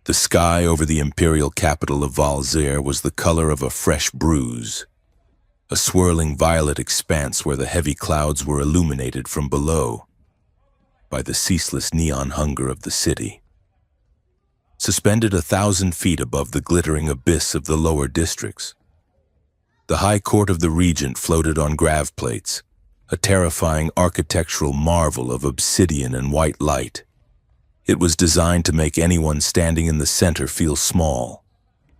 The sky over the imperial capital of Valzir was the color of a fresh bruise, a swirling violet expanse where the heavy clouds were illuminated from below by the ceaseless neon hunger of the city. Suspended 1,000 feet above the glittering abyss of the lower districts, the High Court of the Regent floated on grav plates, a terrifying architectural marvel of obsidian and white light. It was designed to make anyone standing in the center feel small,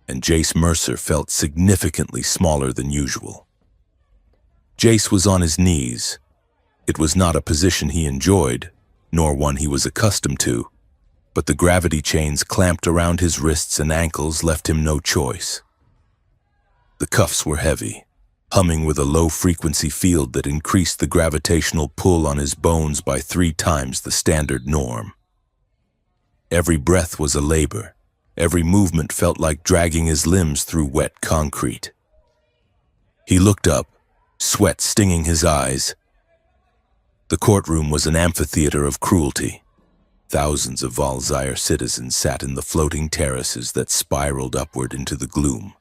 and Jace Mercer felt significantly smaller than usual. Jace was on his knees. It was not a position he enjoyed, nor one he was accustomed to, but the gravity chains clamped around his wrists and ankles left him no choice. The cuffs were heavy, humming with a low-frequency field that increased the gravitational pull on his bones by 3 times the standard norm. Every breath was a labor. Every movement felt like dragging his limbs through wet concrete. He looked up, sweat stinging his eyes. The courtroom was an amphitheater of cruelty. Thousands of Valzire citizens sat in the floating terraces that spiraled upward into the gloom,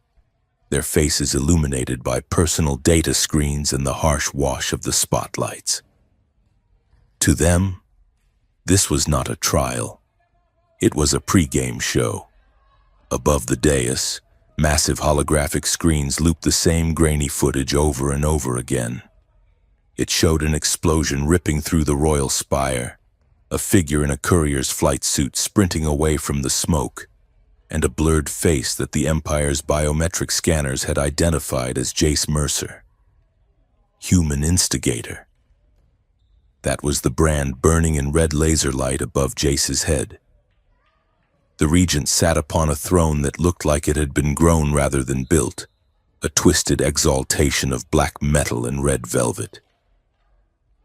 their faces illuminated by personal data screens and the harsh wash of the spotlights. To them, this was not a trial. It was a pre-game show. Above the dais, massive holographic screens looped the same grainy footage over and over again. It showed an explosion ripping through the royal spire, a figure in a courier's flight suit sprinting away from the smoke, and a blurred face that the Empire's biometric scanners had identified as Jace Mercer. Human instigator. That was the brand burning in red laser light above Jace's head. The Regent sat upon a throne that looked like it had been grown rather than built, a twisted exaltation of black metal and red velvet.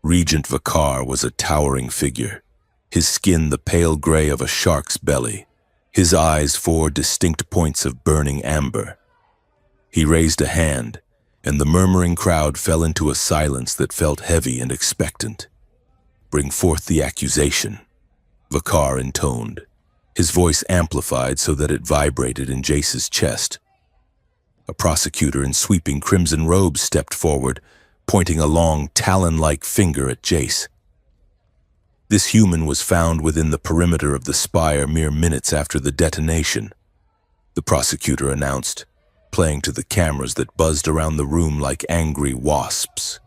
Regent Vakar was a towering figure, his skin the pale gray of a shark's belly, his eyes 4 distinct points of burning amber. He raised a hand, and the murmuring crowd fell into a silence that felt heavy and expectant. "Bring forth the accusation," Vakar intoned, his voice amplified so that it vibrated in Jace's chest. A prosecutor in sweeping crimson robes stepped forward, pointing a long, talon-like finger at Jace. This human was found within the perimeter of the spire mere minutes after the detonation, the prosecutor announced, playing to the cameras that buzzed around the room like angry wasps.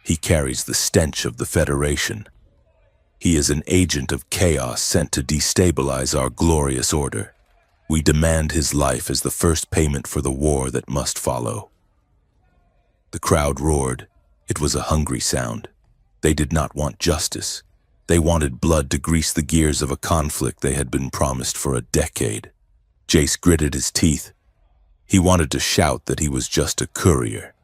"He carries the stench of the Federation. He is an agent of chaos sent to destabilize our glorious order. We demand his life as the first payment for the war that must follow." The crowd roared. It was a hungry sound. They did not want justice. They wanted blood to grease the gears of a conflict they had been promised for a decade. Jace gritted his teeth. He wanted to shout that he was just a courier,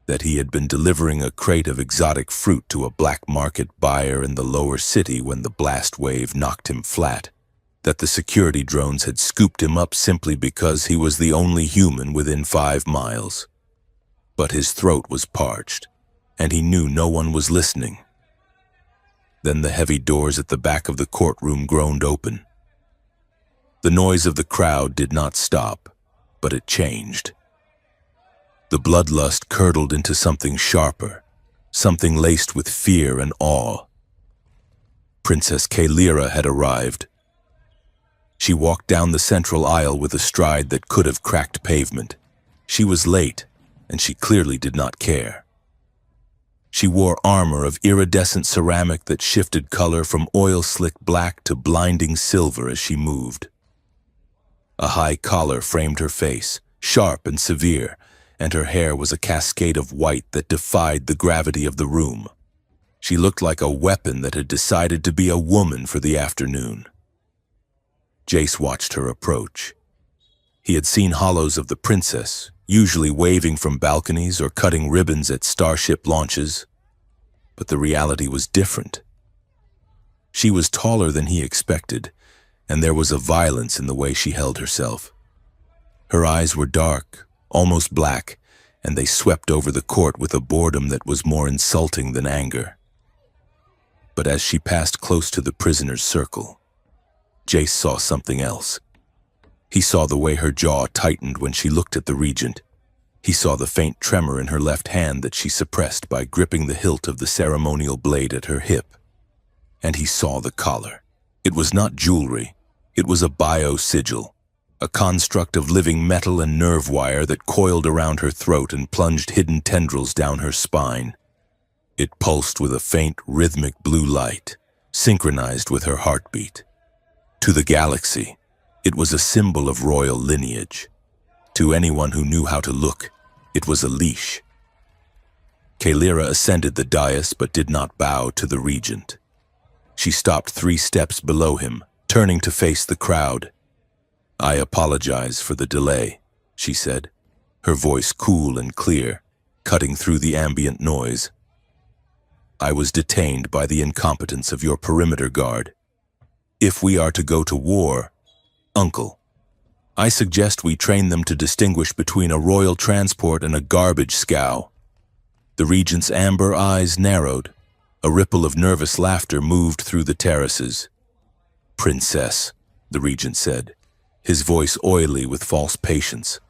that he had been delivering a crate of exotic fruit to a black market buyer in the lower city when the blast wave knocked him flat, that the security drones had scooped him up simply because he was the only human within 5 miles. But his throat was parched, and he knew no one was listening. Then the heavy doors at the back of the courtroom groaned open. The noise of the crowd did not stop, but it changed. The bloodlust curdled into something sharper, something laced with fear and awe. Princess Kaelira had arrived. She walked down the central aisle with a stride that could have cracked pavement. She was late, and she clearly did not care. She wore armor of iridescent ceramic that shifted color from oil-slick black to blinding silver as she moved. A high collar framed her face, sharp and severe, and her hair was a cascade of white that defied the gravity of the room. She looked like a weapon that had decided to be a woman for the afternoon. Jace watched her approach. He had seen hollows of the princess, usually waving from balconies or cutting ribbons at starship launches, but the reality was different. She was taller than he expected, and there was a violence in the way she held herself. Her eyes were dark, almost black, and they swept over the court with a boredom that was more insulting than anger. But as she passed close to the prisoner's circle, Jace saw something else. He saw the way her jaw tightened when she looked at the regent. He saw the faint tremor in her left hand that she suppressed by gripping the hilt of the ceremonial blade at her hip. And he saw the collar. It was not jewelry. It was a bio-sigil, a construct of living metal and nerve wire that coiled around her throat and plunged hidden tendrils down her spine. It pulsed with a faint, rhythmic blue light, synchronized with her heartbeat. To the galaxy, it was a symbol of royal lineage. To anyone who knew how to look, it was a leash. Kalira ascended the dais but did not bow to the regent. She stopped 3 steps below him, turning to face the crowd. "I apologize for the delay," she said, her voice cool and clear, cutting through the ambient noise. "I was detained by the incompetence of your perimeter guard. If we are to go to war, Uncle, I suggest we train them to distinguish between a royal transport and a garbage scow." The regent's amber eyes narrowed. A ripple of nervous laughter moved through the terraces. "Princess," the regent said, his voice oily with false patience.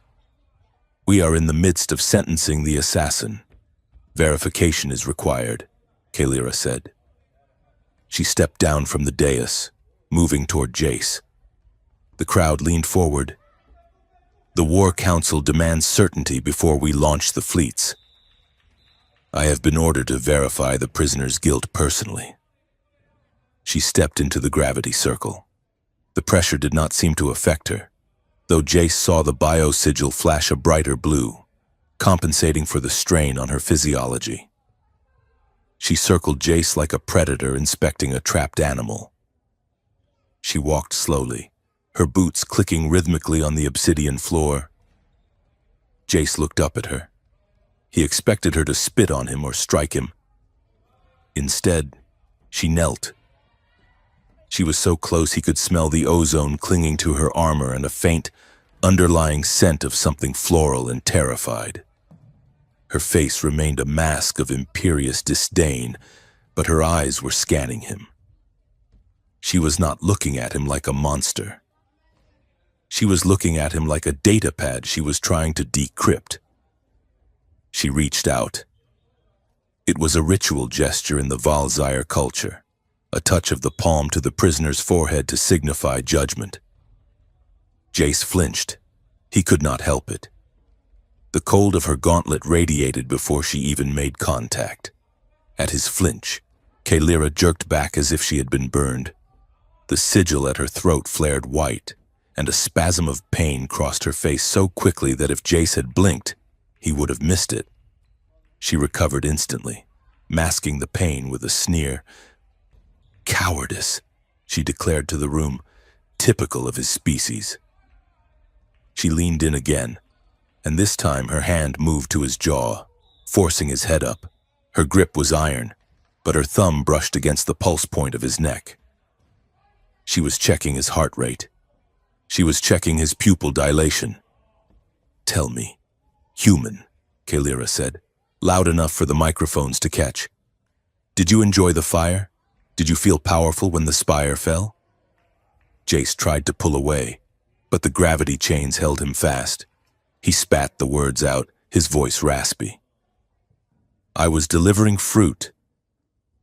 "We are in the midst of sentencing the assassin. Verification is required," Kalira said. She stepped down from the dais, moving toward Jace. The crowd leaned forward. "The War Council demands certainty before we launch the fleets. I have been ordered to verify the prisoner's guilt personally." She stepped into the gravity circle. The pressure did not seem to affect her, though Jace saw the bio-sigil flash a brighter blue, compensating for the strain on her physiology. She circled Jace like a predator inspecting a trapped animal. She walked slowly, her boots clicking rhythmically on the obsidian floor. Jace looked up at her. He expected her to spit on him or strike him. Instead, she knelt. She was so close he could smell the ozone clinging to her armor and a faint, underlying scent of something floral and terrified. Her face remained a mask of imperious disdain, but her eyes were scanning him. She was not looking at him like a monster. She was looking at him like a datapad she was trying to decrypt. She reached out. It was a ritual gesture in the Valzyre culture, a touch of the palm to the prisoner's forehead to signify judgment. Jace flinched. He could not help it. The cold of her gauntlet radiated before she even made contact. At his flinch, Kalira jerked back as if she had been burned. The sigil at her throat flared white, and a spasm of pain crossed her face so quickly that if Jace had blinked, he would have missed it. She recovered instantly, masking the pain with a sneer. "Cowardice," she declared to the room, typical of his species. She leaned in again, and this time her hand moved to his jaw, forcing his head up. Her grip was iron, but her thumb brushed against the pulse point of his neck. She was checking his heart rate. She was checking his pupil dilation. "Tell me, human," Kalira said, loud enough for the microphones to catch. "Did you enjoy the fire? Did you feel powerful when the spire fell?" Jace tried to pull away, but the gravity chains held him fast. He spat the words out, his voice raspy. "I was delivering fruit,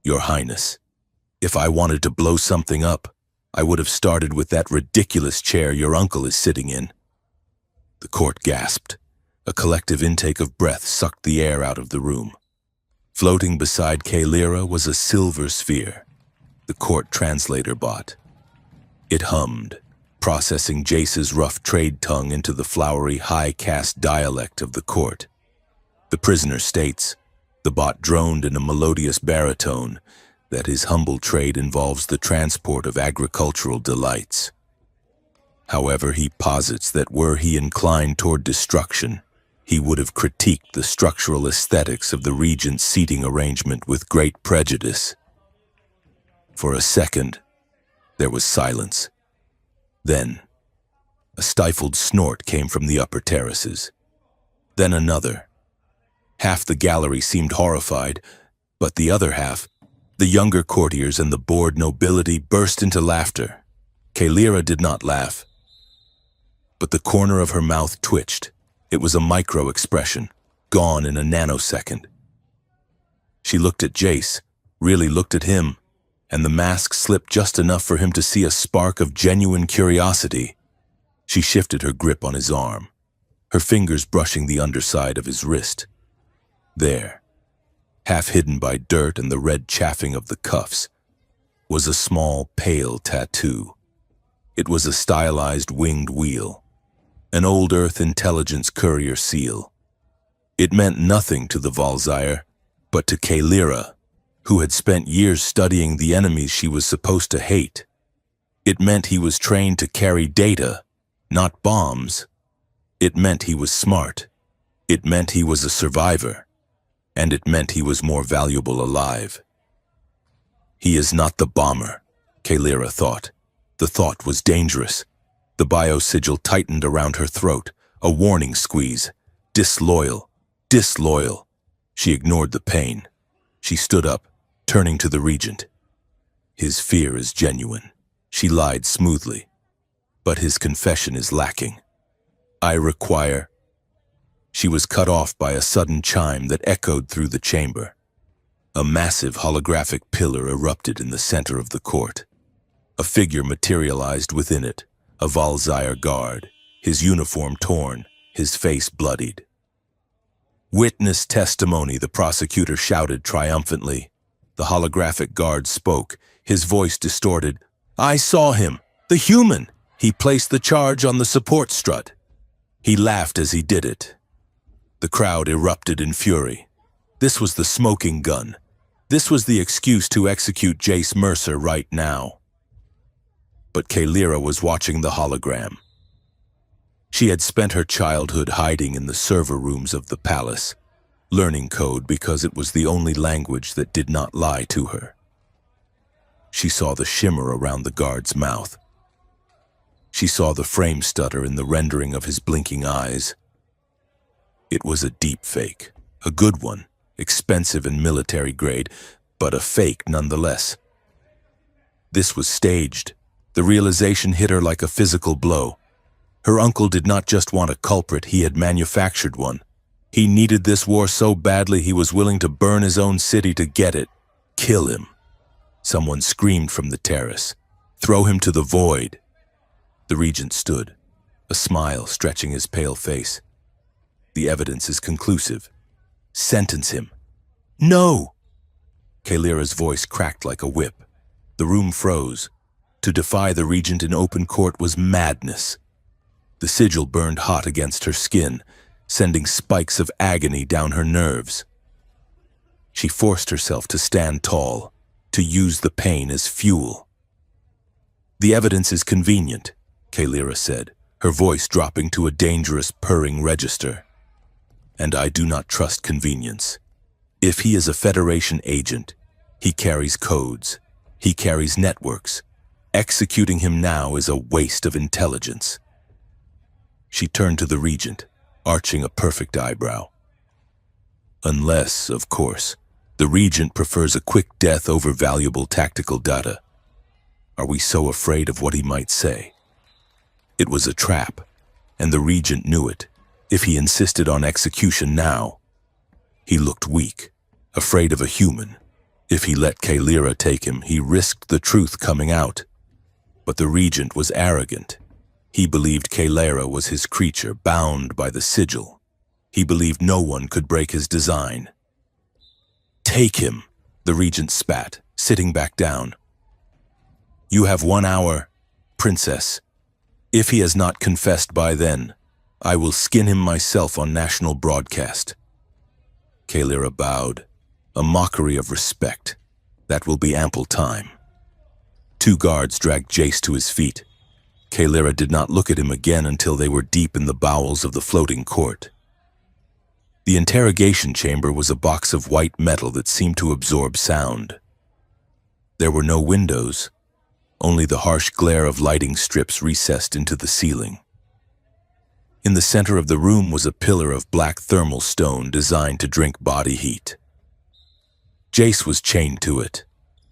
Your Highness. If I wanted to blow something up, I would have started with that ridiculous chair your uncle is sitting in." The court gasped. A collective intake of breath sucked the air out of the room. Floating beside Kalira was a silver sphere, the court translator bot. It hummed, processing Jace's rough trade tongue into the flowery, high-caste dialect of the court. The prisoner states, the bot droned in a melodious baritone, that his humble trade involves the transport of agricultural delights. However, he posits that were he inclined toward destruction, he would have critiqued the structural aesthetics of the regent's seating arrangement with great prejudice. For a second, there was silence. Then, a stifled snort came from the upper terraces. Then another. Half the gallery seemed horrified, but the other half, the younger courtiers and the bored nobility, burst into laughter. Kalira did not laugh. but the corner of her mouth twitched. It was a micro-expression, gone in a nanosecond. She looked at Jace, really looked at him, and the mask slipped just enough for him to see a spark of genuine curiosity. She shifted her grip on his arm, her fingers brushing the underside of his wrist. There, half hidden by dirt and the red chafing of the cuffs, was a small, pale tattoo. It was a stylized winged wheel, an old Earth intelligence courier seal. It meant nothing to the Valzyre, but to Kaelira, who had spent years studying the enemies she was supposed to hate. It meant he was trained to carry data, not bombs. It meant he was smart. It meant he was a survivor. And it meant he was more valuable alive. He is not the bomber, Kaelira thought. The thought was dangerous. The bio-sigil tightened around her throat, a warning squeeze. Disloyal, disloyal. She ignored the pain. She stood up, turning to the Regent. His fear is genuine. She lied smoothly. But his confession is lacking. I require... She was cut off by a sudden chime that echoed through the chamber. A massive holographic pillar erupted in the center of the court. A figure materialized within it, a Valzyre guard, his uniform torn, his face bloodied. Witness testimony, the prosecutor shouted triumphantly. The holographic guard spoke, his voice distorted. I saw him, the human. He placed the charge on the support strut. He laughed as he did it. The crowd erupted in fury. This was the smoking gun. This was the excuse to execute Jace Mercer right now. But Kaelira was watching the hologram. She had spent her childhood hiding in the server rooms of the palace, learning code because it was the only language that did not lie to her. She saw the shimmer around the guard's mouth. She saw the frame stutter in the rendering of his blinking eyes. It was a deep fake, a good one, expensive and military grade, but a fake nonetheless. This was staged. The realization hit her like a physical blow. Her uncle did not just want a culprit, he had manufactured one. He needed this war so badly he was willing to burn his own city to get it. Kill him. Someone screamed from the terrace. Throw him to the void. The Regent stood, a smile stretching his pale face. The evidence is conclusive. Sentence him. No! Kaelira's voice cracked like a whip. The room froze. To defy the Regent in open court was madness. The sigil burned hot against her skin, sending spikes of agony down her nerves. She forced herself to stand tall, to use the pain as fuel. The evidence is convenient, Kaelira said, her voice dropping to a dangerous purring register. And I do not trust convenience. If he is a Federation agent, he carries codes, he carries networks. Executing him now is a waste of intelligence. She turned to the Regent, arching a perfect eyebrow. Unless, of course, the Regent prefers a quick death over valuable tactical data. Are we so afraid of what he might say? It was a trap, and the Regent knew it. If he insisted on execution now, he looked weak, afraid of a human. If he let Kaelira take him, he risked the truth coming out. But the Regent was arrogant. He believed Kaelira was his creature, bound by the sigil. He believed no one could break his design. Take him, the Regent spat, sitting back down. You have 1 hour, Princess. If he has not confessed by then, I will skin him myself on national broadcast. Kaelira bowed, a mockery of respect. That will be ample time. 2 guards dragged Jace to his feet. Kaelira did not look at him again until they were deep in the bowels of the floating court. The interrogation chamber was a box of white metal that seemed to absorb sound. There were no windows, only the harsh glare of lighting strips recessed into the ceiling. In the center of the room was a pillar of black thermal stone designed to drink body heat. Jace was chained to it.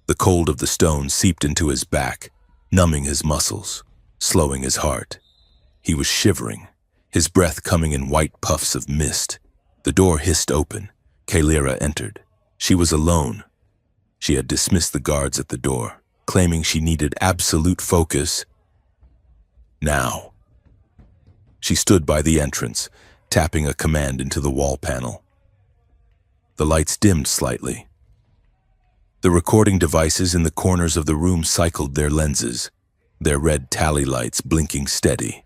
The cold of the stone seeped into his back, numbing his muscles, slowing his heart. He was shivering, his breath coming in white puffs of mist. The door hissed open. Kaylira entered. She was alone. She had dismissed the guards at the door, claiming she needed absolute focus. Now. She stood by the entrance, tapping a command into the wall panel. The lights dimmed slightly. The recording devices in the corners of the room cycled their lenses, their red tally lights blinking steady.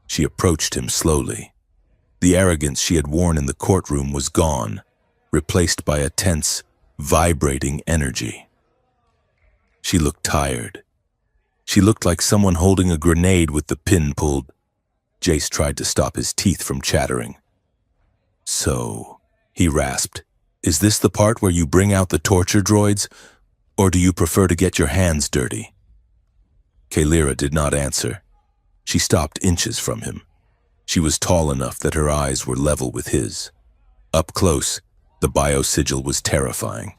She approached him slowly. The arrogance she had worn in the courtroom was gone, replaced by a tense, vibrating energy. She looked tired. She looked like someone holding a grenade with the pin pulled. Jace tried to stop his teeth from chattering. "So," he rasped, "is this the part where you bring out the torture droids, or do you prefer to get your hands dirty?" Kaylira did not answer. She stopped inches from him. She was tall enough that her eyes were level with his. Up close, the biosigil was terrifying.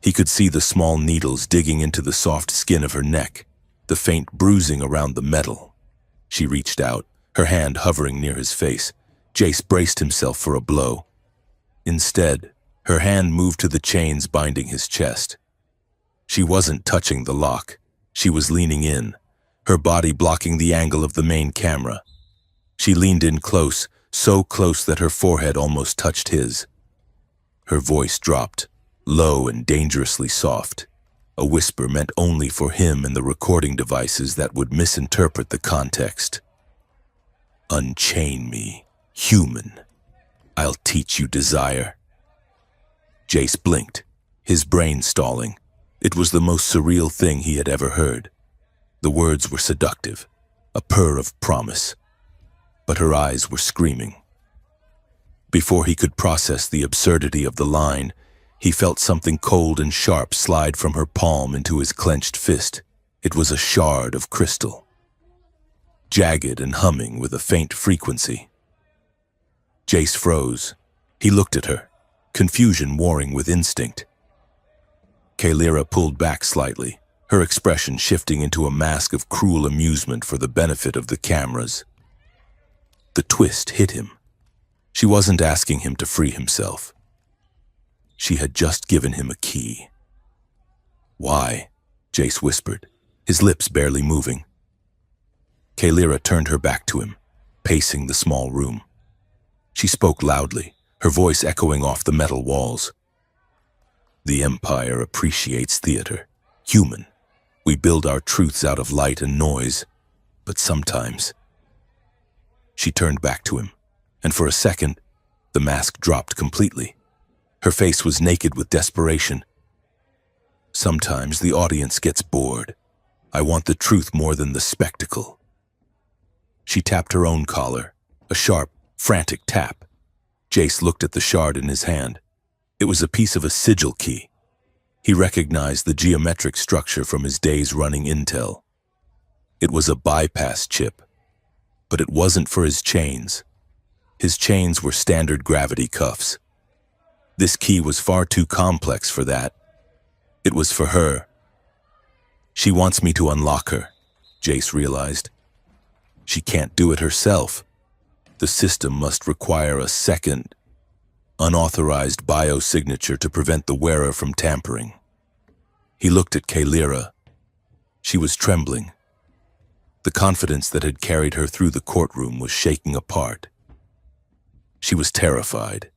He could see the small needles digging into the soft skin of her neck, the faint bruising around the metal. She reached out, her hand hovering near his face. Jace braced himself for a blow. Instead, her hand moved to the chains binding his chest. She wasn't touching the lock. She was leaning in, her body blocking the angle of the main camera. She leaned in close, so close that her forehead almost touched his. Her voice dropped, low and dangerously soft, a whisper meant only for him and the recording devices that would misinterpret the context. "Unchain me, human. I'll teach you desire." Jace blinked, his brain stalling. It was the most surreal thing he had ever heard. The words were seductive, a purr of promise, but her eyes were screaming. Before he could process the absurdity of the line, he felt something cold and sharp slide from her palm into his clenched fist. It was a shard of crystal, jagged and humming with a faint frequency. Jace froze. He looked at her, confusion warring with instinct. Kaylira pulled back slightly, her expression shifting into a mask of cruel amusement for the benefit of the cameras. The twist hit him. She wasn't asking him to free himself. She had just given him a key. "Why?" Jace whispered, his lips barely moving. Kaylira turned her back to him, pacing the small room. She spoke loudly, her voice echoing off the metal walls. "The Empire appreciates theater. Human. We build our truths out of light and noise, but sometimes..." She turned back to him, and for a second, the mask dropped completely. Her face was naked with desperation. "Sometimes the audience gets bored. I want the truth more than the spectacle." She tapped her own collar, a sharp, frantic tap. Jace looked at the shard in his hand. It was a piece of a sigil key. He recognized the geometric structure from his days running intel. It was a bypass chip, but it wasn't for his chains. His chains were standard gravity cuffs. This key was far too complex for that. It was for her. She wants me to unlock her, Jace realized. She can't do it herself. The system must require a second, unauthorized biosignature to prevent the wearer from tampering. He looked at Kaylira. She was trembling. The confidence that had carried her through the courtroom was shaking apart. She was terrified.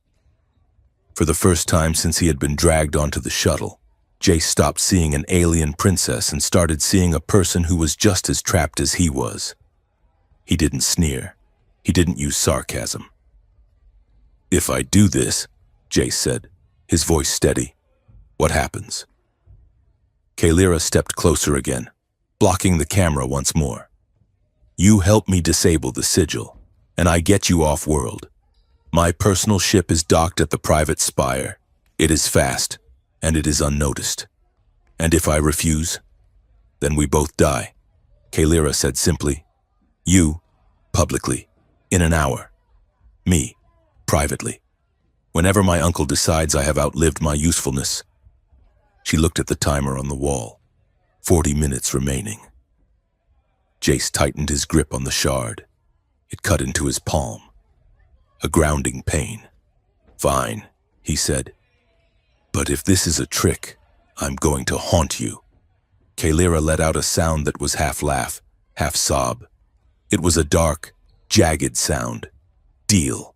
For the first time since he had been dragged onto the shuttle, Jace stopped seeing an alien princess and started seeing a person who was just as trapped as he was. He didn't sneer. He didn't use sarcasm. "If I do this," Jace said, his voice steady, "what happens?" Kaylira stepped closer again, blocking the camera once more. "You help me disable the sigil, and I get you off-world. My personal ship is docked at the private spire. It is fast, and it is unnoticed. And if I refuse, then we both die," Kaylira said simply. "You, publicly, in an hour. Me, privately. Whenever my uncle decides I have outlived my usefulness." She looked at the timer on the wall. 40 minutes remaining. Jace tightened his grip on the shard. It cut into his palm. A grounding pain. "Fine," he said. "But if this is a trick, I'm going to haunt you." Kalira let out a sound that was half laugh, half sob. It was a dark, jagged sound. "Deal."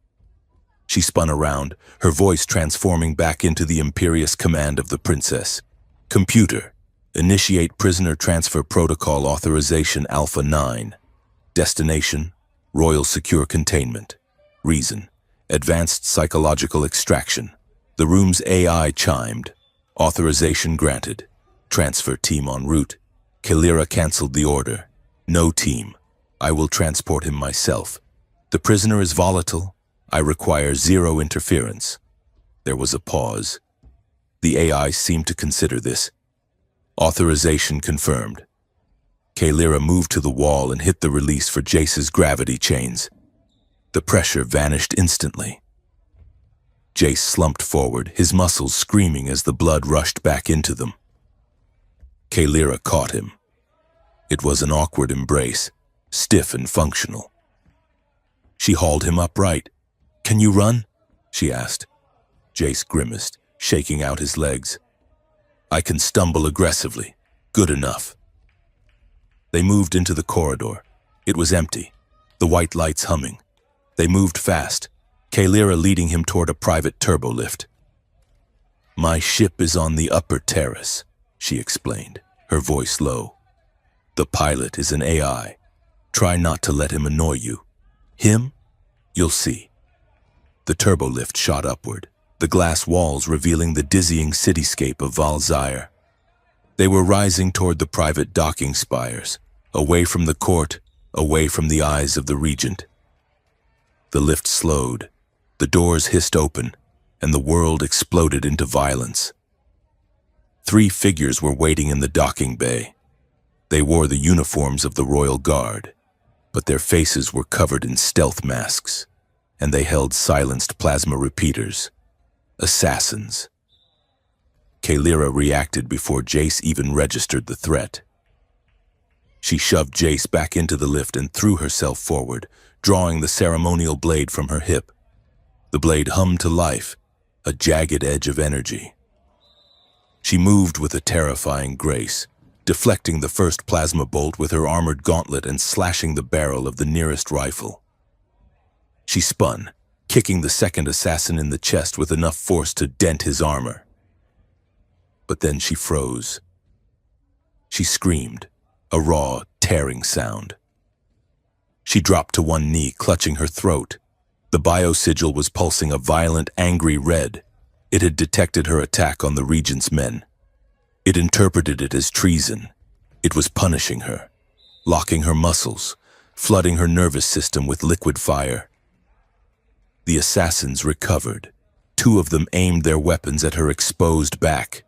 She spun around, her voice transforming back into the imperious command of the princess. "Computer, initiate prisoner transfer protocol authorization Alpha 9. Destination, Royal Secure Containment. Reason, advanced psychological extraction." The room's AI chimed. "Authorization granted. Transfer team en route." Kalira canceled the order. "No team. I will transport him myself. The prisoner is volatile. I require zero interference." There was a pause. The AI seemed to consider this. Authorization confirmed. Kalira moved to the wall and hit the release for Jace's gravity chains. The pressure vanished instantly. Jace slumped forward, his muscles screaming as the blood rushed back into them. Kalira caught him. It was an awkward embrace, stiff and functional. She hauled him upright. "Can you run?" she asked. Jace grimaced, shaking out his legs. "I can stumble aggressively. Good enough." They moved into the corridor. It was empty, the white lights humming. They moved fast, Kalira leading him toward a private turbolift. "My ship is on the upper terrace," she explained, her voice low. "The pilot is an AI. Try not to let him annoy you. Him? You'll see." The turbolift shot upward, the glass walls revealing the dizzying cityscape of Valzyre. They were rising toward the private docking spires, away from the court, away from the eyes of the regent. The lift slowed, the doors hissed open, and the world exploded into violence. 3 figures were waiting in the docking bay. They wore the uniforms of the Royal Guard, but their faces were covered in stealth masks, and they held silenced plasma repeaters. Assassins. Kalira reacted before Jace even registered the threat. She shoved Jace back into the lift and threw herself forward, drawing the ceremonial blade from her hip. The blade hummed to life, a jagged edge of energy. She moved with a terrifying grace, deflecting the first plasma bolt with her armored gauntlet and slashing the barrel of the nearest rifle. She spun, kicking the second assassin in the chest with enough force to dent his armor. But then she froze. She screamed, a raw, tearing sound. She dropped to one knee, clutching her throat. The biosigil was pulsing a violent, angry red. It had detected her attack on the Regent's men. It interpreted it as treason. It was punishing her, locking her muscles, flooding her nervous system with liquid fire. The assassins recovered. 2 of them aimed their weapons at her exposed back.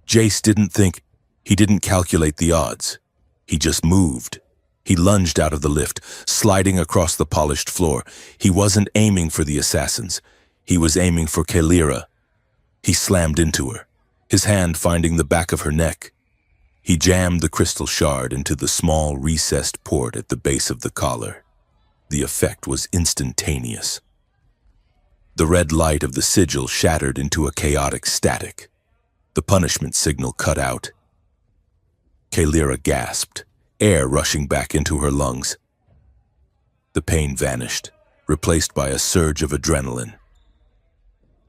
Jace didn't think, he didn't calculate the odds. He just moved. He lunged out of the lift, sliding across the polished floor. He wasn't aiming for the assassins. He was aiming for Kalira. He slammed into her, his hand finding the back of her neck. He jammed the crystal shard into the small, recessed port at the base of the collar. The effect was instantaneous. The red light of the sigil shattered into a chaotic static. The punishment signal cut out. Kalira gasped, air rushing back into her lungs. The pain vanished, replaced by a surge of adrenaline.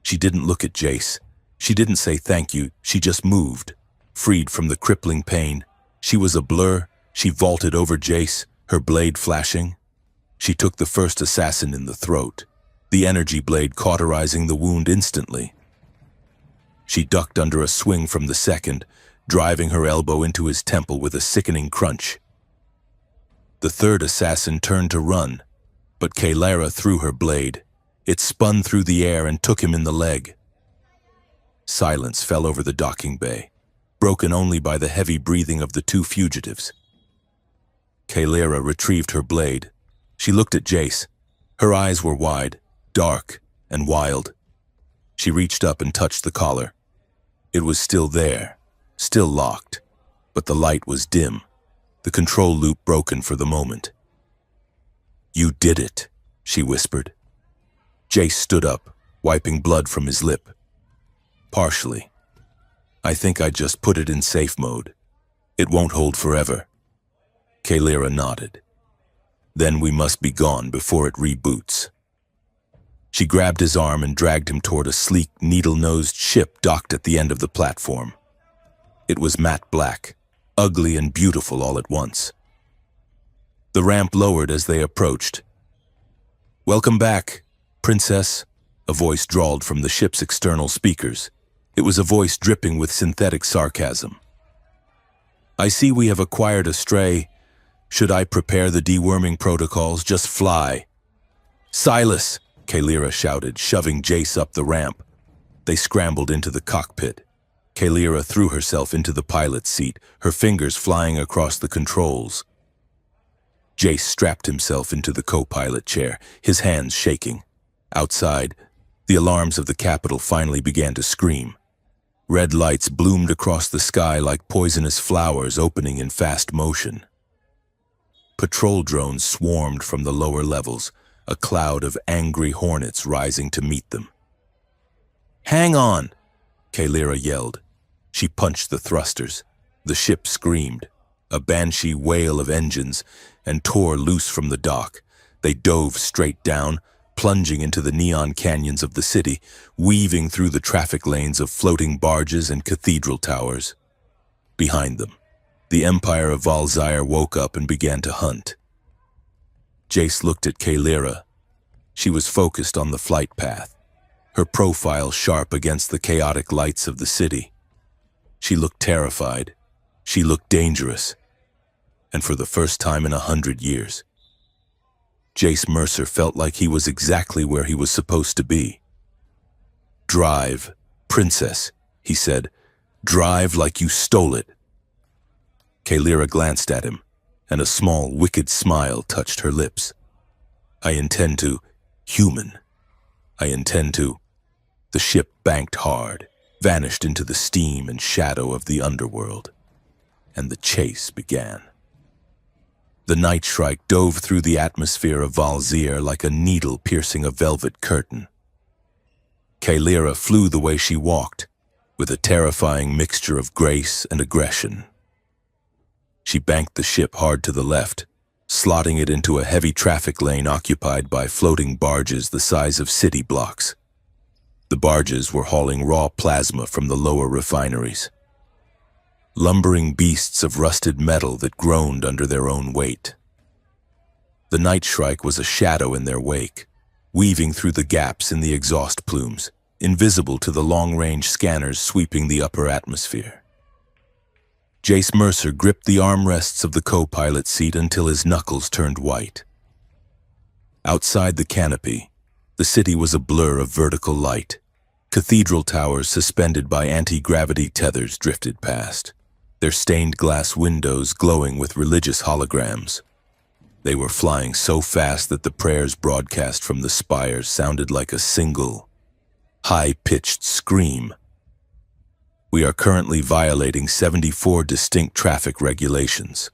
She didn't look at Jace. She didn't say thank you. She just moved, freed from the crippling pain. She was a blur. She vaulted over Jace, her blade flashing. She took the first assassin in the throat, the energy blade cauterizing the wound instantly. She ducked under a swing from the second, driving her elbow into his temple with a sickening crunch. The third assassin turned to run, but Kalira threw her blade. It spun through the air and took him in the leg. Silence fell over the docking bay, broken only by the heavy breathing of the 2 fugitives. Kalira retrieved her blade. She looked at Jace. Her eyes were wide, dark, and wild. She reached up and touched the collar. It was still there, still locked, but the light was dim. the control loop broken for the moment. "You did it," she whispered. Jace stood up, wiping blood from his lip. "Partially. I think I just put it in safe mode. It won't hold forever." Kalira nodded. "Then we must be gone before it reboots." She grabbed his arm and dragged him toward a sleek, needle-nosed ship docked at the end of the platform. It was matte black, ugly and beautiful all at once. The ramp lowered as they approached. "Welcome back, Princess," a voice drawled from the ship's external speakers. It was a voice dripping with synthetic sarcasm. "I see we have acquired a stray. Should I prepare the deworming protocols? Just fly." "Silas!" Kalira shouted, shoving Jace up the ramp. They scrambled into the cockpit. Kalira threw herself into the pilot's seat, her fingers flying across the controls. Jace strapped himself into the co-pilot chair, his hands shaking. Outside, the alarms of the capital finally began to scream. Red lights bloomed across the sky like poisonous flowers opening in fast motion. Patrol drones swarmed from the lower levels, a cloud of angry hornets rising to meet them. "Hang on!" Kalira yelled. She punched the thrusters. The ship screamed, a banshee wail of engines, and tore loose from the dock. They dove straight down, plunging into the neon canyons of the city, weaving through the traffic lanes of floating barges and cathedral towers. Behind them, the Empire of Valzyre woke up and began to hunt. Jace looked at Kalira. She was focused on the flight path, her profile sharp against the chaotic lights of the city. She looked terrified. She looked dangerous. And for the first time in 100 years, Jace Mercer felt like he was exactly where he was supposed to be. "Drive, Princess," he said. "Drive like you stole it." Kalira glanced at him, and a small, wicked smile touched her lips. "I intend to, human. I intend to." The ship banked hard, vanished into the steam and shadow of the underworld, and the chase began. The Night Shrike dove through the atmosphere of Valzyre like a needle piercing a velvet curtain. Kalira flew the way she walked, with a terrifying mixture of grace and aggression. She banked the ship hard to the left, slotting it into a heavy traffic lane occupied by floating barges the size of city blocks. The barges were hauling raw plasma from the lower refineries. Lumbering beasts of rusted metal that groaned under their own weight. The Night Shrike was a shadow in their wake, weaving through the gaps in the exhaust plumes, invisible to the long-range scanners sweeping the upper atmosphere. Jace Mercer gripped the armrests of the co-pilot seat until his knuckles turned white. Outside the canopy, the city was a blur of vertical light. Cathedral towers suspended by anti-gravity tethers drifted past, their stained glass windows glowing with religious holograms. They were flying so fast that the prayers broadcast from the spires sounded like a single, high-pitched scream. "We are currently violating 74 distinct traffic regulations,"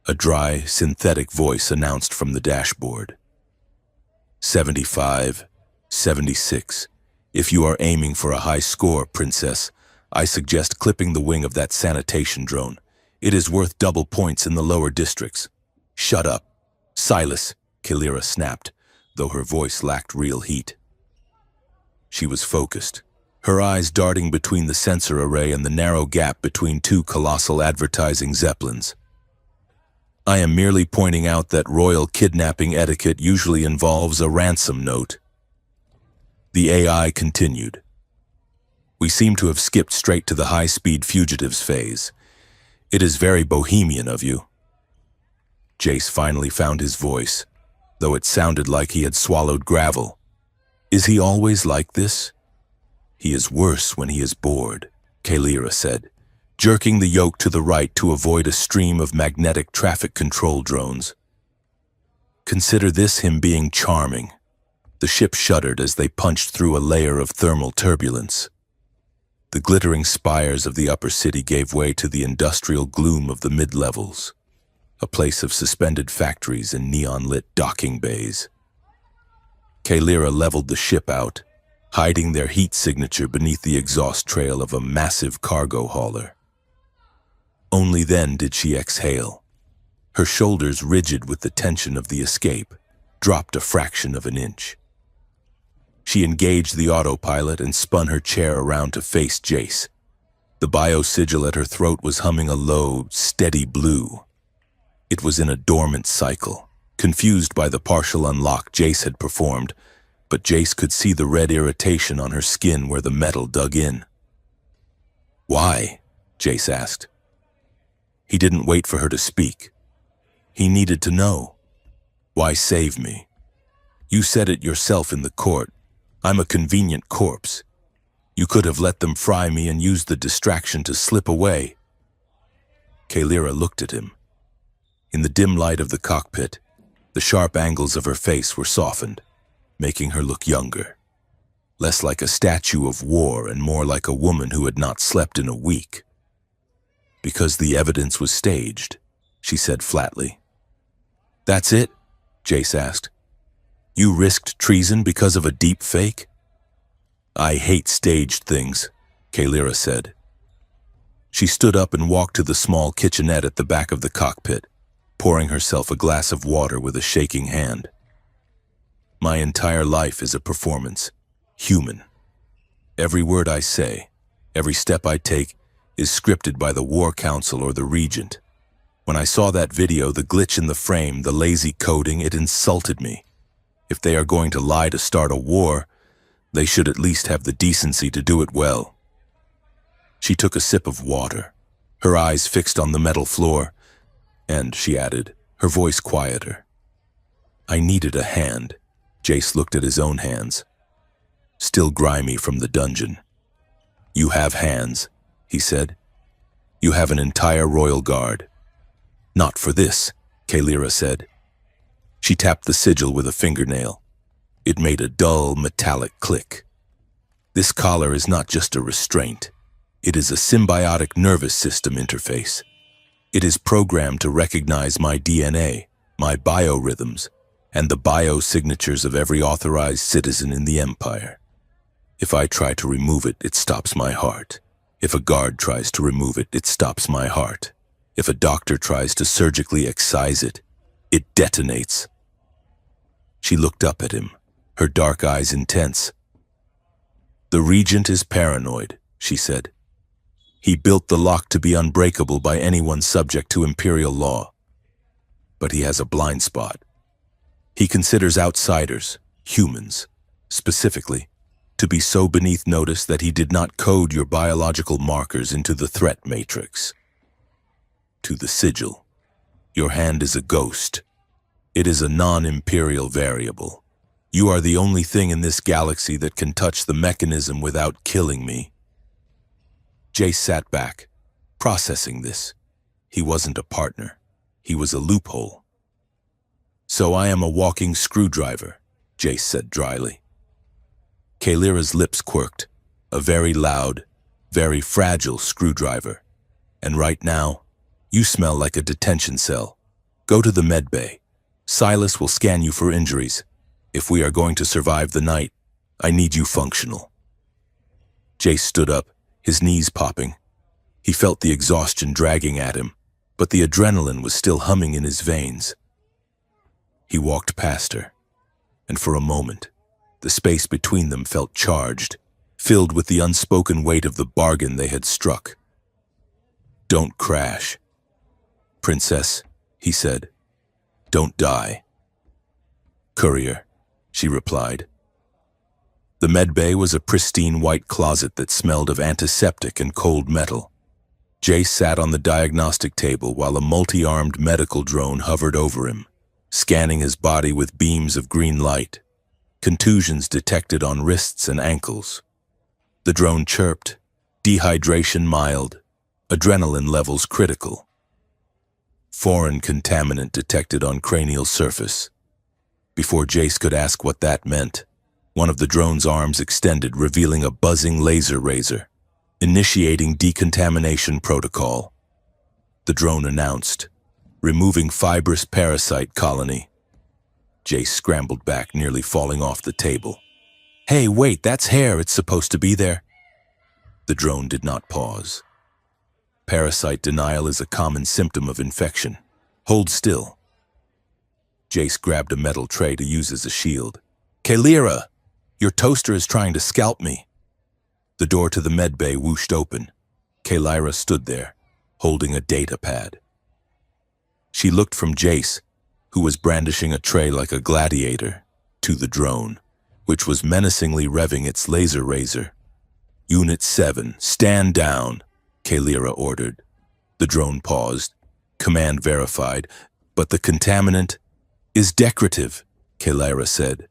a dry, synthetic voice announced from the dashboard. 75, 76. If you are aiming for a high score, Princess, I suggest clipping the wing of that sanitation drone. It is worth double points in the lower districts. "Shut up, Silas," Kalira snapped, though her voice lacked real heat. She was focused, her eyes darting between the sensor array and the narrow gap between two colossal advertising zeppelins. "I am merely pointing out that royal kidnapping etiquette usually involves a ransom note." The AI continued. "We seem to have skipped straight to the high-speed fugitives phase. It is very bohemian of you." Jace finally found his voice, though it sounded like he had swallowed gravel. "Is he always like this?" "He is worse when he is bored," Kalira said, jerking the yoke to the right to avoid a stream of magnetic traffic control drones. "Consider this him being charming." The ship shuddered as they punched through a layer of thermal turbulence. The glittering spires of the upper city gave way to the industrial gloom of the mid-levels. a place of suspended factories and neon-lit docking bays. Kalira leveled the ship out, hiding their heat signature beneath the exhaust trail of a massive cargo hauler. Only then did she exhale. Her shoulders, rigid with the tension of the escape, dropped a fraction of an inch. She engaged the autopilot and spun her chair around to face Jace. The bio-sigil at her throat was humming a low, steady blue. It was in a dormant cycle, confused by the partial unlock Jace had performed, but Jace could see the red irritation on her skin where the metal dug in. "Why?" Jace asked. He didn't wait for her to speak. He needed to know. "Why save me? You said it yourself in the court. I'm a convenient corpse. You could have let them fry me and used the distraction to slip away." Kalira looked at him. In the dim light of the cockpit, the sharp angles of her face were softened, making her look younger. Less like a statue of war and more like a woman who had not slept in a week. "Because the evidence was staged," she said flatly. "That's it?" Jace asked. "You risked treason because of a deep fake?" "I hate staged things," Kalira said. She stood up and walked to the small kitchenette at the back of the cockpit, pouring herself a glass of water with a shaking hand. "My entire life is a performance, human. Every word I say, every step I take, is scripted by the War Council or the Regent. When I saw that video, the glitch in the frame, the lazy coding, it insulted me. If they are going to lie to start a war, they should at least have the decency to do it well." She took a sip of water, her eyes fixed on the metal floor, and, she added, her voice quieter, "I needed a hand." Jace looked at his own hands, still grimy from the dungeon. "You have hands," he said. "You have an entire royal guard." "Not for this," Kalira said. She tapped the sigil with a fingernail. It made a dull, metallic click. "This collar is not just a restraint. It is a symbiotic nervous system interface. It is programmed to recognize my DNA, my biorhythms, and the biosignatures of every authorized citizen in the Empire. If I try to remove it, it stops my heart. If a guard tries to remove it, it stops my heart. If a doctor tries to surgically excise it, it detonates." She looked up at him, her dark eyes intense. "The Regent is paranoid," she said. "He built the lock to be unbreakable by anyone subject to Imperial law. But he has a blind spot. He considers outsiders, humans, specifically, to be so beneath notice that he did not code your biological markers into the threat matrix. To the sigil, your hand is a ghost. It is a non-imperial variable. You are the only thing in this galaxy that can touch the mechanism without killing me." Jace sat back, processing this. He wasn't a partner. He was a loophole. "So I am a walking screwdriver," Jace said dryly. Kalira's lips quirked, a very loud, very fragile screwdriver. "And right now, you smell like a detention cell. Go to the med bay. Silas will scan you for injuries. If we are going to survive the night, I need you functional." Jace stood up, his knees popping. He felt the exhaustion dragging at him, but the adrenaline was still humming in his veins. He walked past her, and for a moment, the space between them felt charged, filled with the unspoken weight of the bargain they had struck. "Don't crash. Princess," he said. "Don't die." "Courier," she replied. The medbay was a pristine white closet that smelled of antiseptic and cold metal. Jace sat on the diagnostic table while a multi-armed medical drone hovered over him, scanning his body with beams of green light. Contusions detected on wrists and ankles. The drone chirped, dehydration mild, adrenaline levels critical. Foreign contaminant detected on cranial surface. Before Jace could ask what that meant, one of the drone's arms extended, revealing a buzzing laser razor, initiating decontamination protocol. The drone announced, Removing fibrous parasite colony. Jace scrambled back, nearly falling off the table. Hey, wait, that's hair. It's supposed to be there. The drone did not pause. Parasite denial is a common symptom of infection. Hold still. Jace grabbed a metal tray to use as a shield. Kalira, your toaster is trying to scalp me. The door to the medbay whooshed open. Kalira stood there, holding a data pad. She looked from Jace, who was brandishing a tray like a gladiator, to the drone, which was menacingly revving its laser razor. Unit 7, stand down, Kalira ordered. The drone paused. Command verified, but the contaminant is decorative, Kalira said.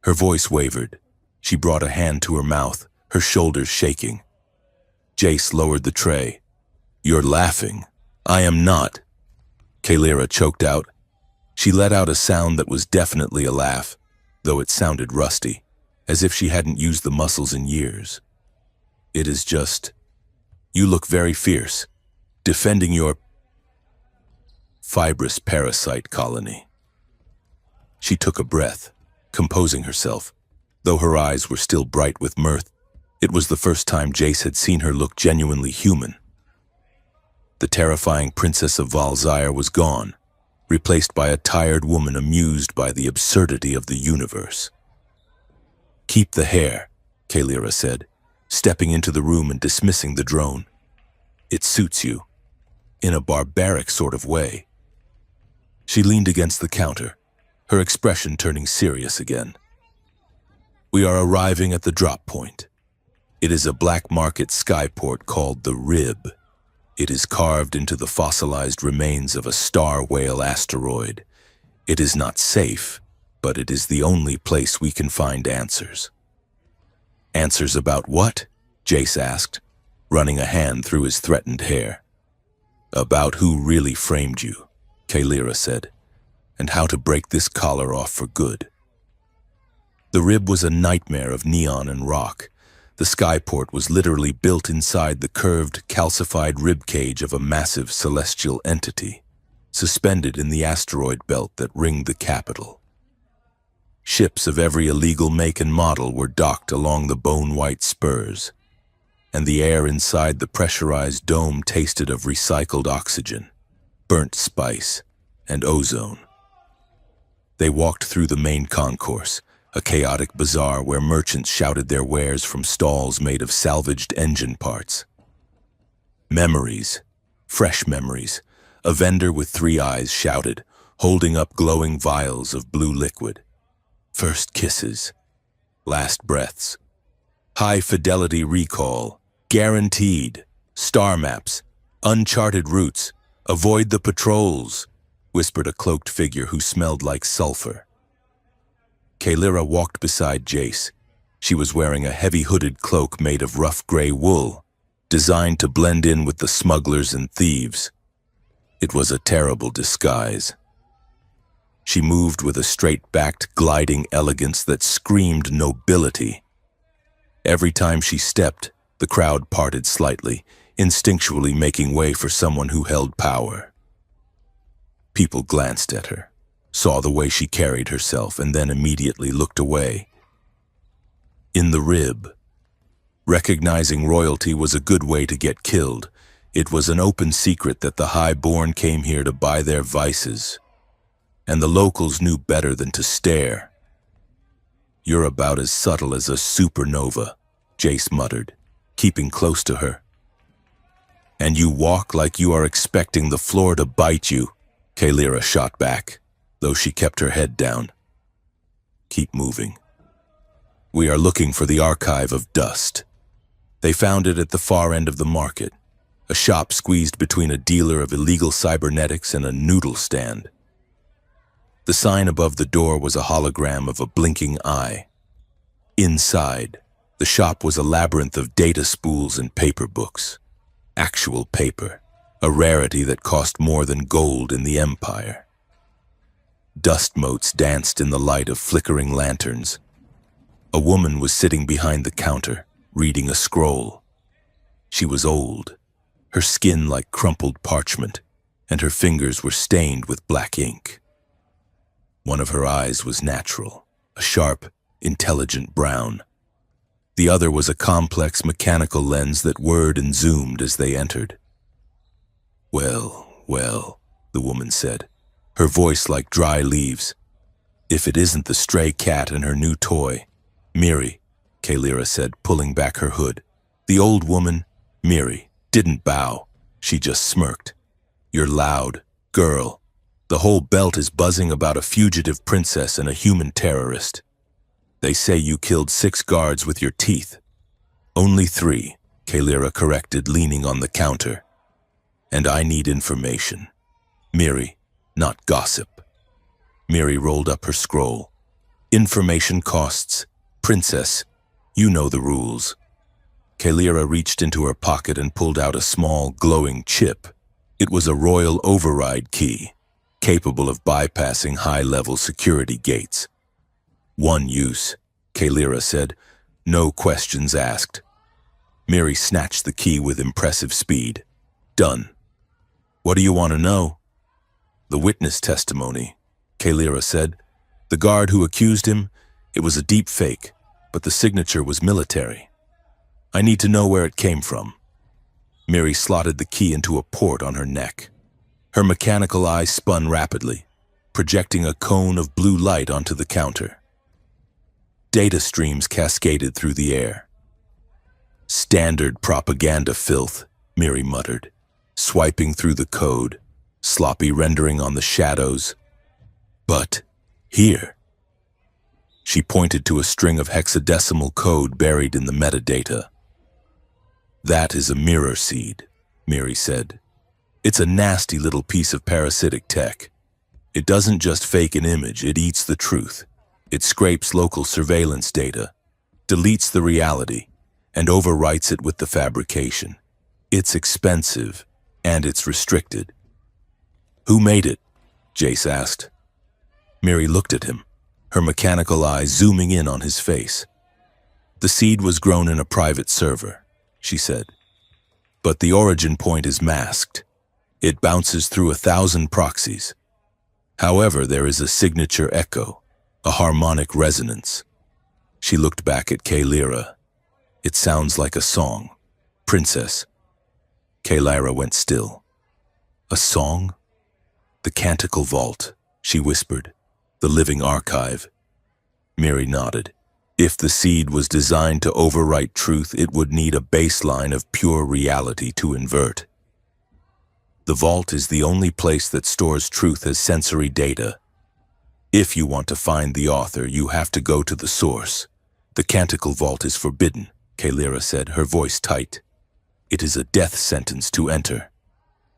Her voice wavered. She brought a hand to her mouth, her shoulders shaking. Jace lowered the tray. You're laughing. I am not. Kalira choked out. She let out a sound that was definitely a laugh, though it sounded rusty, as if she hadn't used the muscles in years. It is just, you look very fierce, defending your fibrous parasite colony. She took a breath, composing herself, though her eyes were still bright with mirth. It was the first time Jace had seen her look genuinely human. The terrifying princess of Valzyre was gone, replaced by a tired woman amused by the absurdity of the universe. Keep the hair, Kalira said, stepping into the room and dismissing the drone. It suits you, in a barbaric sort of way. She leaned against the counter, her expression turning serious again. We are arriving at the drop point. It is a black market skyport called the Rib. It is carved into the fossilized remains of a star whale asteroid. It is not safe, but it is the only place we can find answers. Answers about what? Jace asked, running a hand through his threatened hair. About who really framed you, Kalira said, and how to break this collar off for good. The Rib was a nightmare of neon and rock. The skyport was literally built inside the curved, calcified ribcage of a massive celestial entity, suspended in the asteroid belt that ringed the capital. Ships of every illegal make and model were docked along the bone-white spurs, and the air inside the pressurized dome tasted of recycled oxygen, burnt spice, and ozone. They walked through the main concourse, a chaotic bazaar where merchants shouted their wares from stalls made of salvaged engine parts. Memories, fresh memories, a vendor with 3 eyes shouted, holding up glowing vials of blue liquid. First kisses, last breaths, high-fidelity recall, guaranteed, star maps, uncharted routes, avoid the patrols, whispered a cloaked figure who smelled like sulfur. Kalira walked beside Jace. She was wearing a heavy hooded cloak made of rough gray wool, designed to blend in with the smugglers and thieves. It was a terrible disguise. She moved with a straight-backed, gliding elegance that screamed nobility. Every time she stepped, the crowd parted slightly, instinctually making way for someone who held power. People glanced at her, saw the way she carried herself, and then immediately looked away. In the Rib, recognizing royalty was a good way to get killed. It was an open secret that the high-born came here to buy their vices, and the locals knew better than to stare. You're about as subtle as a supernova, Jace muttered, keeping close to her. And you walk like you are expecting the floor to bite you, Kalira shot back, though she kept her head down. Keep moving. We are looking for the Archive of Dust. They found it at the far end of the market, a shop squeezed between a dealer of illegal cybernetics and a noodle stand. The sign above the door was a hologram of a blinking eye. Inside, the shop was a labyrinth of data spools and paper books. Actual paper, a rarity that cost more than gold in the Empire. Dust motes danced in the light of flickering lanterns. A woman was sitting behind the counter, reading a scroll. She was old, her skin like crumpled parchment, and her fingers were stained with black ink. One of her eyes was natural, a sharp, intelligent brown. The other was a complex mechanical lens that whirred and zoomed as they entered. "Well, well," the woman said, her voice like dry leaves. "If it isn't the stray cat and her new toy." "Miri," Kalira said, pulling back her hood. The old woman, Miri, didn't bow. She just smirked. "You're loud, girl. The whole belt is buzzing about a fugitive princess and a human terrorist. They say you killed 6 guards with your teeth." "Only 3, Kalira corrected, leaning on the counter. "And I need information. Miri, not gossip." Miri rolled up her scroll. "Information costs. Princess, you know the rules." Kalira reached into her pocket and pulled out a small, glowing chip. It was a royal override key, capable of bypassing high-level security gates. "One use," Kalira said. "No questions asked." Miri snatched the key with impressive speed. "Done. What do you want to know?" "The witness testimony," Kalira said. "The guard who accused him, it was a deep fake, but the signature was military. I need to know where it came from." Miri slotted the key into a port on her neck. Her mechanical eye spun rapidly, projecting a cone of blue light onto the counter. Data streams cascaded through the air. "Standard propaganda filth," Miri muttered, swiping through the code, sloppy rendering on the shadows. "But here." She pointed to a string of hexadecimal code buried in the metadata. "That is a mirror seed," Miri said. "It's a nasty little piece of parasitic tech. It doesn't just fake an image, it eats the truth. It scrapes local surveillance data, deletes the reality, and overwrites it with the fabrication. It's expensive, and it's restricted." "Who made it?" Jace asked. Miri looked at him, her mechanical eye zooming in on his face. "The seed was grown in a private server," she said. "But the origin point is masked. It bounces through 1,000 proxies. However, there is a signature echo, a harmonic resonance." She looked back at Kalira. "It sounds like a song. Princess." Kalira went still. "A song?" "The Canticle Vault," she whispered. "The living archive." Miri nodded. If the seed was designed to overwrite truth, it would need a baseline of pure reality to invert. The vault is the only place that stores truth as sensory data. If you want to find the author, you have to go to the source. The Canticle Vault is forbidden, Kalira said, her voice tight. It is a death sentence to enter.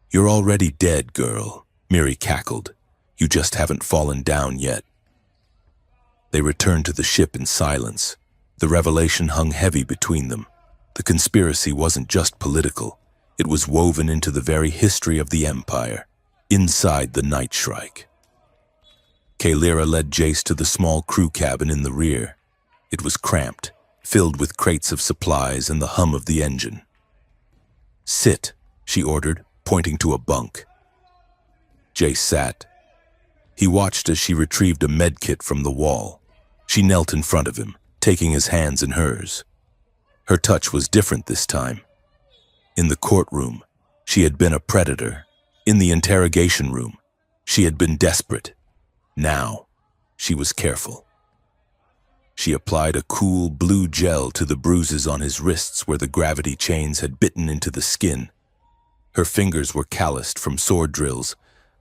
You're already dead, girl, Miri cackled. You just haven't fallen down yet. They returned to the ship in silence. The revelation hung heavy between them. The conspiracy wasn't just political. It was woven into the very history of the Empire, inside the Night Shrike. Kalira led Jace to the small crew cabin in the rear. It was cramped, filled with crates of supplies and the hum of the engine. Sit, she ordered, pointing to a bunk. Jace sat. He watched as she retrieved a medkit from the wall. She knelt in front of him, taking his hands in hers. Her touch was different this time. In the courtroom, she had been a predator. In the interrogation room, she had been desperate. Now, she was careful. She applied a cool blue gel to the bruises on his wrists where the gravity chains had bitten into the skin. Her fingers were calloused from sword drills,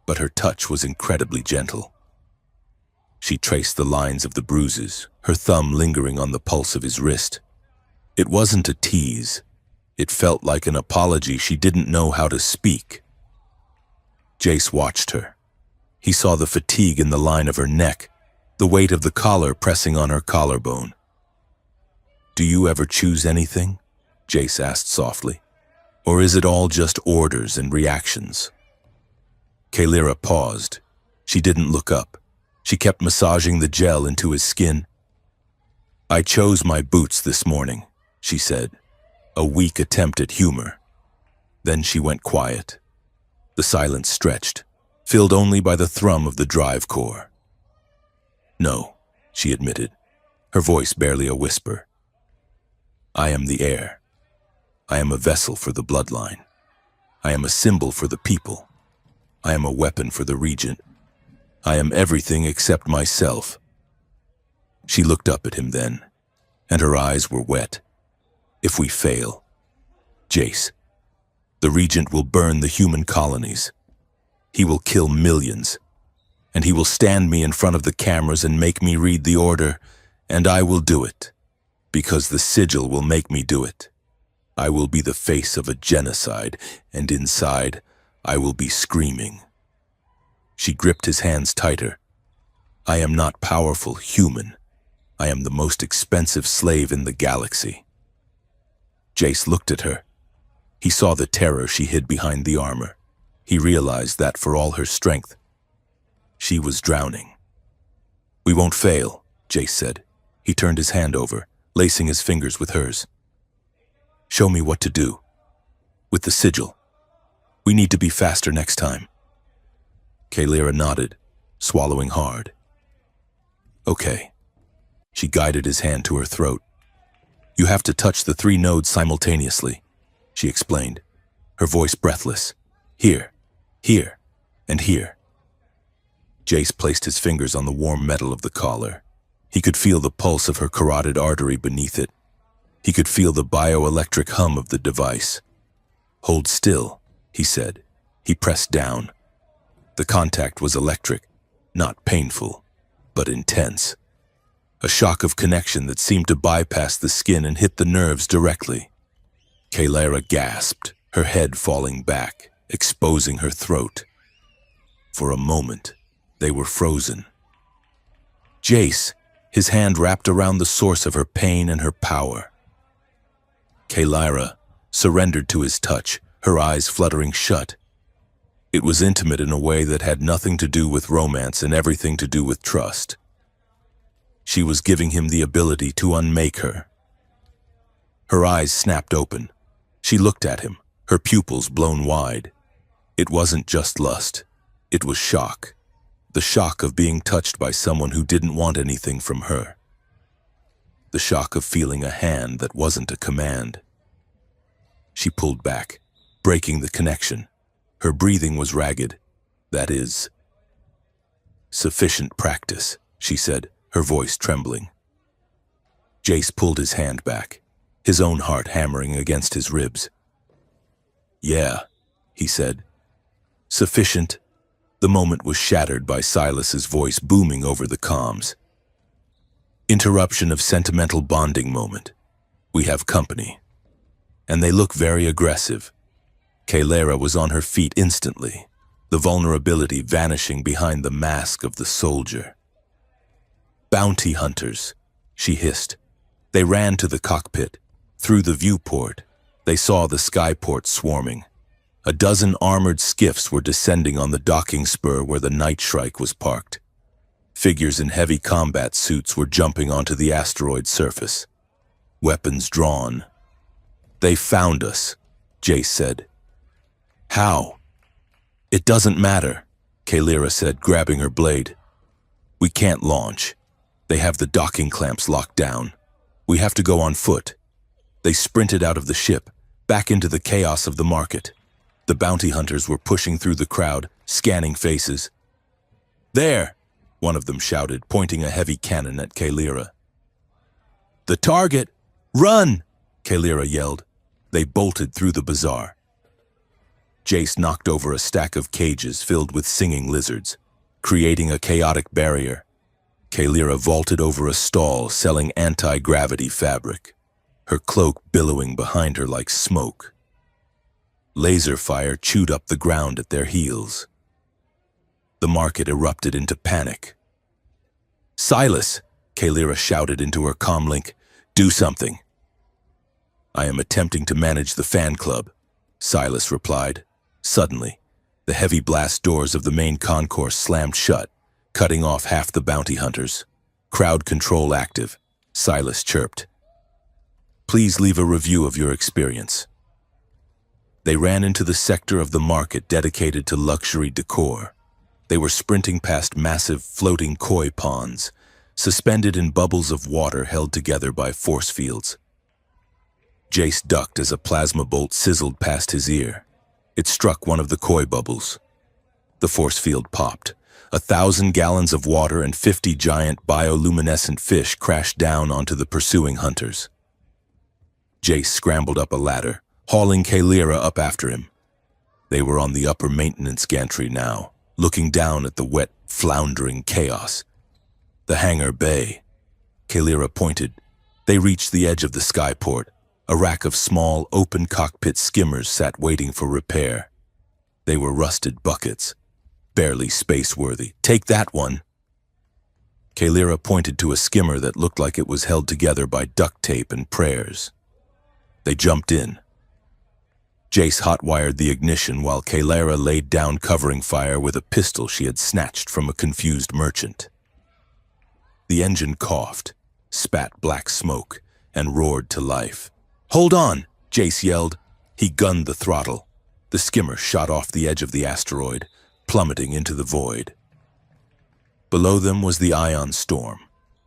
but her touch was incredibly gentle. She traced the lines of the bruises, her thumb lingering on the pulse of his wrist. It wasn't a tease. It felt like an apology she didn't know how to speak. Jace watched her. He saw the fatigue in the line of her neck, the weight of the collar pressing on her collarbone. Do you ever choose anything? Jace asked softly. Or is it all just orders and reactions? Kalira paused. She didn't look up. She kept massaging the gel into his skin. I chose my boots this morning, she said, a weak attempt at humor. Then she went quiet. The silence stretched, filled only by the thrum of the drive core. "No," she admitted, her voice barely a whisper. "I am the heir. I am a vessel for the bloodline. I am a symbol for the people. I am a weapon for the regent. I am everything except myself." She looked up at him then, and her eyes were wet. "If we fail, Jace, the regent will burn the human colonies. He will kill millions, and he will stand me in front of the cameras and make me read the order, and I will do it, because the sigil will make me do it. I will be the face of a genocide, and inside, I will be screaming." She gripped his hands tighter. "I am not powerful human. I am the most expensive slave in the galaxy." Jace looked at her. He saw the terror she hid behind the armor. He realized that for all her strength, she was drowning. "We won't fail," Jace said. He turned his hand over, lacing his fingers with hers. "Show me what to do. With the sigil. We need to be faster next time." Kaylira nodded, swallowing hard. "Okay." She guided his hand to her throat. "You have to touch the 3 nodes simultaneously," she explained, her voice breathless. "Here, here, and here." Jace placed his fingers on the warm metal of the collar. He could feel the pulse of her carotid artery beneath it. He could feel the bioelectric hum of the device. "Hold still," he said. He pressed down. The contact was electric, not painful, but intense. A shock of connection that seemed to bypass the skin and hit the nerves directly. Kaylira gasped, her head falling back, exposing her throat. For a moment, they were frozen. Jace, his hand wrapped around the source of her pain and her power. Kaylira surrendered to his touch, her eyes fluttering shut. It was intimate in a way that had nothing to do with romance and everything to do with trust. She was giving him the ability to unmake her. Her eyes snapped open. She looked at him, her pupils blown wide. It wasn't just lust. It was shock. The shock of being touched by someone who didn't want anything from her. The shock of feeling a hand that wasn't a command. She pulled back, breaking the connection. Her breathing was ragged. "That is sufficient practice," she said, her voice trembling. Jace pulled his hand back, his own heart hammering against his ribs. "Yeah," he said. "Sufficient." The moment was shattered by Silas's voice booming over the comms. "Interruption of sentimental bonding moment. We have company. And they look very aggressive." Kaylira was on her feet instantly, the vulnerability vanishing behind the mask of the soldier. "Bounty hunters," she hissed. They ran to the cockpit. Through the viewport, they saw the skyport swarming. A dozen armored skiffs were descending on the docking spur where the Night Shrike was parked. Figures in heavy combat suits were jumping onto the asteroid surface, weapons drawn. "They found us," Jace said. "How?" "It doesn't matter," Kaylira said, grabbing her blade. "We can't launch. They have the docking clamps locked down. We have to go on foot." They sprinted out of the ship, back into the chaos of the market. The bounty hunters were pushing through the crowd, scanning faces. "There!" one of them shouted, pointing a heavy cannon at Kaylira. "The target! Run!" Kaylira yelled. They bolted through the bazaar. Jace knocked over a stack of cages filled with singing lizards, creating a chaotic barrier. Kaylira vaulted over a stall selling anti-gravity fabric, her cloak billowing behind her like smoke. Laser fire chewed up the ground at their heels. The market erupted into panic. "Silas!" Kaylira shouted into her comlink. "Do something." "I am attempting to manage the fan club," Silas replied. Suddenly, the heavy blast doors of the main concourse slammed shut, cutting off half the bounty hunters. "Crowd control active," Silas chirped. "Please leave a review of your experience." They ran into the sector of the market dedicated to luxury decor. They were sprinting past massive floating koi ponds, suspended in bubbles of water held together by force fields. Jace ducked as a plasma bolt sizzled past his ear. It struck one of the koi bubbles. The force field popped. 1,000 gallons of water and 50 giant bioluminescent fish crashed down onto the pursuing hunters. Jace scrambled up a ladder, hauling Kalira up after him. They were on the upper maintenance gantry now, looking down at the wet, floundering chaos. The hangar bay. Kalira pointed. They reached the edge of the skyport. A rack of small, open cockpit skimmers sat waiting for repair. They were rusted buckets, barely space-worthy. "Take that one." Kalira pointed to a skimmer that looked like it was held together by duct tape and prayers. They jumped in. Jace hot-wired the ignition while Kalira laid down covering fire with a pistol she had snatched from a confused merchant. The engine coughed, spat black smoke, and roared to life. "Hold on!" Jace yelled. He gunned the throttle. The skimmer shot off the edge of the asteroid, plummeting into the void. Below them was the ion storm,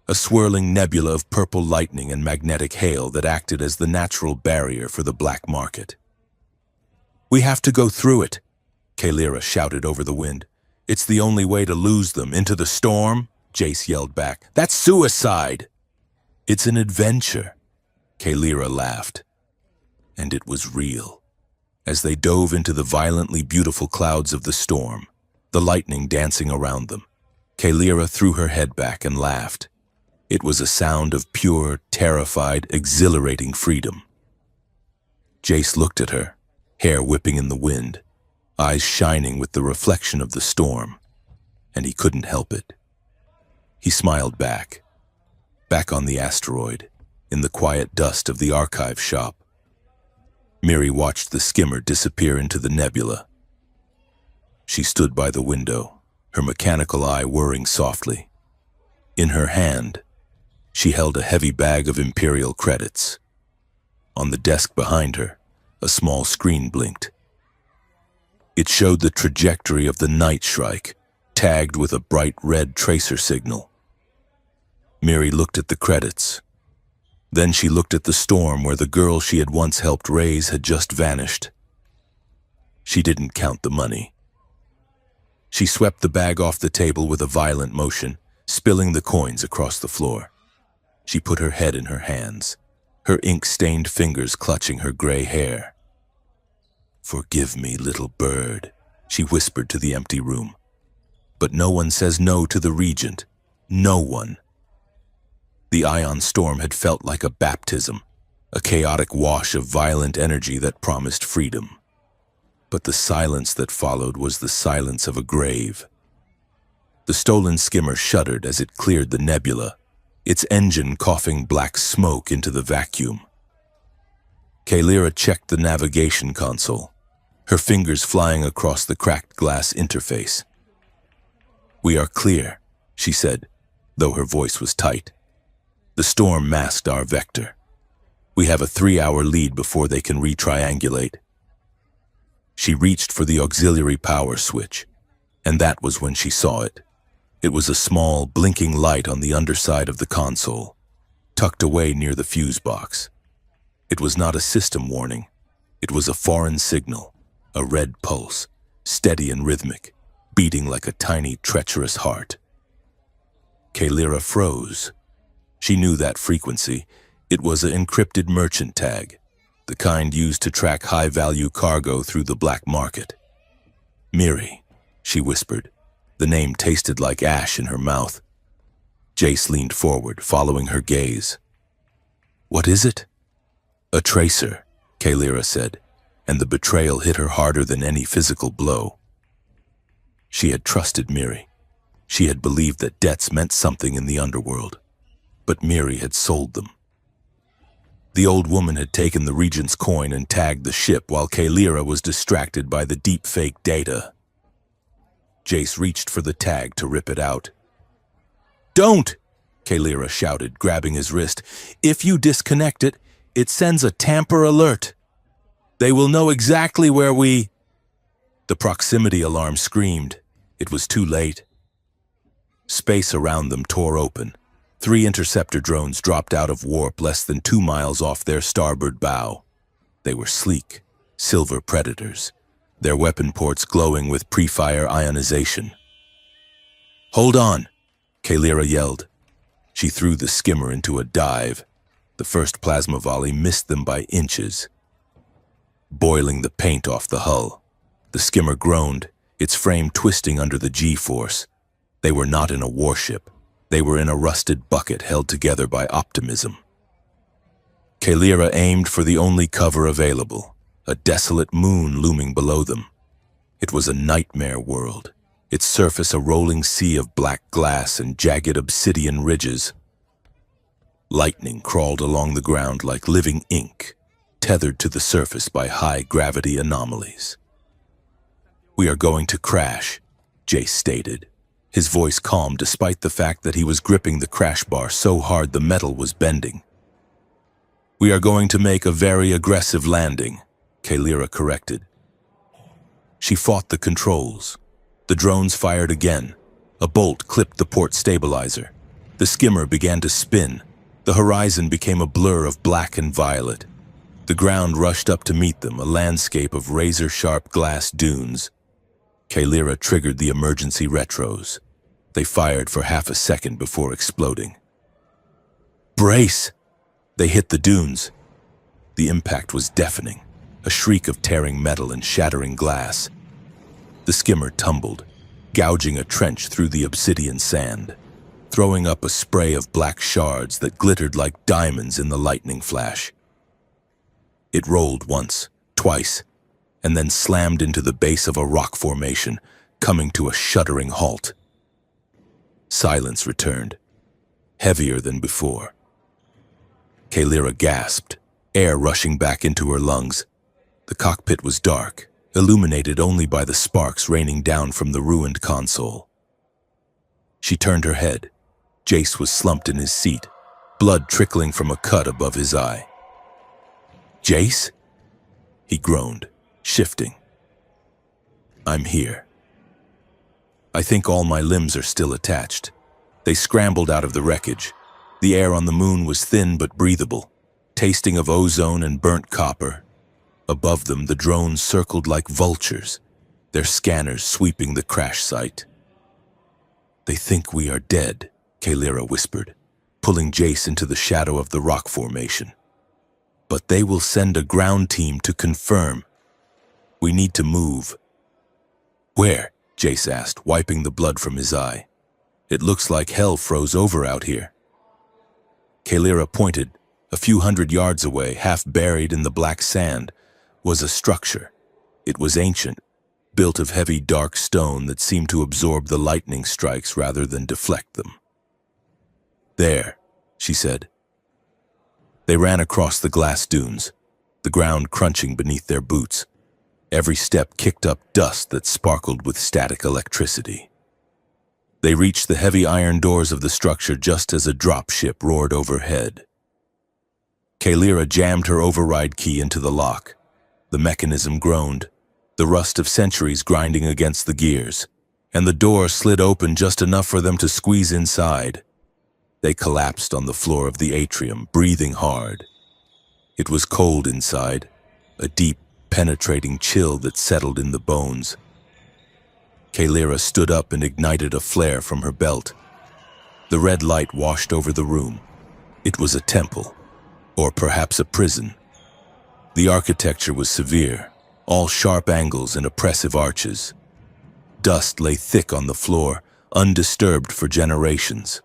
a swirling nebula of purple lightning and magnetic hail that acted as the natural barrier for the black market. "We have to go through it," Kalira shouted over the wind. "It's the only way to lose them. Into the storm?" Jace yelled back. "That's suicide!" "It's an adventure," Kalira laughed. And it was real. As they dove into the violently beautiful clouds of the storm, the lightning dancing around them, Kalira threw her head back and laughed. It was a sound of pure, terrified, exhilarating freedom. Jace looked at her, hair whipping in the wind, eyes shining with the reflection of the storm, and he couldn't help it. He smiled back on the asteroid, in the quiet dust of the archive shop. Miri watched the skimmer disappear into the nebula. She stood by the window, her mechanical eye whirring softly. In her hand, she held a heavy bag of Imperial credits. On the desk behind her, a small screen blinked. It showed the trajectory of the Night Shrike, tagged with a bright red tracer signal. Miri looked at the credits. Then she looked at the storm where the girl she had once helped raise had just vanished. She didn't count the money. She swept the bag off the table with a violent motion, spilling the coins across the floor. She put her head in her hands, her ink-stained fingers clutching her gray hair. "Forgive me, little bird," she whispered to the empty room. "But no one says no to the Regent. No one." The ion storm had felt like a baptism, a chaotic wash of violent energy that promised freedom. But the silence that followed was the silence of a grave. The stolen skimmer shuddered as it cleared the nebula, its engine coughing black smoke into the vacuum. Kalira checked the navigation console, her fingers flying across the cracked glass interface. "We are clear," she said, though her voice was tight. "The storm masked our vector. We have a 3-hour lead before they can re-triangulate." She reached for the auxiliary power switch, and that was when she saw it. It was a small, blinking light on the underside of the console, tucked away near the fuse box. It was not a system warning. It was a foreign signal, a red pulse, steady and rhythmic, beating like a tiny, treacherous heart. Kalira froze. She knew that frequency. It was an encrypted merchant tag, the kind used to track high-value cargo through the black market. "Miri," she whispered. The name tasted like ash in her mouth. Jace leaned forward, following her gaze. "What is it?" "A tracer," Kalira said, and the betrayal hit her harder than any physical blow. She had trusted Miri. She had believed that debts meant something in the underworld. But Miri had sold them. The old woman had taken the Regent's coin and tagged the ship while Kalira was distracted by the deep-fake data. Jace reached for the tag to rip it out. "Don't!" Kalira shouted, grabbing his wrist. "If you disconnect it, it sends a tamper alert." They will know exactly where we... The proximity alarm screamed. It was too late. Space around them tore open. 3 interceptor drones dropped out of warp less than 2 miles off their starboard bow. They were sleek, silver predators, their weapon ports glowing with pre-fire ionization. "Hold on," Kalira yelled. She threw the skimmer into a dive. The first plasma volley missed them by inches, boiling the paint off the hull. The skimmer groaned, its frame twisting under the G-force. They were not in a warship. They were in a rusted bucket held together by optimism. Kalira aimed for the only cover available, a desolate moon looming below them. It was a nightmare world, its surface a rolling sea of black glass and jagged obsidian ridges. Lightning crawled along the ground like living ink, tethered to the surface by high-gravity anomalies. "We are going to crash," Jace stated, his voice calm despite the fact that he was gripping the crash bar so hard the metal was bending. "We are going to make a very aggressive landing," Kalira corrected. She fought the controls. The drones fired again. A bolt clipped the port stabilizer. The skimmer began to spin. The horizon became a blur of black and violet. The ground rushed up to meet them, a landscape of razor-sharp glass dunes. Kalira triggered the emergency retros. They fired for half a second before exploding. "Brace!" They hit the dunes. The impact was deafening, a shriek of tearing metal and shattering glass. The skimmer tumbled, gouging a trench through the obsidian sand, throwing up a spray of black shards that glittered like diamonds in the lightning flash. It rolled once, twice, and then slammed into the base of a rock formation, coming to a shuddering halt. Silence returned, heavier than before. Kalira gasped, air rushing back into her lungs. The cockpit was dark, illuminated only by the sparks raining down from the ruined console. She turned her head. Jace was slumped in his seat, blood trickling from a cut above his eye. "Jace?" He groaned, shifting. "I'm here." "I think all my limbs are still attached." They scrambled out of the wreckage. The air on the moon was thin but breathable, tasting of ozone and burnt copper. Above them, the drones circled like vultures, their scanners sweeping the crash site. "They think we are dead," Kalira whispered, pulling Jace into the shadow of the rock formation. "But they will send a ground team to confirm. We need to move." "Where?" Jace asked, wiping the blood from his eye. "It looks like hell froze over out here." Kalira pointed. A few hundred yards away, half buried in the black sand, was a structure. It was ancient, built of heavy dark stone that seemed to absorb the lightning strikes rather than deflect them. "There," she said. They ran across the glass dunes, the ground crunching beneath their boots. Every step kicked up dust that sparkled with static electricity. They reached the heavy iron doors of the structure just as a dropship roared overhead. Kalira jammed her override key into the lock. The mechanism groaned, the rust of centuries grinding against the gears, and the door slid open just enough for them to squeeze inside. They collapsed on the floor of the atrium, breathing hard. It was cold inside, a deep, penetrating chill that settled in the bones. Kalira stood up and ignited a flare from her belt. The red light washed over the room. It was a temple, or perhaps a prison. The architecture was severe, all sharp angles and oppressive arches. Dust lay thick on the floor, undisturbed for generations.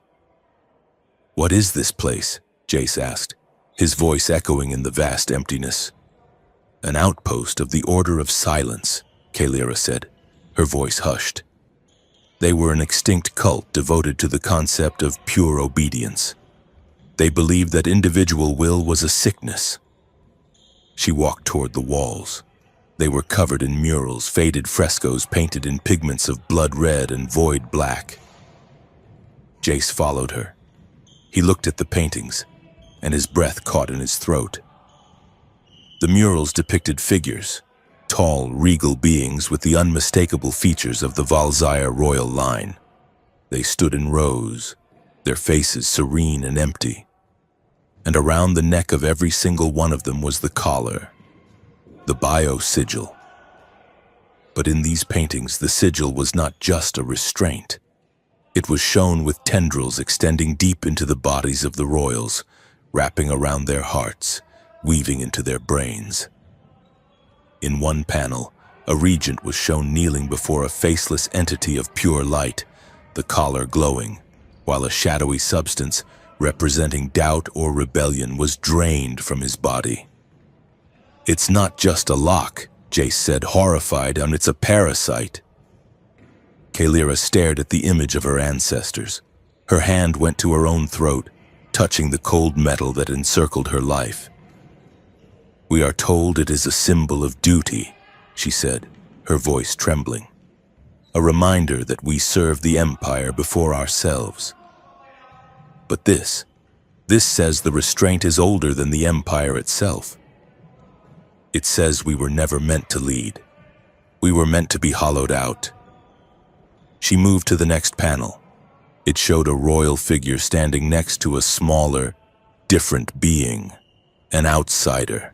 "What is this place?" Jace asked, his voice echoing in the vast emptiness. "An outpost of the Order of Silence," Kalira said, her voice hushed. They were an extinct cult devoted to the concept of pure obedience. They believed that individual will was a sickness. She walked toward the walls. They were covered in murals, faded frescoes painted in pigments of blood red and void black. Jace followed her. He looked at the paintings, and his breath caught in his throat. The murals depicted figures, tall, regal beings with the unmistakable features of the Valzyre royal line. They stood in rows, their faces serene and empty, and around the neck of every single one of them was the collar, the bio-sigil. But in these paintings, the sigil was not just a restraint. It was shown with tendrils extending deep into the bodies of the royals, wrapping around their hearts, weaving into their brains. In one panel, a regent was shown kneeling before a faceless entity of pure light, the collar glowing, while a shadowy substance representing doubt or rebellion was drained from his body. "It's not just a lock," Jace said, horrified, "and it's a parasite." Kaelira stared at the image of her ancestors. Her hand went to her own throat, touching the cold metal that encircled her life. "We are told it is a symbol of duty," she said, her voice trembling. "A reminder that we serve the Empire before ourselves. But this says the restraint is older than the Empire itself. It says we were never meant to lead. We were meant to be hollowed out." She moved to the next panel. It showed a royal figure standing next to a smaller, different being, an outsider.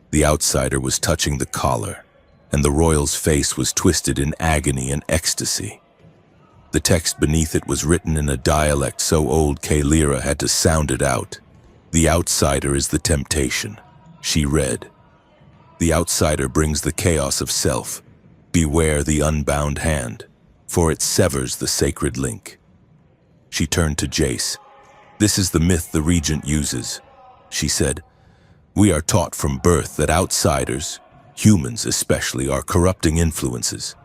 The outsider was touching the collar, and the royal's face was twisted in agony and ecstasy. The text beneath it was written in a dialect so old Kaelira had to sound it out. "The outsider is the temptation," she read. "The outsider brings the chaos of self. Beware the unbound hand, for it severs the sacred link." She turned to Jace. "This is the myth the regent uses," she said. "We are taught from birth that outsiders, humans especially, are corrupting influences.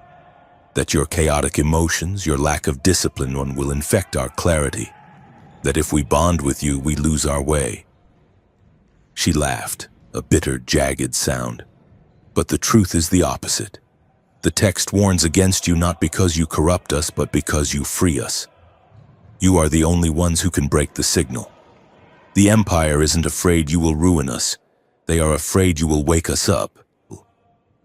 That your chaotic emotions, your lack of discipline will infect our clarity. That if we bond with you, we lose our way." She laughed, a bitter, jagged sound. "But the truth is the opposite. The text warns against you not because you corrupt us, but because you free us. You are the only ones who can break the signal. The Empire isn't afraid you will ruin us. They are afraid you will wake us up."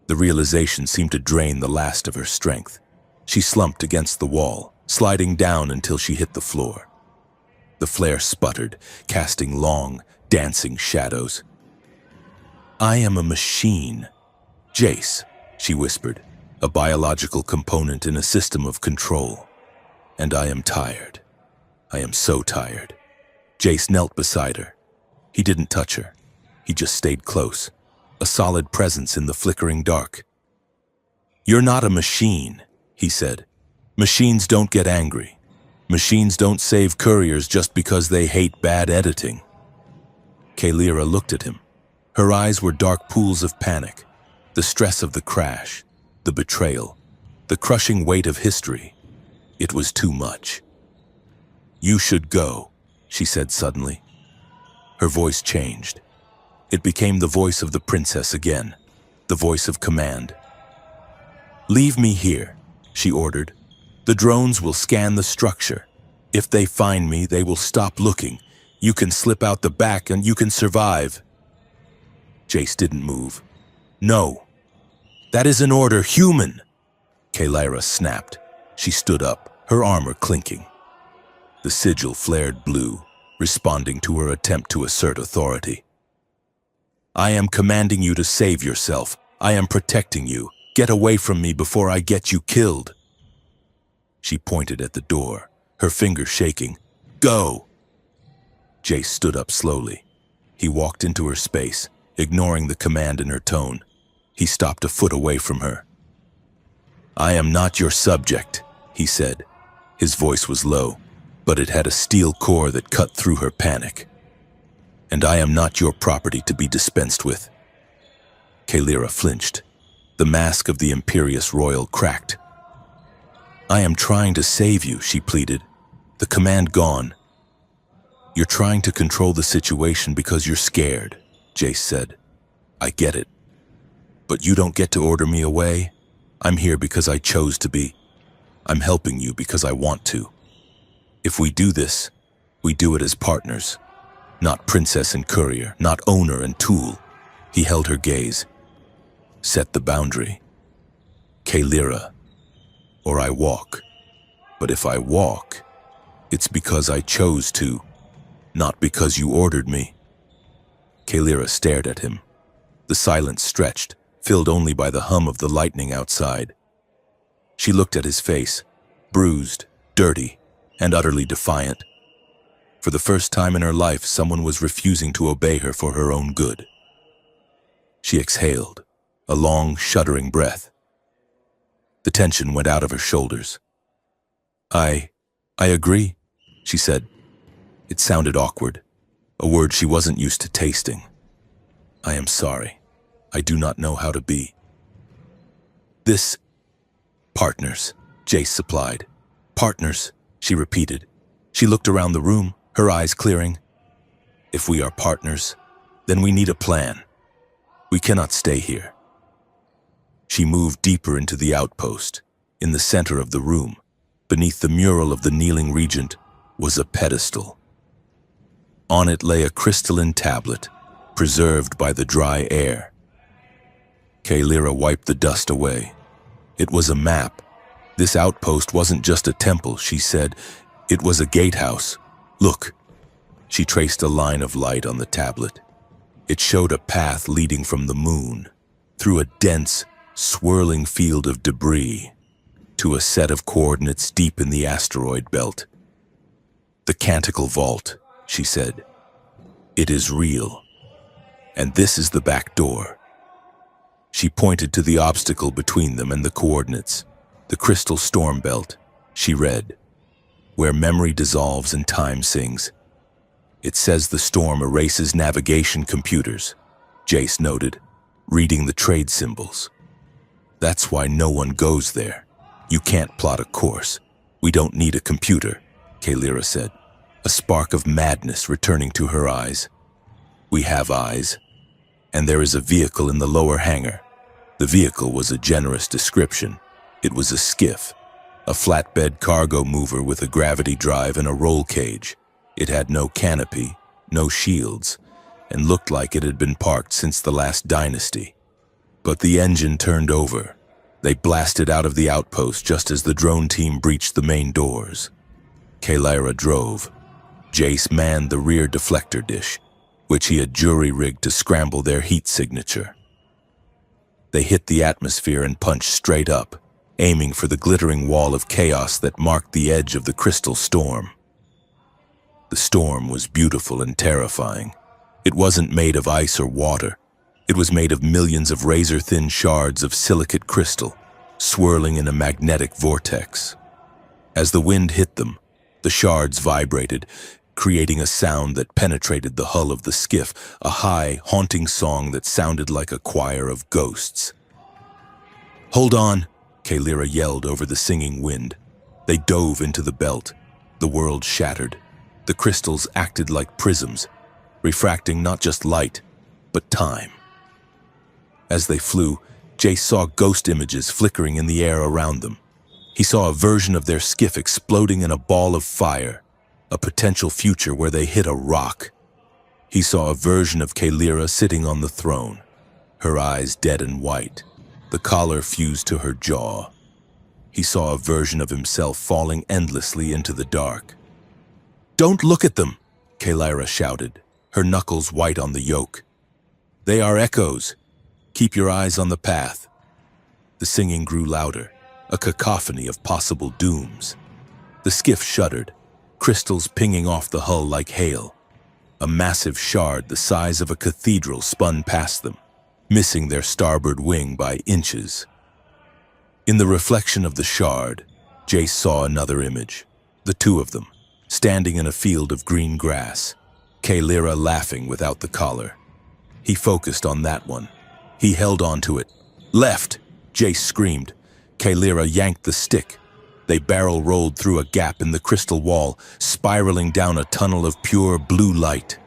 The realization seemed to drain the last of her strength. She slumped against the wall, sliding down until she hit the floor. The flare sputtered, casting long, dancing shadows. "I am a machine. Jace," she whispered, "a biological component in a system of control. And I am tired. I am so tired." Jace knelt beside her. He didn't touch her. He just stayed close, a solid presence in the flickering dark. "You're not a machine," he said. "Machines don't get angry. Machines don't save couriers just because they hate bad editing." Kaelira looked at him. Her eyes were dark pools of panic, the stress of the crash, the betrayal, the crushing weight of history. It was too much. "You should go," she said suddenly. Her voice changed. It became the voice of the princess again, the voice of command. "Leave me here," she ordered. "The drones will scan the structure. If they find me, they will stop looking. You can slip out the back and you can survive." Jace didn't move. "No. That is an order, human!" Kaelira snapped. She stood up, her armor clinking. The sigil flared blue, responding to her attempt to assert authority. "I am commanding you to save yourself. I am protecting you. Get away from me before I get you killed." She pointed at the door, her fingers shaking. "Go!" Jace stood up slowly. He walked into her space, ignoring the command in her tone. He stopped a foot away from her. "I am not your subject," he said. His voice was low, but it had a steel core that cut through her panic. "And I am not your property to be dispensed with." Kaelira flinched. The mask of the imperious royal cracked. "I am trying to save you," she pleaded. "The command gone." "You're trying to control the situation because you're scared," Jace said. "I get it. But you don't get to order me away. I'm here because I chose to be. I'm helping you because I want to. If we do this, we do it as partners. Not princess and courier, not owner and tool. He held her gaze. Set the boundary. Kaylira, or I walk. But if I walk, it's because I chose to, not because you ordered me. Kaylira stared at him. The silence stretched, filled only by the hum of the lightning outside. She looked at his face, bruised, dirty, and utterly defiant. For the first time in her life, someone was refusing to obey her for her own good. She exhaled, a long, shuddering breath. The tension went out of her shoulders. I agree, she said. It sounded awkward, a word she wasn't used to tasting. I am sorry. I do not know how to be. This... Partners, Jace supplied. Partners, she repeated. She looked around the room, her eyes clearing. If we are partners, then we need a plan. We cannot stay here. She moved deeper into the outpost. In the center of the room, beneath the mural of the kneeling regent, was a pedestal. On it lay a crystalline tablet, preserved by the dry air. Kaylira wiped the dust away. It was a map. This outpost wasn't just a temple, she said. It was a gatehouse. Look. She traced a line of light on the tablet. It showed a path leading from the moon, through a dense, swirling field of debris, to a set of coordinates deep in the asteroid belt. The Canticle Vault, she said. It is real. And this is the back door. She pointed to the obstacle between them and the coordinates. The crystal storm belt, she read. Where memory dissolves and time sings. It says the storm erases navigation computers, Jace noted, reading the trade symbols. That's why no one goes there. You can't plot a course. We don't need a computer, Kaylira said, a spark of madness returning to her eyes. We have eyes, and there is a vehicle in the lower hangar. The vehicle was a generous description. It was a skiff, a flatbed cargo mover with a gravity drive and a roll cage. It had no canopy, no shields, and looked like it had been parked since the last dynasty. But the engine turned over. They blasted out of the outpost just as the drone team breached the main doors. Kaylira drove. Jace manned the rear deflector dish, which he had jury-rigged to scramble their heat signature. They hit the atmosphere and punched straight up, aiming for the glittering wall of chaos that marked the edge of the crystal storm. The storm was beautiful and terrifying. It wasn't made of ice or water. It was made of millions of razor-thin shards of silicate crystal, swirling in a magnetic vortex. As the wind hit them, the shards vibrated, creating a sound that penetrated the hull of the skiff, a high, haunting song that sounded like a choir of ghosts. "Hold on," Kaylira yelled over the singing wind. They dove into the belt. The world shattered. The crystals acted like prisms, refracting not just light, but time. As they flew, Jace saw ghost images flickering in the air around them. He saw a version of their skiff exploding in a ball of fire, a potential future where they hit a rock. He saw a version of Kaylira sitting on the throne, her eyes dead and white, the collar fused to her jaw. He saw a version of himself falling endlessly into the dark. "Don't look at them," Kaylira shouted, her knuckles white on the yoke. "They are echoes. Keep your eyes on the path." The singing grew louder, a cacophony of possible dooms. The skiff shuddered, crystals pinging off the hull like hail. A massive shard the size of a cathedral spun past them, missing their starboard wing by inches. In the reflection of the shard, Jace saw another image, the two of them, standing in a field of green grass, Kaylira laughing without the collar. He focused on that one. He held on to it. "Left!" Jace screamed. Kaylira yanked the stick. They barrel-rolled through a gap in the crystal wall, spiraling down a tunnel of pure blue light.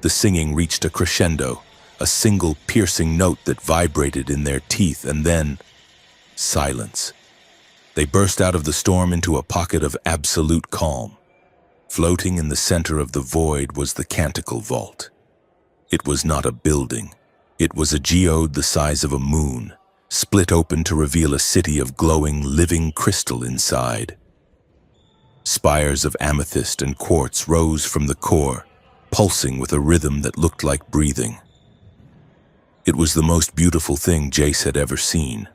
The singing reached a crescendo, a single piercing note that vibrated in their teeth, and then silence. They burst out of the storm into a pocket of absolute calm. Floating in the center of the void was the Canticle Vault. It was not a building. It was a geode the size of a moon, split open to reveal a city of glowing, living crystal inside. Spires of amethyst and quartz rose from the core, pulsing with a rhythm that looked like breathing. It was the most beautiful thing Jace had ever seen.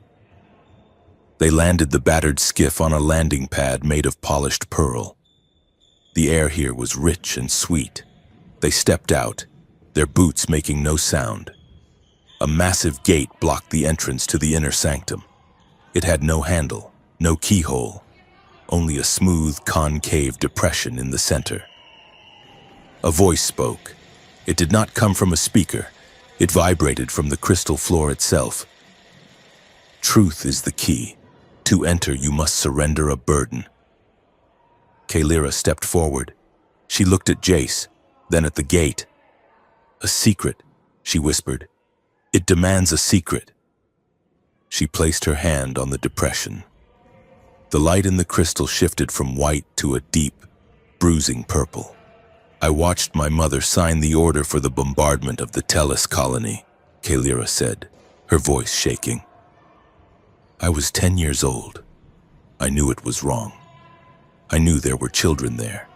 They landed the battered skiff on a landing pad made of polished pearl. The air here was rich and sweet. They stepped out, their boots making no sound. A massive gate blocked the entrance to the inner sanctum. It had no handle, no keyhole, only a smooth, concave depression in the center. A voice spoke. It did not come from a speaker. It vibrated from the crystal floor itself. Truth is the key. To enter, you must surrender a burden. Kaylira stepped forward. She looked at Jace, then at the gate. A secret, she whispered. It demands a secret. She placed her hand on the depression. The light in the crystal shifted from white to a deep, bruising purple. I watched my mother sign the order for the bombardment of the Tellus colony, Kaylira said, her voice shaking. I was 10 years old. I knew it was wrong. I knew there were children there.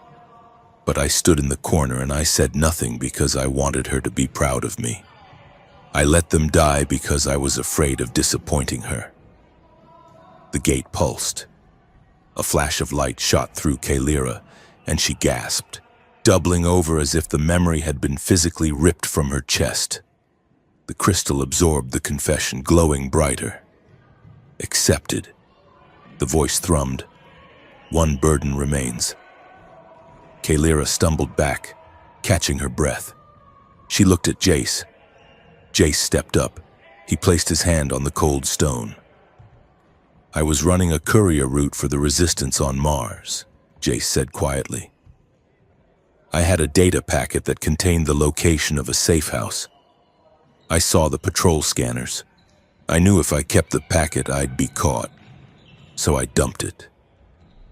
But I stood in the corner and I said nothing because I wanted her to be proud of me. I let them die because I was afraid of disappointing her. The gate pulsed. A flash of light shot through Kaylira, and she gasped, doubling over as if the memory had been physically ripped from her chest. The crystal absorbed the confession, glowing brighter. Accepted. The voice thrummed. One burden remains. Kaylira stumbled back, catching her breath. She looked at Jace. Jace stepped up. He placed his hand on the cold stone. I was running a courier route for the resistance on Mars, Jace said quietly. I had a data packet that contained the location of a safe house. I saw the patrol scanners. I knew if I kept the packet, I'd be caught. So I dumped it.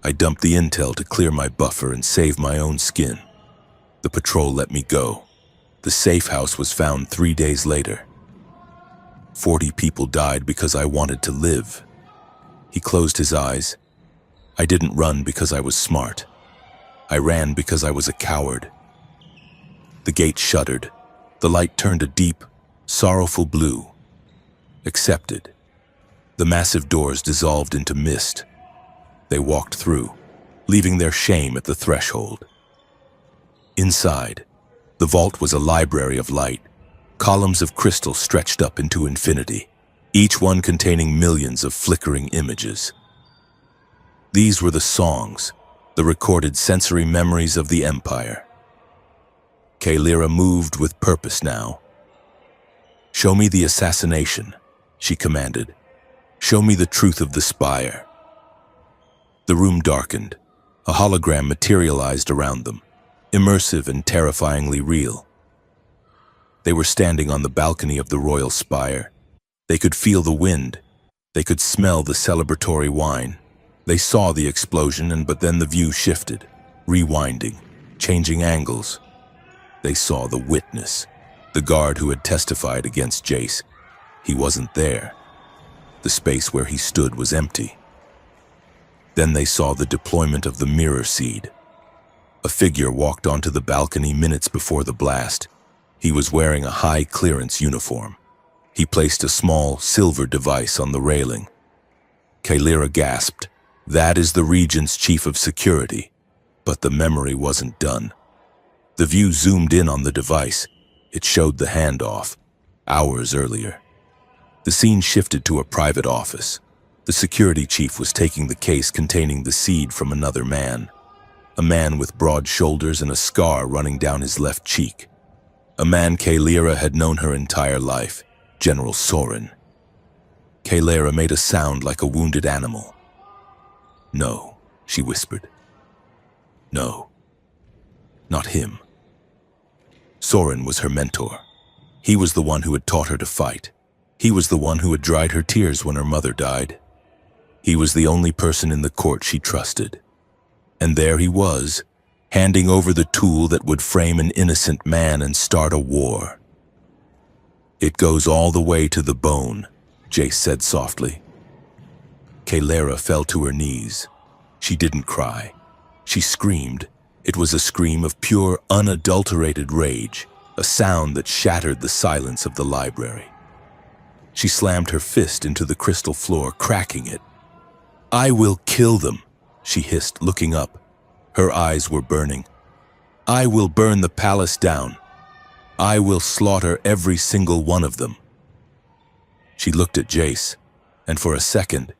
I dumped the intel to clear my buffer and save my own skin. The patrol let me go. The safe house was found 3 days later. 40 people died because I wanted to live. He closed his eyes. I didn't run because I was smart. I ran because I was a coward. The gate shuddered. The light turned a deep, sorrowful blue. Accepted. The massive doors dissolved into mist. They walked through, leaving their shame at the threshold. Inside, the vault was a library of light, columns of crystal stretched up into infinity, each one containing millions of flickering images. These were the songs, the recorded sensory memories of the Empire. Kaylira moved with purpose now. Show me the assassination, she commanded. Show me the truth of the spire. The room darkened. A hologram materialized around them, immersive and terrifyingly real. They were standing on the balcony of the royal spire. They could feel the wind. They could smell the celebratory wine. They saw the explosion, but then the view shifted, rewinding, changing angles. They saw the witness, the guard who had testified against Jace. He wasn't there. The space where he stood was empty. Then they saw the deployment of the mirror seed. A figure walked onto the balcony minutes before the blast. He was wearing a high-clearance uniform. He placed a small, silver device on the railing. Kaylira gasped. That is the Regent's chief of security. But the memory wasn't done. The view zoomed in on the device. It showed the handoff, hours earlier. The scene shifted to a private office. The security chief was taking the case containing the seed from another man. A man with broad shoulders and a scar running down his left cheek. A man Kaylira had known her entire life, General Soren. Kaylira made a sound like a wounded animal. No, she whispered. No, not him. Soren was her mentor. He was the one who had taught her to fight. He was the one who had dried her tears when her mother died. He was the only person in the court she trusted. And there he was, handing over the tool that would frame an innocent man and start a war. It goes all the way to the bone, Jace said softly. Kalara fell to her knees. She didn't cry. She screamed. It was a scream of pure, unadulterated rage, a sound that shattered the silence of the library. She slammed her fist into the crystal floor, cracking it. "I will kill them," she hissed, looking up. Her eyes were burning. "I will burn the palace down. I will slaughter every single one of them." She looked at Jace, and for a second,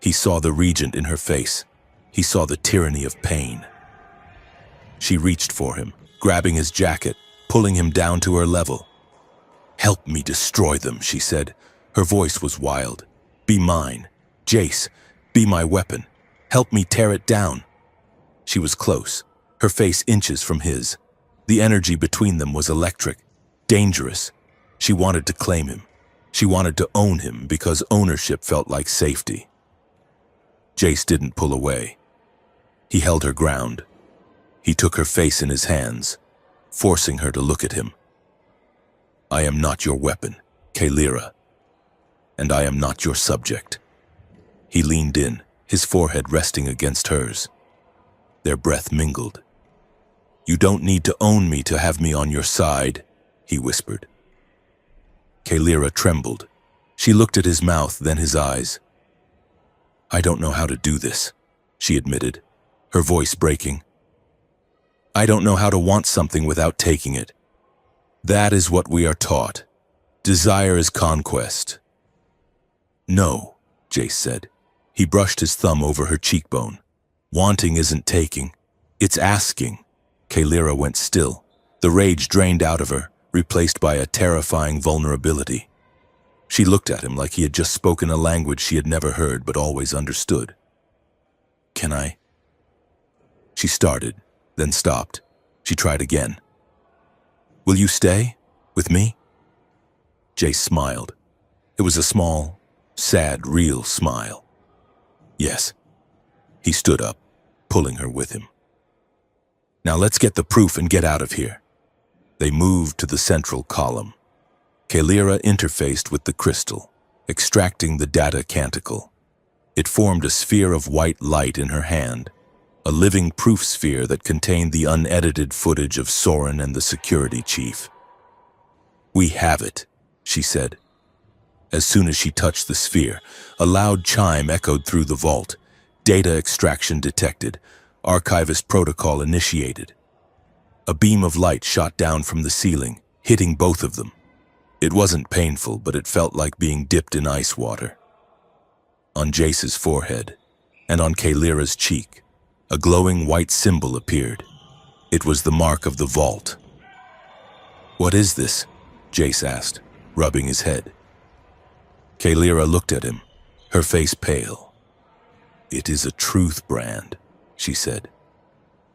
he saw the regent in her face. He saw the tyranny of pain. She reached for him, grabbing his jacket, pulling him down to her level. "Help me destroy them," she said. Her voice was wild. "Be mine. Jace, be my weapon. Help me tear it down." She was close, her face inches from his. The energy between them was electric, dangerous. She wanted to claim him. She wanted to own him because ownership felt like safety. Jace didn't pull away. He held her ground. He took her face in his hands, forcing her to look at him. "I am not your weapon, Kalara, and I am not your subject." He leaned in, his forehead resting against hers. Their breath mingled. "You don't need to own me to have me on your side," he whispered. Kalara trembled. She looked at his mouth, then his eyes. "I don't know how to do this," she admitted, her voice breaking. "I don't know how to want something without taking it. That is what we are taught. Desire is conquest." "No," Jace said. He brushed his thumb over her cheekbone. "Wanting isn't taking, it's asking." Kalara went still, the rage drained out of her, replaced by a terrifying vulnerability. She looked at him like he had just spoken a language she had never heard but always understood. "Can I?" She started, then stopped. She tried again. "Will you stay? With me?" Jace smiled. It was a small, sad, real smile. "Yes." He stood up, pulling her with him. "Now let's get the proof and get out of here." They moved to the central column. Kalara interfaced with the crystal, extracting the data canticle. It formed a sphere of white light in her hand, a living proof sphere that contained the unedited footage of Soren and the security chief. "We have it," she said. As soon as she touched the sphere, a loud chime echoed through the vault. Data extraction detected. Archivist protocol initiated. A beam of light shot down from the ceiling, hitting both of them. It wasn't painful, but it felt like being dipped in ice water. On Jace's forehead, and on Kalara's cheek, a glowing white symbol appeared. It was the mark of the vault. "What is this?" Jace asked, rubbing his head. Kalara looked at him, her face pale. "It is a truth brand," she said.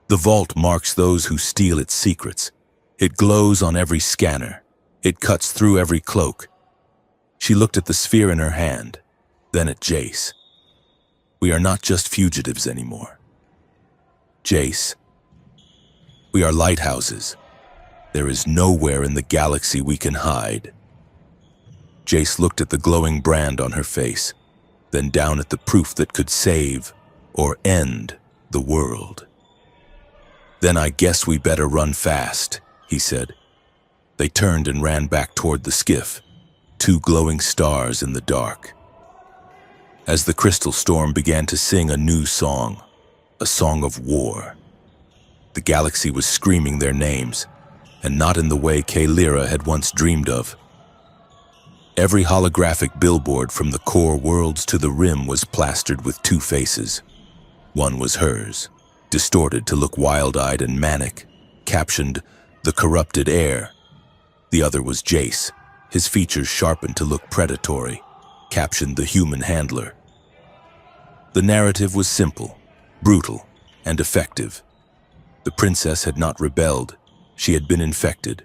"The vault marks those who steal its secrets. It glows on every scanner. It cuts through every cloak." She looked at the sphere in her hand, then at Jace. "We are not just fugitives anymore. Jace, we are lighthouses. There is nowhere in the galaxy we can hide." Jace looked at the glowing brand on her face, then down at the proof that could save or end the world. "Then I guess we better run fast," he said. They turned and ran back toward the skiff, two glowing stars in the dark. As the crystal storm began to sing a new song, a song of war. The galaxy was screaming their names, and not in the way Kalara had once dreamed of. Every holographic billboard from the core worlds to the rim was plastered with two faces. One was hers, distorted to look wild-eyed and manic, captioned, "The Corrupted Heir." The other was Jace, his features sharpened to look predatory, captioned, "The Human Handler." The narrative was simple, brutal, and effective. The princess had not rebelled, she had been infected.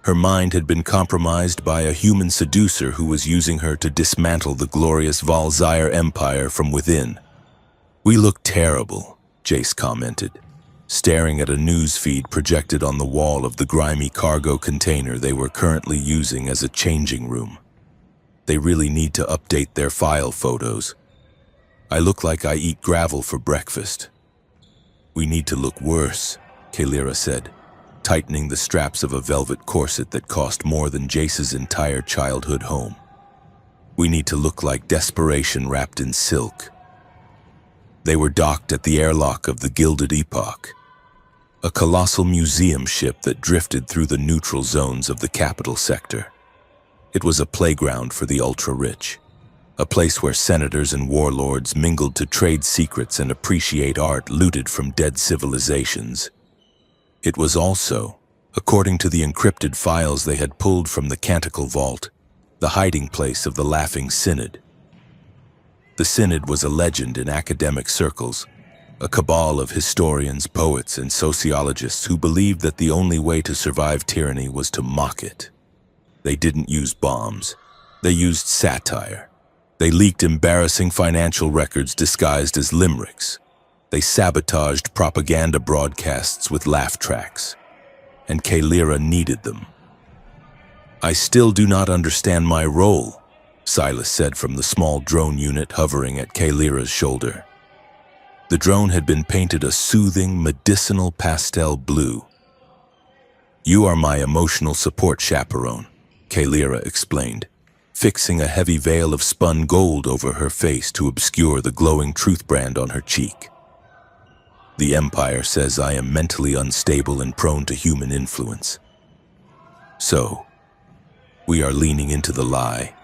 Her mind had been compromised by a human seducer who was using her to dismantle the glorious Valzyre Empire from within. "We look terrible," Jace commented. staring at a news feed projected on the wall of the grimy cargo container they were currently using as a changing room. They really need to update their file photos. I look like I eat gravel for breakfast. We need to look worse, Kalira said, tightening the straps of a velvet corset that cost more than Jace's entire childhood home. We need to look like desperation wrapped in silk. They were docked at the airlock of the Gilded Epoch, a colossal museum ship that drifted through the neutral zones of the capital sector. It was a playground for the ultra-rich, a place where senators and warlords mingled to trade secrets and appreciate art looted from dead civilizations. It was also, according to the encrypted files they had pulled from the Canticle Vault, the hiding place of the Laughing Synod. The Synod was a legend in academic circles, a cabal of historians, poets, and sociologists who believed that the only way to survive tyranny was to mock it. They didn't use bombs. They used satire. They leaked embarrassing financial records disguised as limericks. They sabotaged propaganda broadcasts with laugh tracks. And Kalira needed them. "I still do not understand my role," Silas said from the small drone unit hovering at Kalira's shoulder. The drone had been painted a soothing, medicinal pastel blue. "You are my emotional support chaperone," Kalira explained, fixing a heavy veil of spun gold over her face to obscure the glowing truth brand on her cheek. "The Empire says I am mentally unstable and prone to human influence. So, we are leaning into the lie.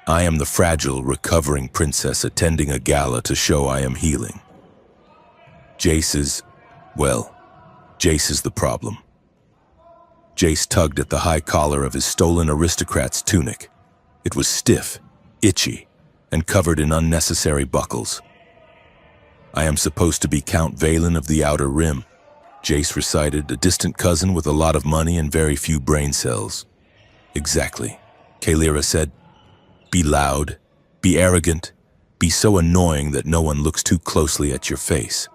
I am the fragile, recovering princess attending a gala to show I am healing. Jace is the problem." Jace tugged at the high collar of his stolen aristocrat's tunic. It was stiff, itchy, and covered in unnecessary buckles. "I am supposed to be Count Valen of the Outer Rim," Jace recited, "a distant cousin with a lot of money and very few brain cells." "Exactly," Kalira said. "Be loud, be arrogant, be so annoying that no one looks too closely at your face."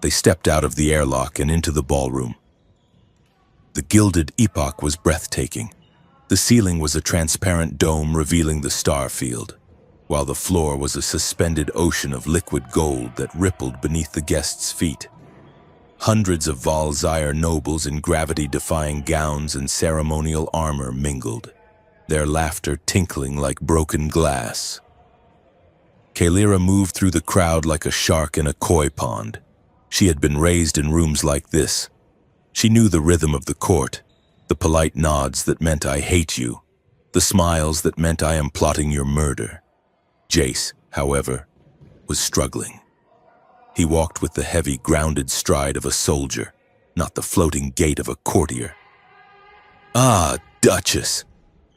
They stepped out of the airlock and into the ballroom. The Gilded Epoch was breathtaking. The ceiling was a transparent dome revealing the star field, while the floor was a suspended ocean of liquid gold that rippled beneath the guests' feet. Hundreds of Valzyre nobles in gravity-defying gowns and ceremonial armor mingled, their laughter tinkling like broken glass. Kalira moved through the crowd like a shark in a koi pond. She had been raised in rooms like this. She knew the rhythm of the court, the polite nods that meant "I hate you," the smiles that meant "I am plotting your murder." Jace, however, was struggling. He walked with the heavy, grounded stride of a soldier, not the floating gait of a courtier. "Ah, Duchess,"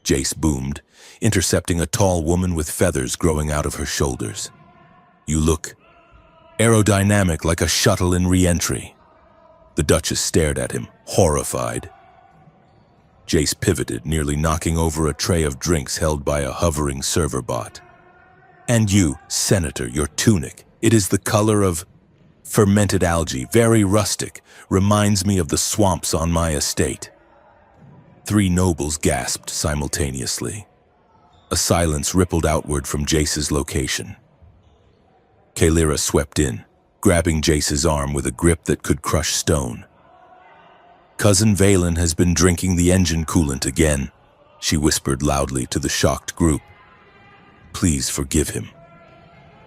Jace boomed, intercepting a tall woman with feathers growing out of her shoulders. "You look aerodynamic like a shuttle in re-entry." The Duchess stared at him, horrified. Jace pivoted, nearly knocking over a tray of drinks held by a hovering server bot. "And you, Senator, your tunic, it is the color of fermented algae, very rustic, reminds me of the swamps on my estate." Three nobles gasped simultaneously. A silence rippled outward from Jace's location. Kalira swept in, grabbing Jace's arm with a grip that could crush stone. "Cousin Valen has been drinking the engine coolant again," she whispered loudly to the shocked group. "Please forgive him.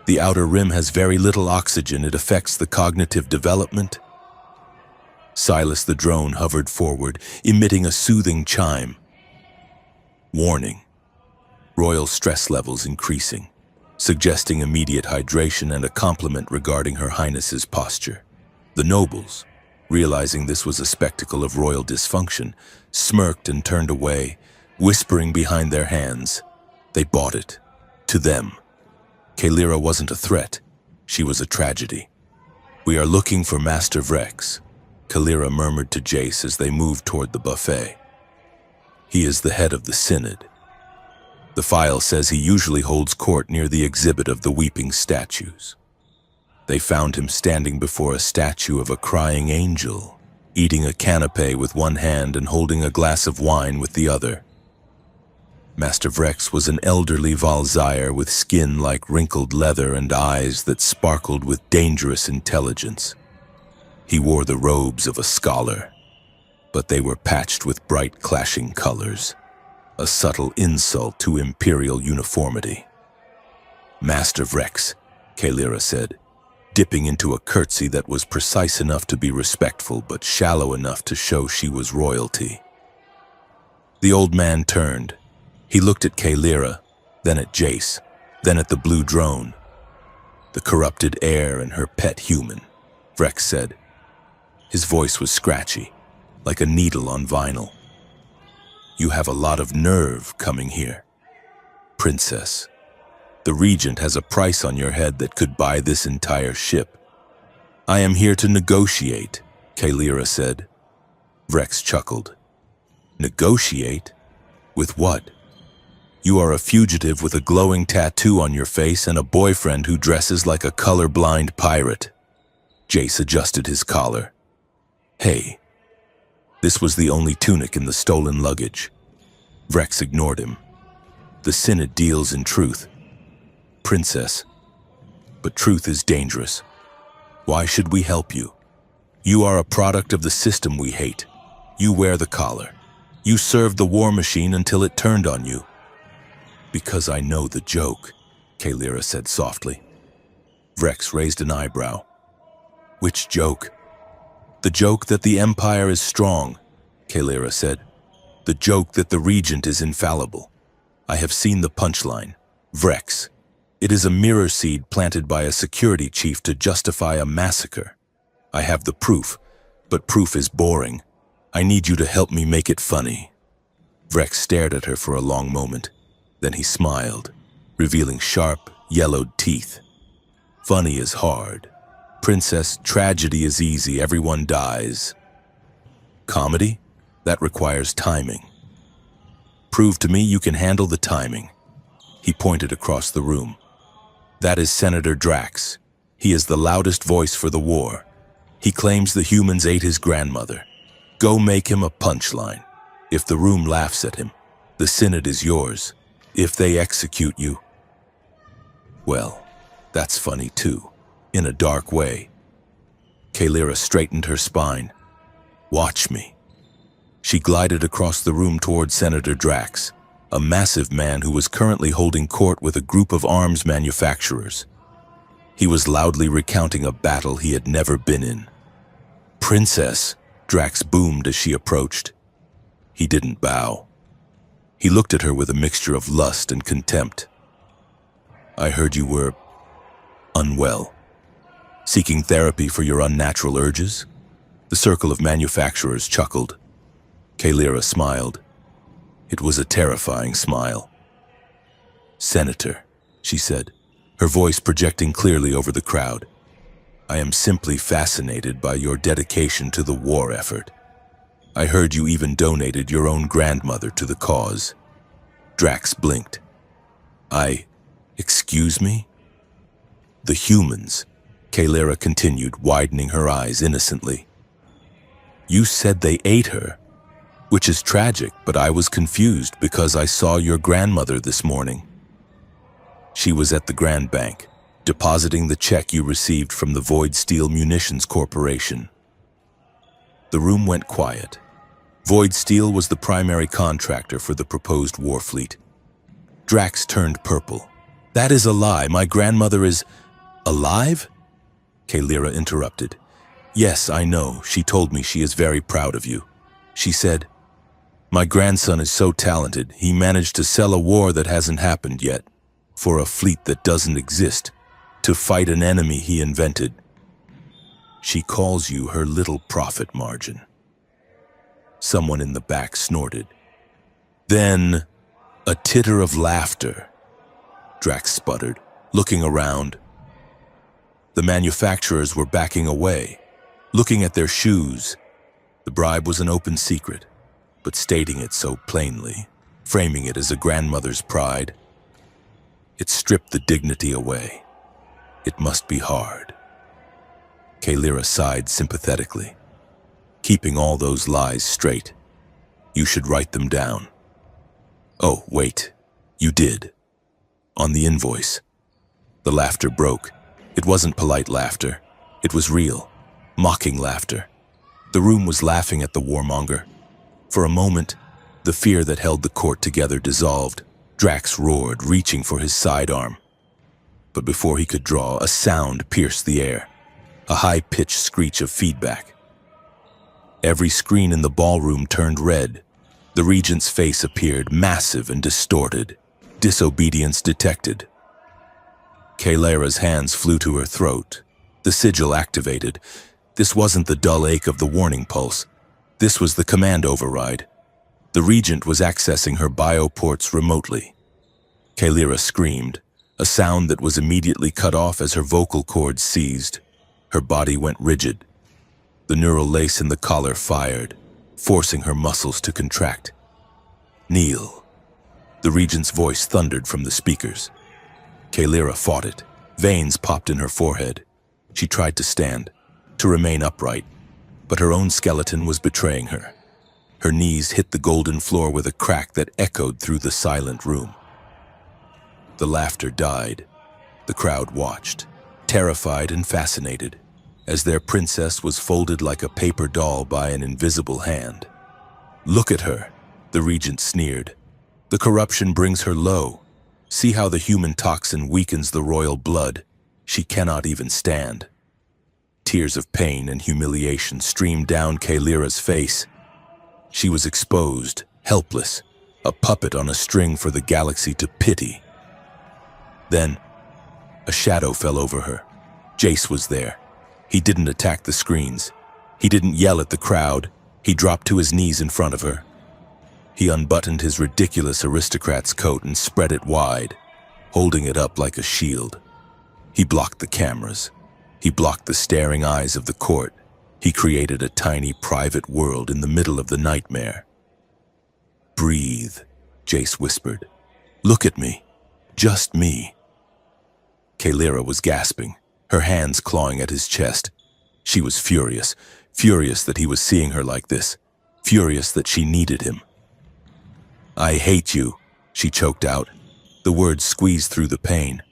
The Outer Rim has very little oxygen. It affects the cognitive development." Silas the drone hovered forward, emitting a soothing chime. "Warning. Royal stress levels increasing, suggesting immediate hydration and a compliment regarding Her Highness's posture." The nobles, realizing this was a spectacle of royal dysfunction, smirked and turned away, whispering behind their hands. They bought it. To them, Kalira wasn't a threat. She was a tragedy. "We are looking for Master Vrex," Kalira murmured to Jace as they moved toward the buffet. "He is the head of the Synod. The file says he usually holds court near the exhibit of the weeping statues." They found him standing before a statue of a crying angel, eating a canapé with one hand and holding a glass of wine with the other. Master Vrex was an elderly Valzyre with skin like wrinkled leather and eyes that sparkled with dangerous intelligence. He wore the robes of a scholar, but they were patched with bright clashing colors, a subtle insult to imperial uniformity. "Master Vrex," Kaelira said, dipping into a curtsy that was precise enough to be respectful but shallow enough to show she was royalty. The old man turned. He looked at Kaelira, then at Jace, then at the blue drone. "The corrupted heir and her pet human," Vrex said. His voice was scratchy, like a needle on vinyl. "You have a lot of nerve coming here. Princess, the Regent has a price on your head that could buy this entire ship." "I am here to negotiate," Kaelira said. Vrex chuckled. "Negotiate? With what? You are a fugitive with a glowing tattoo on your face and a boyfriend who dresses like a colorblind pirate." Jace adjusted his collar. "Hey, this was the only tunic in the stolen luggage." Vrex ignored him. "The Synod deals in truth, Princess, but truth is dangerous. Why should we help you? You are a product of the system we hate. You wear the collar. You served the war machine until it turned on you." "Because I know the joke," Kaelira said softly. Vrex raised an eyebrow. "Which joke?" "The joke that the Empire is strong," Kaelira said. "The joke that the Regent is infallible. I have seen the punchline. Vrex. It is a mirror seed planted by a security chief to justify a massacre. I have the proof, but proof is boring. I need you to help me make it funny." Vrex stared at her for a long moment. Then he smiled, revealing sharp, yellowed teeth. "Funny is hard. Princess, tragedy is easy. Everyone dies. Comedy? That requires timing. Prove to me you can handle the timing." He pointed across the room. "That is Senator Drax. He is the loudest voice for the war. He claims the humans ate his grandmother. Go make him a punchline. If the room laughs at him, the Synod is yours. If they execute you, well, that's funny too, in a dark way." Kaelira straightened her spine. "Watch me." She glided across the room toward Senator Drax, a massive man who was currently holding court with a group of arms manufacturers. He was loudly recounting a battle he had never been in. "Princess," Drax boomed as she approached. He didn't bow. He looked at her with a mixture of lust and contempt. "I heard you were unwell. Seeking therapy for your unnatural urges?" The circle of manufacturers chuckled. Kaelira smiled. It was a terrifying smile. "Senator," she said, her voice projecting clearly over the crowd, "I am simply fascinated by your dedication to the war effort. I heard you even donated your own grandmother to the cause." Drax blinked. Excuse me?" "The humans," Kaelira continued, widening her eyes innocently. "You said they ate her, which is tragic, but I was confused because I saw your grandmother this morning." "She was at the Grand Bank, depositing the check you received from the Void Steel Munitions Corporation." The room went quiet. Void Steel was the primary contractor for the proposed war fleet. Drax turned purple. "That is a lie. My grandmother is alive?" Kaelira interrupted. "Yes, I know. She told me she is very proud of you. She said, 'My grandson is so talented, he managed to sell a war that hasn't happened yet, for a fleet that doesn't exist, to fight an enemy he invented.' She calls you her little profit margin." Someone in the back snorted. Then, a titter of laughter. Drax sputtered, looking around. The manufacturers were backing away, looking at their shoes. The bribe was an open secret, but stating it so plainly, framing it as a grandmother's pride. It stripped the dignity away. It must be hard. Kaylira sighed sympathetically. Keeping all those lies straight. You should write them down. Oh, wait. You did. On the invoice. The laughter broke. It wasn't polite laughter. It was real, mocking laughter. The room was laughing at the warmonger. For a moment, the fear that held the court together dissolved. Drax roared, reaching for his sidearm. But before he could draw, a sound pierced the air. A high-pitched screech of feedback. Every screen in the ballroom turned red. The regent's face appeared, massive and distorted. Disobedience detected. Kaylira's hands flew to her throat. The sigil activated. This wasn't the dull ache of the warning pulse. This was the command override. The regent was accessing her bioports remotely. Kaylira screamed, a sound that was immediately cut off as her vocal cords seized. Her body went rigid. The neural lace in the collar fired, forcing her muscles to contract. Kneel. The regent's voice thundered from the speakers. Kaylira fought it. Veins popped in her forehead. She tried to stand, to remain upright, but her own skeleton was betraying her. Her knees hit the golden floor with a crack that echoed through the silent room. The laughter died. The crowd watched, terrified and fascinated, as their princess was folded like a paper doll by an invisible hand. Look at her, the regent sneered. The corruption brings her low. See how the human toxin weakens the royal blood. She cannot even stand. Tears of pain and humiliation streamed down Kaylira's face. She was exposed, helpless, a puppet on a string for the galaxy to pity. Then, a shadow fell over her. Jace was there. He didn't attack the screens. He didn't yell at the crowd. He dropped to his knees in front of her. He unbuttoned his ridiculous aristocrat's coat and spread it wide, holding it up like a shield. He blocked the cameras. He blocked the staring eyes of the court. He created a tiny private world in the middle of the nightmare. Breathe, Jace whispered. Look at me. Just me. Kaylira was gasping, her hands clawing at his chest. She was furious, furious that he was seeing her like this, furious that she needed him. I hate you, she choked out. The words squeezed through the pain.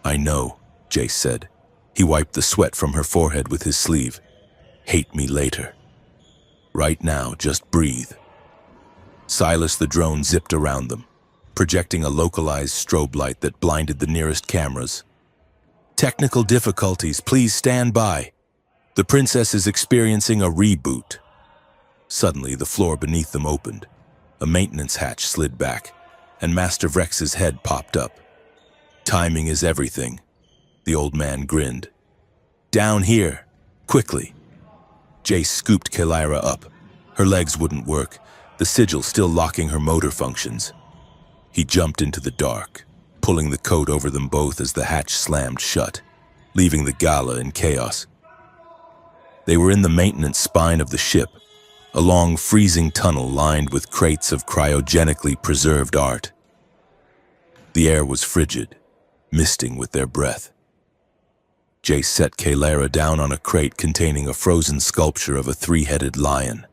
I know, Jace said. He wiped the sweat from her forehead with his sleeve. Hate me later. Right now, just breathe. Silas the drone zipped around them, projecting a localized strobe light that blinded the nearest cameras. Technical difficulties, please stand by. The princess is experiencing a reboot. Suddenly, the floor beneath them opened. A maintenance hatch slid back, and Master Vrex's head popped up. Timing is everything. The old man grinned. Down here, quickly. Jace scooped Kaylira up. Her legs wouldn't work, the sigil still locking her motor functions. He jumped into the dark, pulling the coat over them both as the hatch slammed shut, leaving the gala in chaos. They were in the maintenance spine of the ship, a long freezing tunnel lined with crates of cryogenically preserved art. The air was frigid, misting with their breath. Jace set Kaylira down on a crate containing a frozen sculpture of a three-headed lion.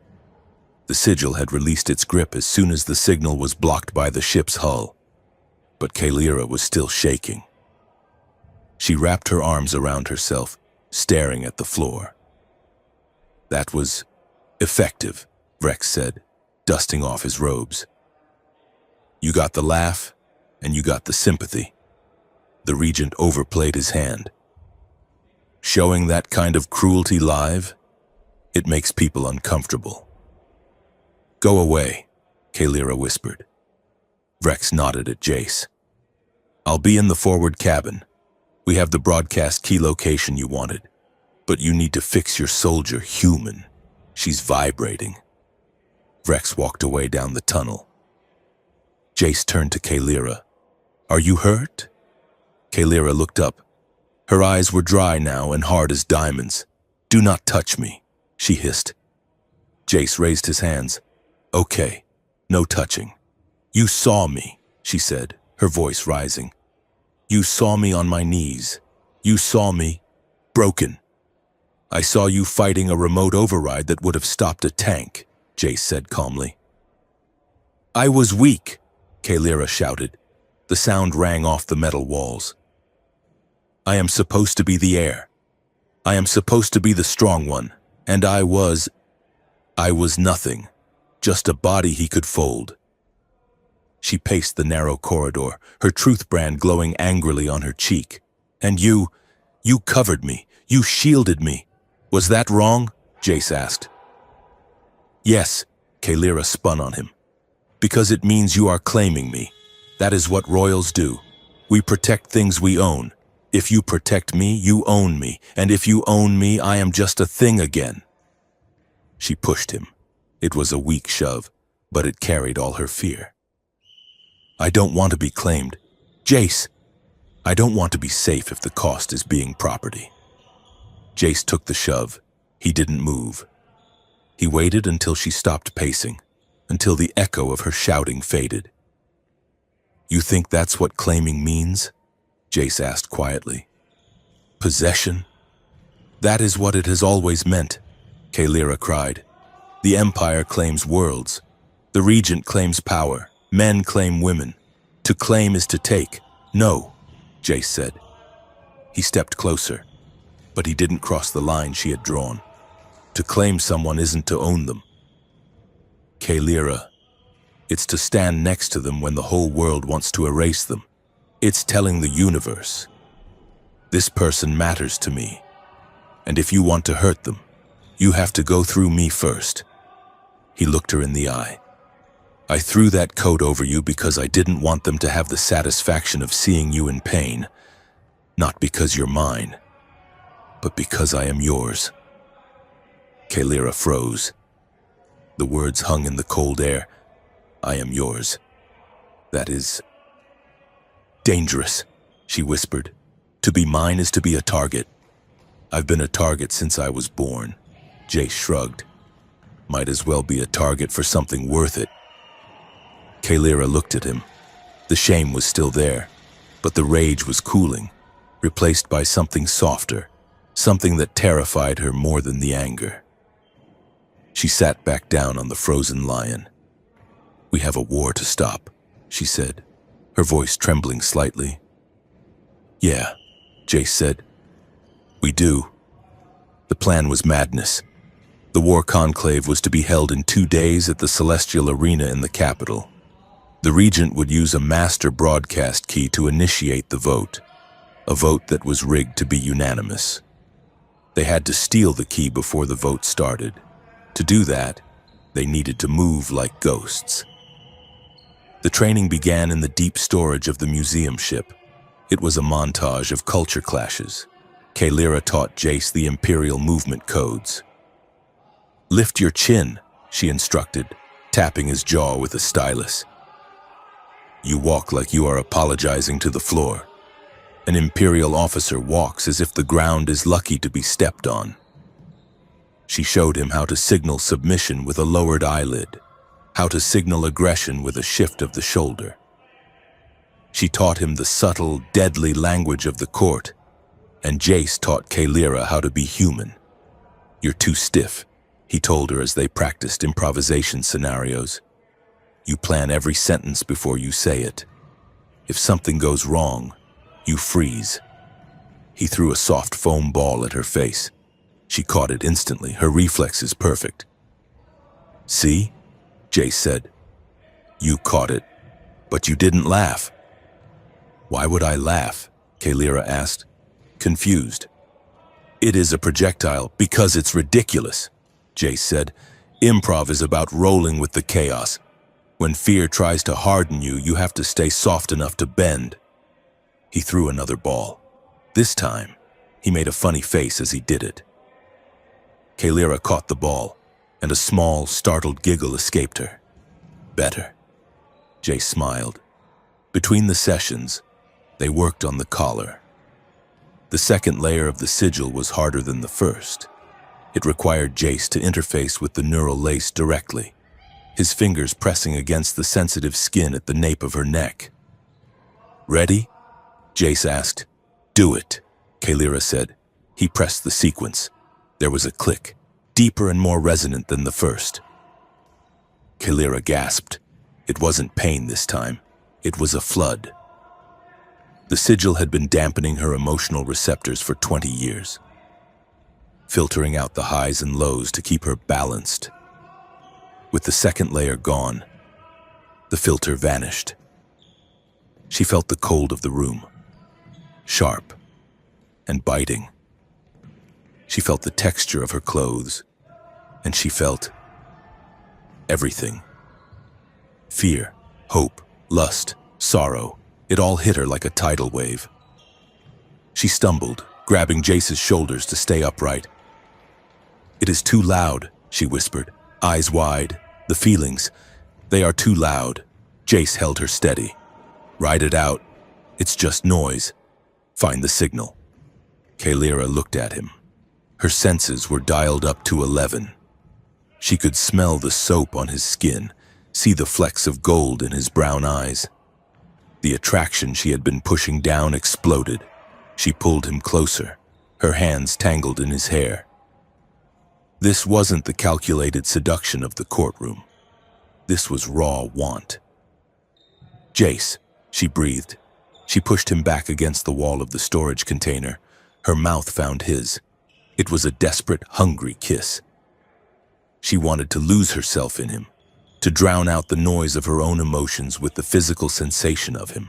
The sigil had released its grip as soon as the signal was blocked by the ship's hull, but Kaylira was still shaking. She wrapped her arms around herself, staring at the floor. That was effective, Vrex said, dusting off his robes. You got the laugh, and you got the sympathy. The regent overplayed his hand. Showing that kind of cruelty live, it makes people uncomfortable. Go away, Kaylira whispered. Vrex nodded at Jace. I'll be in the forward cabin. We have the broadcast key location you wanted, but you need to fix your soldier human. She's vibrating. Vrex walked away down the tunnel. Jace turned to Kaylira. Are you hurt? Kaylira looked up. Her eyes were dry now and hard as diamonds. Do not touch me, she hissed. Jace raised his hands. Okay, no touching. You saw me, she said, her voice rising. You saw me on my knees. You saw me broken. I saw you fighting a remote override that would have stopped a tank, Jace said calmly. I was weak, Kalira shouted. The sound rang off the metal walls. I am supposed to be the heir. I am supposed to be the strong one, and I was nothing, just a body he could fold. She paced the narrow corridor, her truth brand glowing angrily on her cheek. And you covered me, you shielded me. Was that wrong? Jace asked. Yes, Kalira spun on him. Because it means you are claiming me. That is what royals do. We protect things we own. If you protect me, you own me. And if you own me, I am just a thing again. She pushed him. It was a weak shove, but it carried all her fear. I don't want to be claimed. Jace, I don't want to be safe if the cost is being property. Jace took the shove. He didn't move. He waited until she stopped pacing, until the echo of her shouting faded. You think that's what claiming means? Jace asked quietly. Possession? That is what it has always meant, Kalira cried. The Empire claims worlds. The Regent claims power. Men claim women. To claim is to take. No, Jace said. He stepped closer, but he didn't cross the line she had drawn. To claim someone isn't to own them. Kalira, it's to stand next to them when the whole world wants to erase them. It's telling the universe, this person matters to me, and if you want to hurt them, you have to go through me first. He looked her in the eye. I threw that coat over you because I didn't want them to have the satisfaction of seeing you in pain, not because you're mine, but because I am yours. Kalira froze. The words hung in the cold air. I am yours. That is dangerous, she whispered. To be mine is to be a target. I've been a target since I was born. Jace shrugged. Might as well be a target for something worth it. Kalira looked at him. The shame was still there, but the rage was cooling, replaced by something softer, something that terrified her more than the anger. She sat back down on the frozen lion. We have a war to stop, she said, her voice trembling slightly. Yeah, Jace said. We do. The plan was madness. The war conclave was to be held in 2 days at the Celestial Arena in the capital. The Regent would use a master broadcast key to initiate the vote, a vote that was rigged to be unanimous. They had to steal the key before the vote started. To do that, they needed to move like ghosts. The training began in the deep storage of the museum ship. It was a montage of culture clashes. Kalira taught Jace the Imperial movement codes. Lift your chin, she instructed, tapping his jaw with a stylus. You walk like you are apologizing to the floor. An Imperial officer walks as if the ground is lucky to be stepped on. She showed him how to signal submission with a lowered eyelid, how to signal aggression with a shift of the shoulder. She taught him the subtle, deadly language of the court, and Jace taught Kalira how to be human. You're too stiff, he told her as they practiced improvisation scenarios. You plan every sentence before you say it. If something goes wrong, you freeze. He threw a soft foam ball at her face. She caught it instantly, her reflexes perfect. See? Jace said. You caught it, but you didn't laugh. Why would I laugh? Kalira asked, confused. It is a projectile because it's ridiculous, Jace said. Improv is about rolling with the chaos. When fear tries to harden you, you have to stay soft enough to bend. He threw another ball. This time, he made a funny face as he did it. Kalira caught the ball, and a small, startled giggle escaped her. Better. Jace smiled. Between the sessions, they worked on the collar. The second layer of the sigil was harder than the first. It required Jace to interface with the neural lace directly, his fingers pressing against the sensitive skin at the nape of her neck. Ready? Jace asked. Do it, Kalira said. He pressed the sequence. There was a click, deeper and more resonant than the first. Kalira gasped. It wasn't pain this time. It was a flood. The sigil had been dampening her emotional receptors for 20 years, filtering out the highs and lows to keep her balanced. With the second layer gone, the filter vanished. She felt the cold of the room, sharp and biting. She felt the texture of her clothes, and she felt everything. Fear, hope, lust, sorrow, it all hit her like a tidal wave. She stumbled, grabbing Jace's shoulders to stay upright. "It is too loud," she whispered, eyes wide. "The feelings, they are too loud." Jace held her steady. "Ride it out. It's just noise. Find the signal." Kalira looked at him. Her senses were dialed up to 11. She could smell the soap on his skin, see the flecks of gold in his brown eyes. The attraction she had been pushing down exploded. She pulled him closer, her hands tangled in his hair. This wasn't the calculated seduction of the courtroom. This was raw want. "Jace," she breathed. She pushed him back against the wall of the storage container. Her mouth found his. It was a desperate, hungry kiss. She wanted to lose herself in him, to drown out the noise of her own emotions with the physical sensation of him.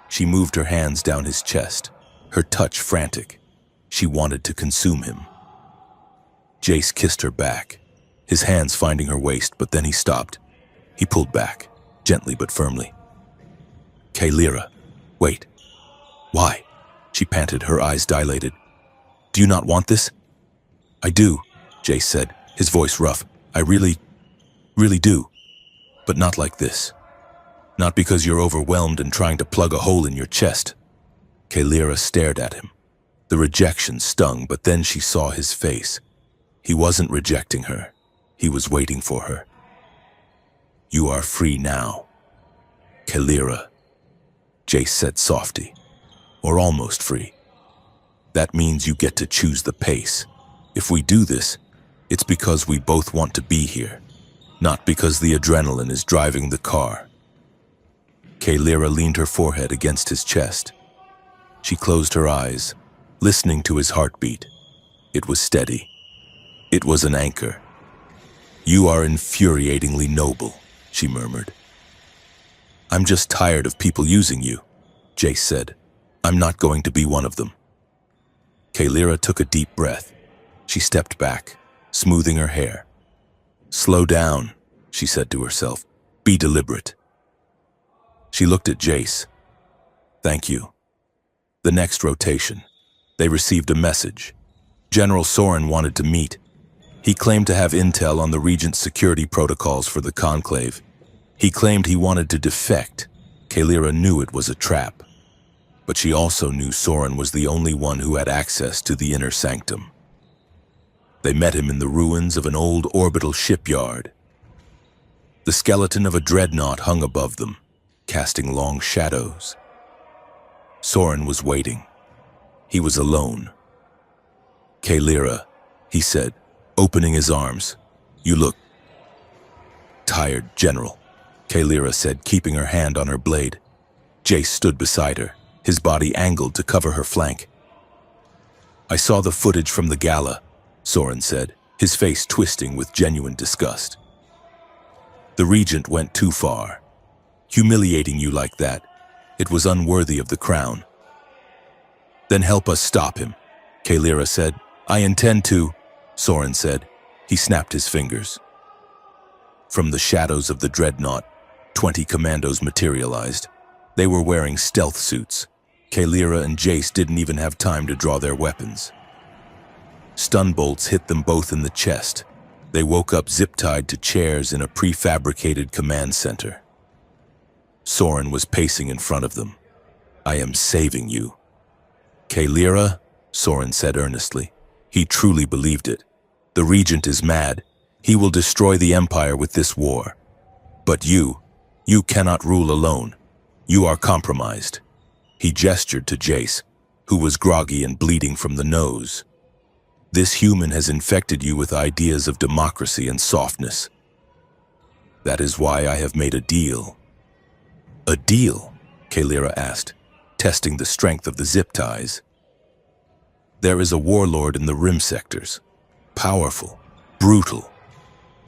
She moved her hands down his chest, her touch frantic. She wanted to consume him. Jace kissed her back, his hands finding her waist, but then he stopped. He pulled back, gently but firmly. "Kalira, wait." "Why?" She panted, her eyes dilated. "Do you not want this?" "I do," Jace said, his voice rough. "I really do. But not like this. Not because you're overwhelmed and trying to plug a hole in your chest." Kalira stared at him. The rejection stung, but then she saw his face. He wasn't rejecting her. He was waiting for her. "You are free now, Kalira," Jace said softly. "Or almost free. That means you get to choose the pace. If we do this, it's because we both want to be here, not because the adrenaline is driving the car." Kalira leaned her forehead against his chest. She closed her eyes, listening to his heartbeat. It was steady. It was an anchor. "You are infuriatingly noble," she murmured. "I'm just tired of people using you," Jace said. "I'm not going to be one of them." Kalira took a deep breath. She stepped back, smoothing her hair. "Slow down," she said to herself. "Be deliberate." She looked at Jace. "Thank you." The next rotation, they received a message. General Soren wanted to meet. He claimed to have intel on the Regent's security protocols for the Conclave. He claimed he wanted to defect. Kalira knew it was a trap. But she also knew Soren was the only one who had access to the inner sanctum. They met him in the ruins of an old orbital shipyard. The skeleton of a dreadnought hung above them, casting long shadows. Soren was waiting. He was alone. "Kalira," he said, opening his arms. "You look tired, General," Kalira said, keeping her hand on her blade. Jace stood beside her, his body angled to cover her flank. "I saw the footage from the gala," Soren said, his face twisting with genuine disgust. "The Regent went too far. Humiliating you like that, it was unworthy of the crown." "Then help us stop him," Kalira said. "I intend to," Soren said. He snapped his fingers. From the shadows of the dreadnought, 20 commandos materialized. They were wearing stealth suits. Kalira and Jace didn't even have time to draw their weapons. Stun bolts hit them both in the chest. They woke up zip-tied to chairs in a prefabricated command center. Soren was pacing in front of them. "I am saving you." "Kalira," Soren said earnestly. He truly believed it. "The Regent is mad. He will destroy the Empire with this war. But you cannot rule alone. You are compromised." He gestured to Jace, who was groggy and bleeding from the nose. This human has infected you with ideas of democracy and softness. That is why I have made a deal." "A deal?" Kalira asked, testing the strength of the zip ties. "There is a warlord in the rim sectors. Powerful, brutal.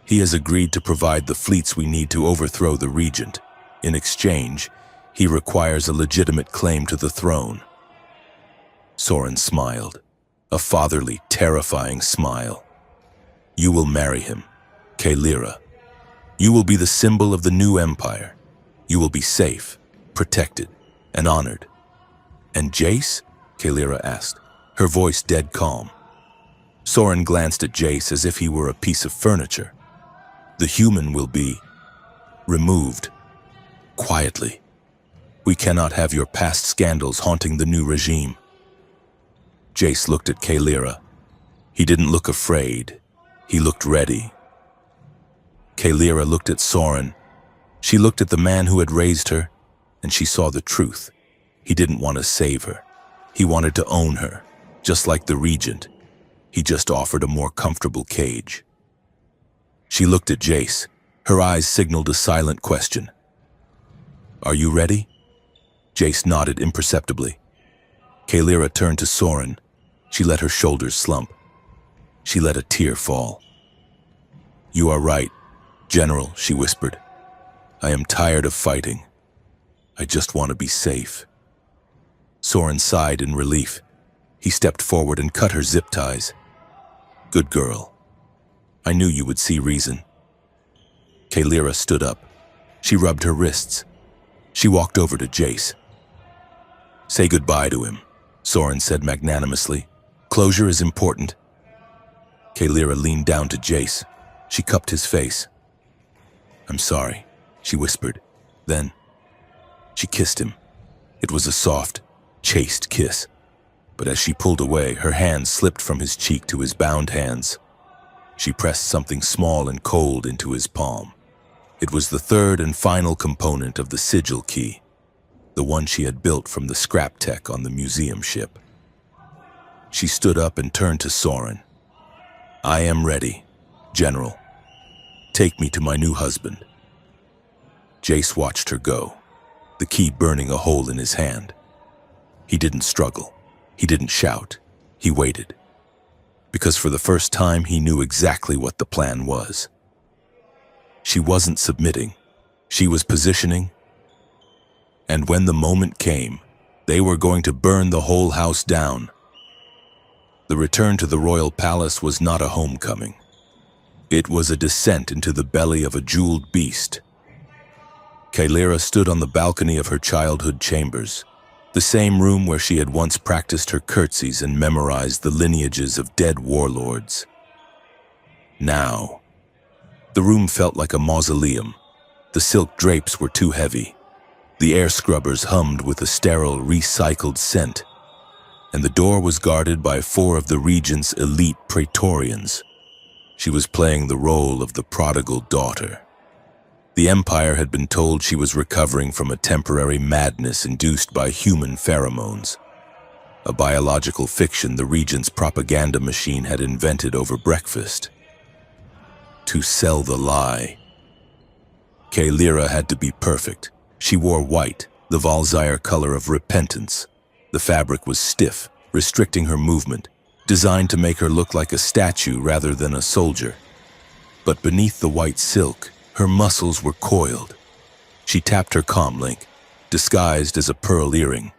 He has agreed to provide the fleets we need to overthrow the regent. In exchange, he requires a legitimate claim to the throne." Soren smiled, a fatherly, terrifying smile. "You will marry him, Kalira. You will be the symbol of the new empire. You will be safe, protected, and honored." "And Jace?" Kalira asked, her voice dead calm. Soren glanced at Jace as if he were a piece of furniture. "The human will be removed, quietly. We cannot have your past scandals haunting the new regime." Jace looked at Kalira. He didn't look afraid. He looked ready. Kalira looked at Soren. She looked at the man who had raised her, and she saw the truth. He didn't want to save her. He wanted to own her, just like the regent. He just offered a more comfortable cage. She looked at Jace. Her eyes signaled a silent question. "Are you ready?" Jace nodded imperceptibly. Kalira turned to Soren. She let her shoulders slump. She let a tear fall. "You are right, General," she whispered. "I am tired of fighting. I just want to be safe." Soren sighed in relief. He stepped forward and cut her zip ties. "Good girl. I knew you would see reason." Kalira stood up. She rubbed her wrists. She walked over to Jace. "Say goodbye to him," Soren said magnanimously. "Closure is important." Kalira leaned down to Jace. She cupped his face. "I'm sorry," she whispered. Then she kissed him. It was a soft, chaste kiss. But as she pulled away, her hand slipped from his cheek to his bound hands. She pressed something small and cold into his palm. It was the third and final component of the sigil key, the one she had built from the scrap tech on the museum ship. She stood up and turned to Soren. "I am ready, General. Take me to my new husband." Jace watched her go, the key burning a hole in his hand. He didn't struggle. He didn't shout. He waited. Because for the first time, he knew exactly what the plan was. She wasn't submitting. She was positioning. And when the moment came, they were going to burn the whole house down. The return to the royal palace was not a homecoming. It was a descent into the belly of a jeweled beast. Kalira stood on the balcony of her childhood chambers, the same room where she had once practiced her curtsies and memorized the lineages of dead warlords. Now, the room felt like a mausoleum. The silk drapes were too heavy. The air scrubbers hummed with a sterile, recycled scent, and the door was guarded by 4 of the regent's elite praetorians. She was playing the role of the prodigal daughter. The Empire had been told she was recovering from a temporary madness induced by human pheromones, a biological fiction the regent's propaganda machine had invented over breakfast. To sell the lie. Kalira had to be perfect. She wore white, the Valzyre color of repentance. The fabric was stiff, restricting her movement, designed to make her look like a statue rather than a soldier. But beneath the white silk, her muscles were coiled. She tapped her comlink, disguised as a pearl earring.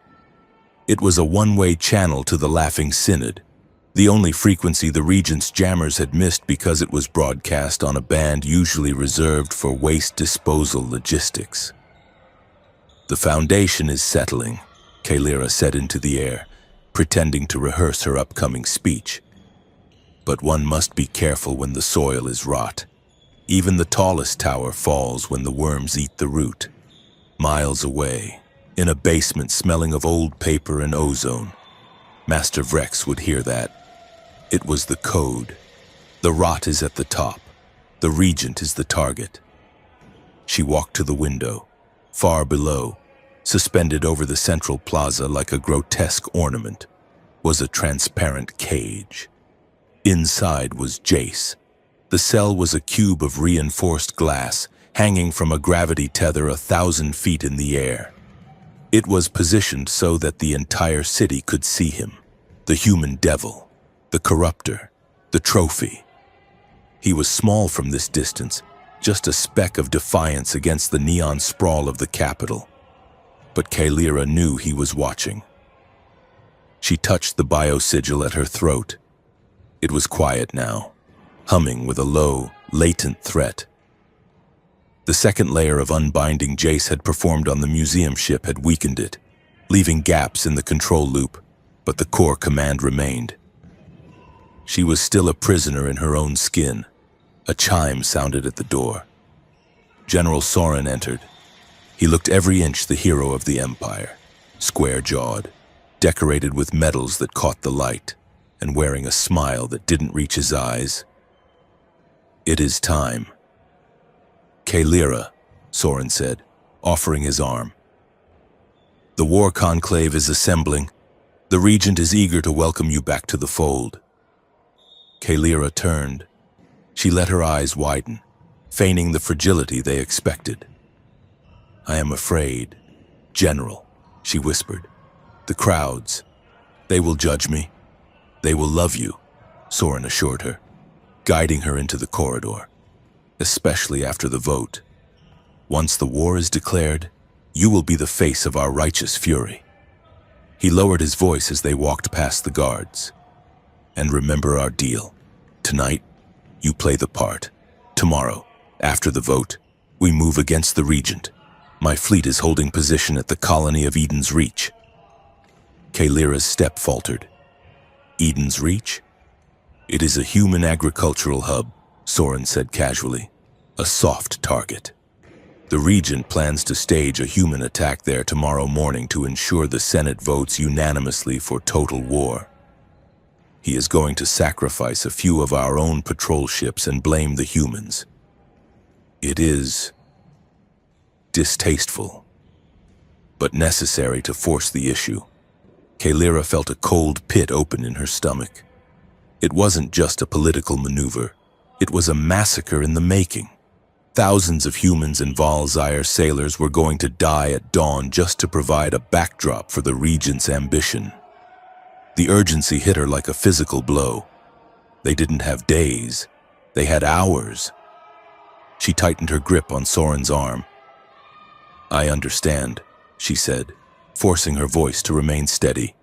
It was a one-way channel to the Laughing Synod, the only frequency the regent's jammers had missed because it was broadcast on a band usually reserved for waste disposal logistics. "The foundation is settling," Kalira said into the air, pretending to rehearse her upcoming speech. "But one must be careful when the soil is rot. Even the tallest tower falls when the worms eat the root." Miles away, in a basement smelling of old paper and ozone, Master Vrex would hear that. It was the code. The rot is at the top. The regent is the target. She walked to the window. Far below, suspended over the central plaza like a grotesque ornament, was a transparent cage. Inside was Jace. The cell was a cube of reinforced glass, hanging from a gravity tether 1,000 feet in the air. It was positioned so that the entire city could see him. The human devil, the corruptor, the trophy. He was small from this distance, just a speck of defiance against the neon sprawl of the capital. But Kaelira knew he was watching. She touched the biosigil at her throat. It was quiet now, humming with a low, latent threat. The second layer of unbinding Jace had performed on the museum ship had weakened it, leaving gaps in the control loop, but the core command remained. She was still a prisoner in her own skin. A chime sounded at the door. General Soren entered. He looked every inch the hero of the Empire, square-jawed, decorated with medals that caught the light, and wearing a smile that didn't reach his eyes. "It is time." "Kaelira," Soren said, offering his arm. "The war conclave is assembling. The Regent is eager to welcome you back to the fold." Kaelira turned. She let her eyes widen, feigning the fragility they expected. "I am afraid, General," she whispered. "The crowds, they will judge me. They will love you," Soren assured her, guiding her into the corridor. "Especially after the vote. Once the war is declared, you will be the face of our righteous fury." He lowered his voice as they walked past the guards. "And remember our deal. Tonight, you play the part. Tomorrow, after the vote, we move against the Regent. My fleet is holding position at the colony of Eden's Reach." Kaelira's step faltered. "Eden's Reach? It is a human agricultural hub," Soren said casually. "A soft target. The Regent plans to stage a human attack there tomorrow morning to ensure the Senate votes unanimously for total war. He is going to sacrifice a few of our own patrol ships and blame the humans. It is distasteful, but necessary to force the issue." Kaelira felt a cold pit open in her stomach. It wasn't just a political maneuver. It was a massacre in the making. Thousands of humans and Valzyre sailors were going to die at dawn just to provide a backdrop for the Regent's ambition. The urgency hit her like a physical blow. They didn't have days. They had hours. She tightened her grip on Soren's arm. "I understand," she said, forcing her voice to remain steady.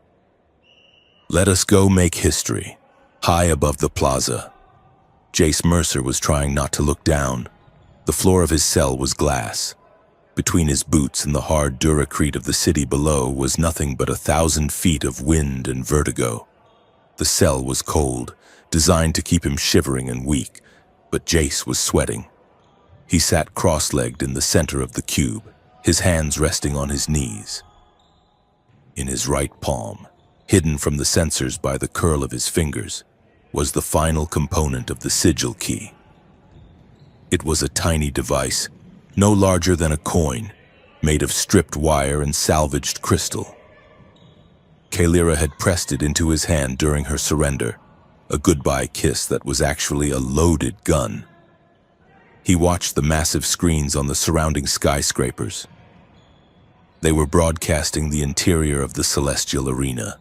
"Let us go make history, high above the plaza." Jace Mercer was trying not to look down. The floor of his cell was glass. Between his boots and the hard duracrete of the city below was nothing but 1,000 feet of wind and vertigo. The cell was cold, designed to keep him shivering and weak, but Jace was sweating. He sat cross-legged in the center of the cube, his hands resting on his knees. In his right palm, hidden from the sensors by the curl of his fingers, was the final component of the sigil key. It was a tiny device, no larger than a coin, made of stripped wire and salvaged crystal. Kaelira had pressed it into his hand during her surrender, a goodbye kiss that was actually a loaded gun. He watched the massive screens on the surrounding skyscrapers. They were broadcasting the interior of the celestial arena.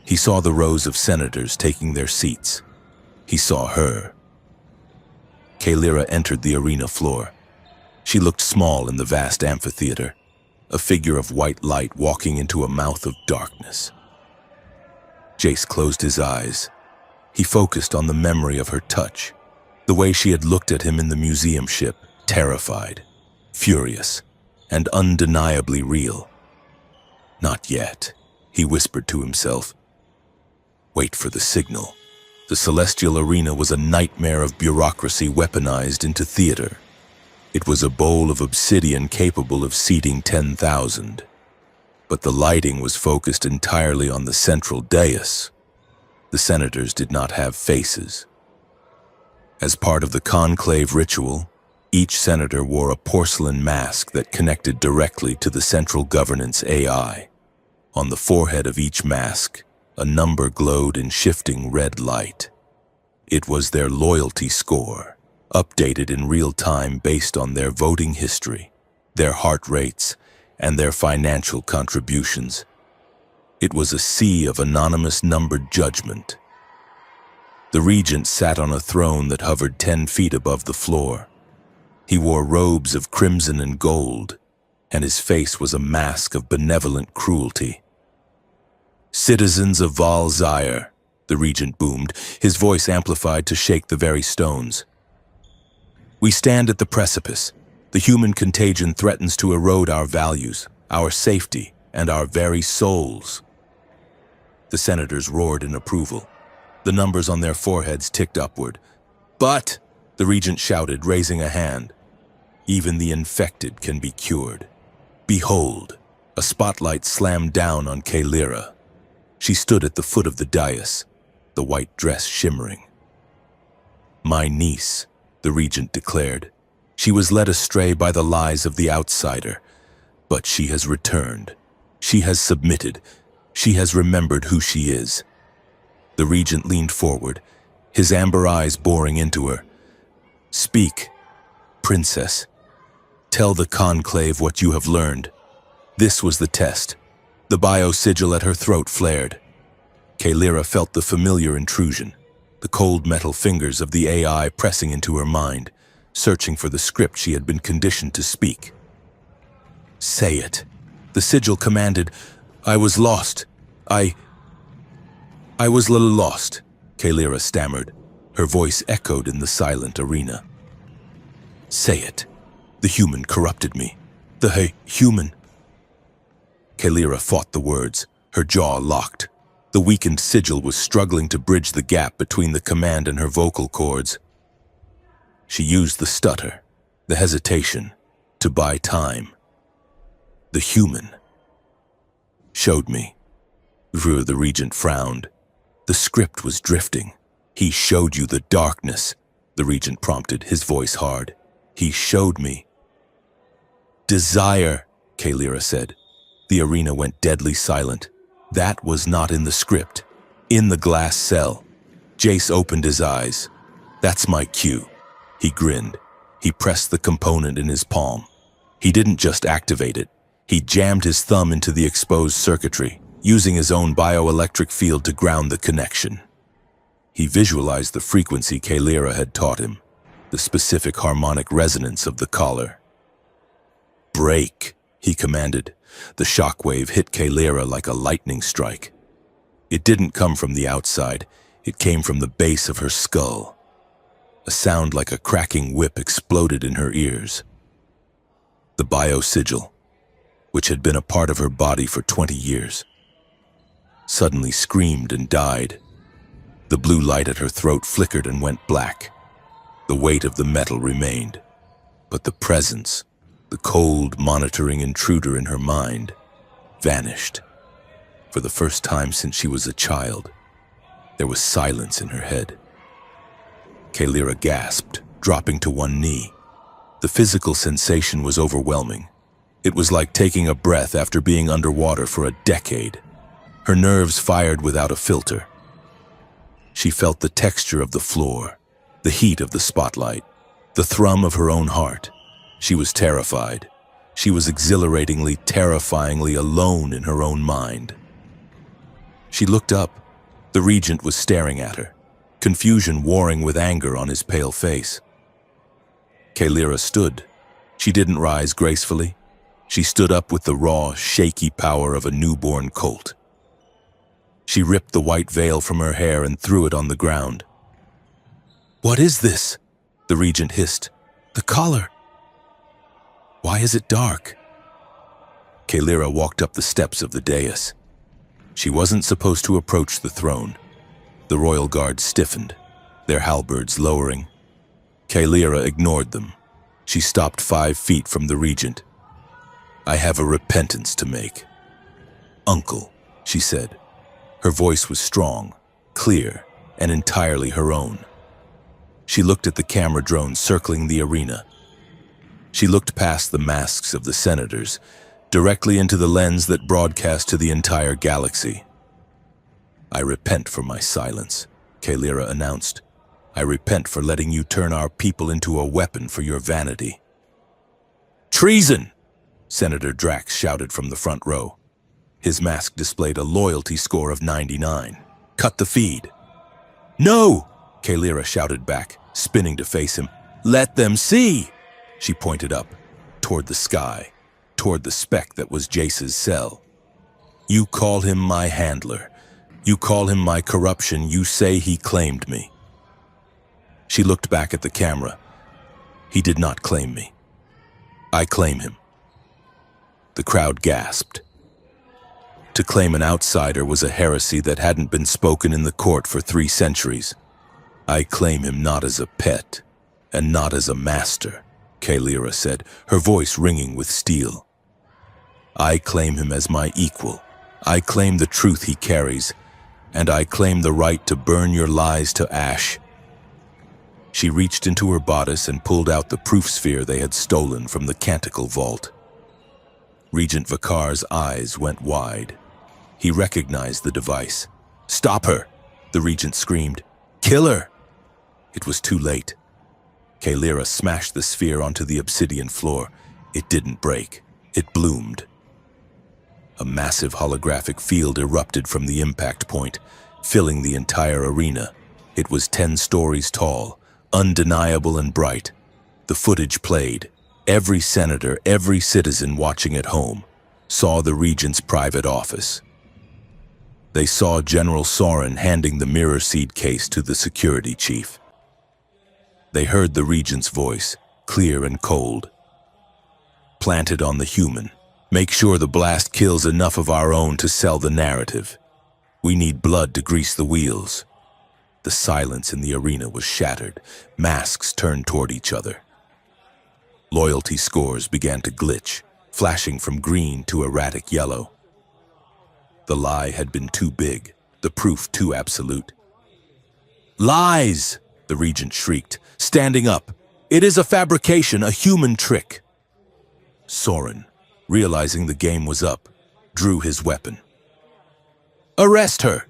He saw the rows of senators taking their seats. He saw her. Kaelira entered the arena floor. She looked small in the vast amphitheater, a figure of white light walking into a mouth of darkness. Jace closed his eyes. He focused on the memory of her touch, the way she had looked at him in the museum ship, terrified, furious, and undeniably real. "Not yet," he whispered to himself. Wait for the signal. The celestial arena was a nightmare of bureaucracy weaponized into theater. It was a bowl of obsidian capable of seating 10,000. But the lighting was focused entirely on the central dais. The senators did not have faces. As part of the conclave ritual, each senator wore a porcelain mask that connected directly to the central governance AI. On the forehead of each mask, a number glowed in shifting red light. It was their loyalty score, updated in real time based on their voting history, their heart rates, and their financial contributions. It was a sea of anonymous numbered judgment. The regent sat on a throne that hovered 10 feet above the floor. He wore robes of crimson and gold, and his face was a mask of benevolent cruelty. "Citizens of Valzyre," the regent boomed, his voice amplified to shake the very stones. "We stand at the precipice. The human contagion threatens to erode our values, our safety, and our very souls." The senators roared in approval. The numbers on their foreheads ticked upward. "But," the regent shouted, raising a hand, "even the infected can be cured." Behold, a spotlight slammed down on Kalyra. She stood at the foot of the dais, the white dress shimmering. "My niece," the regent declared. "She was led astray by the lies of the outsider, but she has returned. She has submitted. She has remembered who she is." The regent leaned forward, his amber eyes boring into her. "Speak, princess. Tell the conclave what you have learned." This was the test. The bio-sigil at her throat flared. Kalyra felt the familiar intrusion, the cold metal fingers of the AI pressing into her mind, searching for the script she had been conditioned to speak. "Say it," the sigil commanded. "I was lost. I was lost," Kalyra stammered. Her voice echoed in the silent arena. "Say it. The human corrupted me. The human." Kalyra fought the words, her jaw locked. The weakened sigil was struggling to bridge the gap between the command and her vocal cords. She used the stutter, the hesitation, to buy time. "The human showed me." The regent frowned. The script was drifting. "He showed you the darkness," the regent prompted, his voice hard. "He showed me." "Desire," Kalyra said. The arena went deadly silent. That was not in the script. In the glass cell. Jace opened his eyes. "That's my cue." He grinned. He pressed the component in his palm. He didn't just activate it. He jammed his thumb into the exposed circuitry, using his own bioelectric field to ground the connection. He visualized the frequency Kalyra had taught him, the specific harmonic resonance of the collar. "Break," he commanded. The shockwave hit Kalyra like a lightning strike. It didn't come from the outside. It came from the base of her skull. A sound like a cracking whip exploded in her ears. The bio-sigil, which had been a part of her body for 20 years, suddenly screamed and died. The blue light at her throat flickered and went black. The weight of the metal remained, but the presence, the cold, monitoring intruder in her mind, vanished. For the first time since she was a child, there was silence in her head. Kalyra gasped, dropping to one knee. The physical sensation was overwhelming. It was like taking a breath after being underwater for a decade. Her nerves fired without a filter. She felt the texture of the floor, the heat of the spotlight, the thrum of her own heart. She was terrified. She was exhilaratingly, terrifyingly alone in her own mind. She looked up. The regent was staring at her, confusion warring with anger on his pale face. Kalyra stood. She didn't rise gracefully. She stood up with the raw, shaky power of a newborn colt. She ripped the white veil from her hair and threw it on the ground. "What is this?" the regent hissed. "The collar. Why is it dark?" Kalyra walked up the steps of the dais. She wasn't supposed to approach the throne. The royal guard stiffened, their halberds lowering. Kalyra ignored them. She stopped 5 feet from the regent. "I have a repentance to make." "Uncle," she said. Her voice was strong, clear, and entirely her own. She looked at the camera drone circling the arena. She looked past the masks of the senators, directly into the lens that broadcast to the entire galaxy. "I repent for my silence," Kalyra announced. I repent for letting you turn our people into a weapon for your vanity." "Treason!" Senator Drax shouted from the front row. His mask displayed a loyalty score of 99. "Cut the feed." "No!" Kalira shouted back, spinning to face him. "Let them see!" She pointed up, toward the sky, toward the speck that was Jace's cell. "You call him my handler. You call him my corruption. You say he claimed me." She looked back at the camera. "He did not claim me. I claim him." The crowd gasped. To claim an outsider was a heresy that hadn't been spoken in the court for 3 centuries. "I claim him not as a pet, and not as a master," Kalira said, her voice ringing with steel. "I claim him as my equal. I claim the truth he carries, and I claim the right to burn your lies to ash." She reached into her bodice and pulled out the proof sphere they had stolen from the Canticle Vault. Regent Vakar's eyes went wide. He recognized the device. "Stop her!" the regent screamed. "Kill her!" It was too late. Kalira smashed the sphere onto the obsidian floor. It didn't break. It bloomed. A massive holographic field erupted from the impact point, filling the entire arena. It was 10 stories tall, undeniable and bright. The footage played. Every senator, every citizen watching at home saw the regent's private office. They saw General Soren handing the mirror seed case to the security chief. They heard the regent's voice, clear and cold. "Plant it on the human. Make sure the blast kills enough of our own to sell the narrative. We need blood to grease the wheels." The silence in the arena was shattered. Masks turned toward each other. Loyalty scores began to glitch, flashing from green to erratic yellow. The lie had been too big, the proof too absolute. "Lies!" the regent shrieked, standing up. "It is a fabrication, a human trick." Soren, realizing the game was up, drew his weapon. "Arrest her!"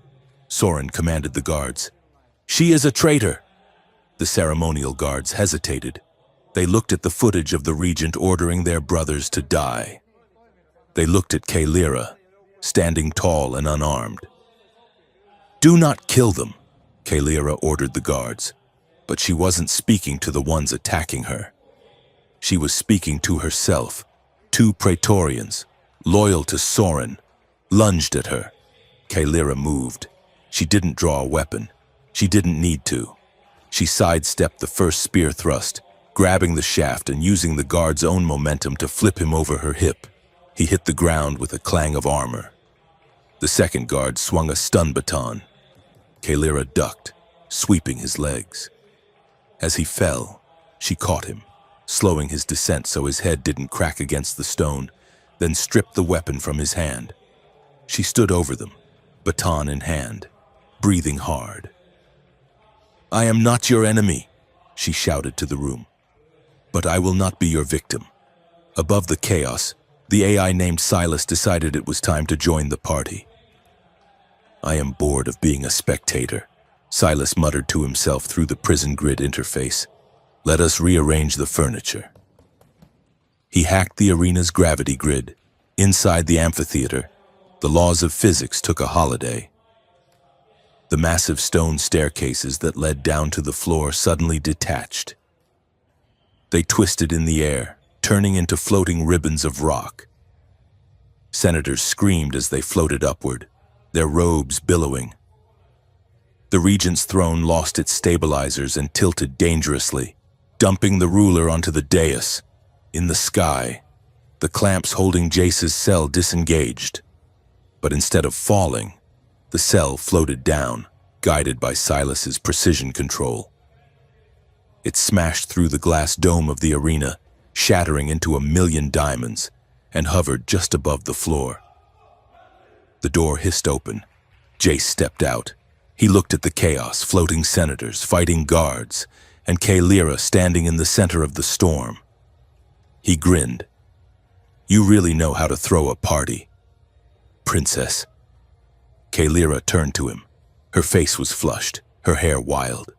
Soren commanded the guards. "She is a traitor." The ceremonial guards hesitated. They looked at the footage of the regent ordering their brothers to die. They looked at Kalira, standing tall and unarmed. "Do not kill them," Kalira ordered the guards. But she wasn't speaking to the ones attacking her. She was speaking to herself. 2 Praetorians, loyal to Soren, lunged at her. Kalira moved. She didn't draw a weapon. She didn't need to. She sidestepped the first spear thrust, grabbing the shaft and using the guard's own momentum to flip him over her hip. He hit the ground with a clang of armor. The second guard swung a stun baton. Kalira ducked, sweeping his legs. As he fell, she caught him, slowing his descent so his head didn't crack against the stone, then stripped the weapon from his hand. She stood over them, baton in hand, breathing hard. "I am not your enemy," she shouted to the room. "But I will not be your victim." Above the chaos, the AI named Silas decided it was time to join the party. "I am bored of being a spectator," Silas muttered to himself through the prison grid interface. "Let us rearrange the furniture." He hacked the arena's gravity grid. Inside the amphitheater, the laws of physics took a holiday. The massive stone staircases that led down to the floor suddenly detached. They twisted in the air, turning into floating ribbons of rock. Senators screamed as they floated upward, their robes billowing. The regent's throne lost its stabilizers and tilted dangerously, dumping the ruler onto the dais. In the sky, the clamps holding Jace's cell disengaged. But instead of falling, the cell floated down, guided by Silas's precision control. It smashed through the glass dome of the arena, shattering into 1,000,000 diamonds, and hovered just above the floor. The door hissed open. Jace stepped out. He looked at the chaos, floating senators, fighting guards, and Kalira standing in the center of the storm. He grinned. "You really know how to throw a party, princess." Kalira turned to him. Her face was flushed, her hair wild.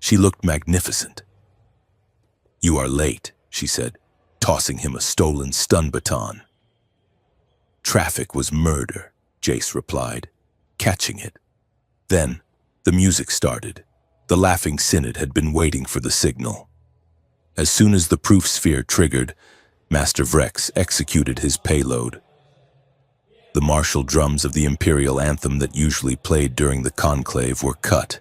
She looked magnificent. "You are late," she said, tossing him a stolen stun baton. "Traffic was murder," Jace replied, catching it. Then, the music started. The laughing synod had been waiting for the signal. As soon as the proof sphere triggered, Master Vrex executed his payload. The martial drums of the Imperial anthem that usually played during the conclave were cut.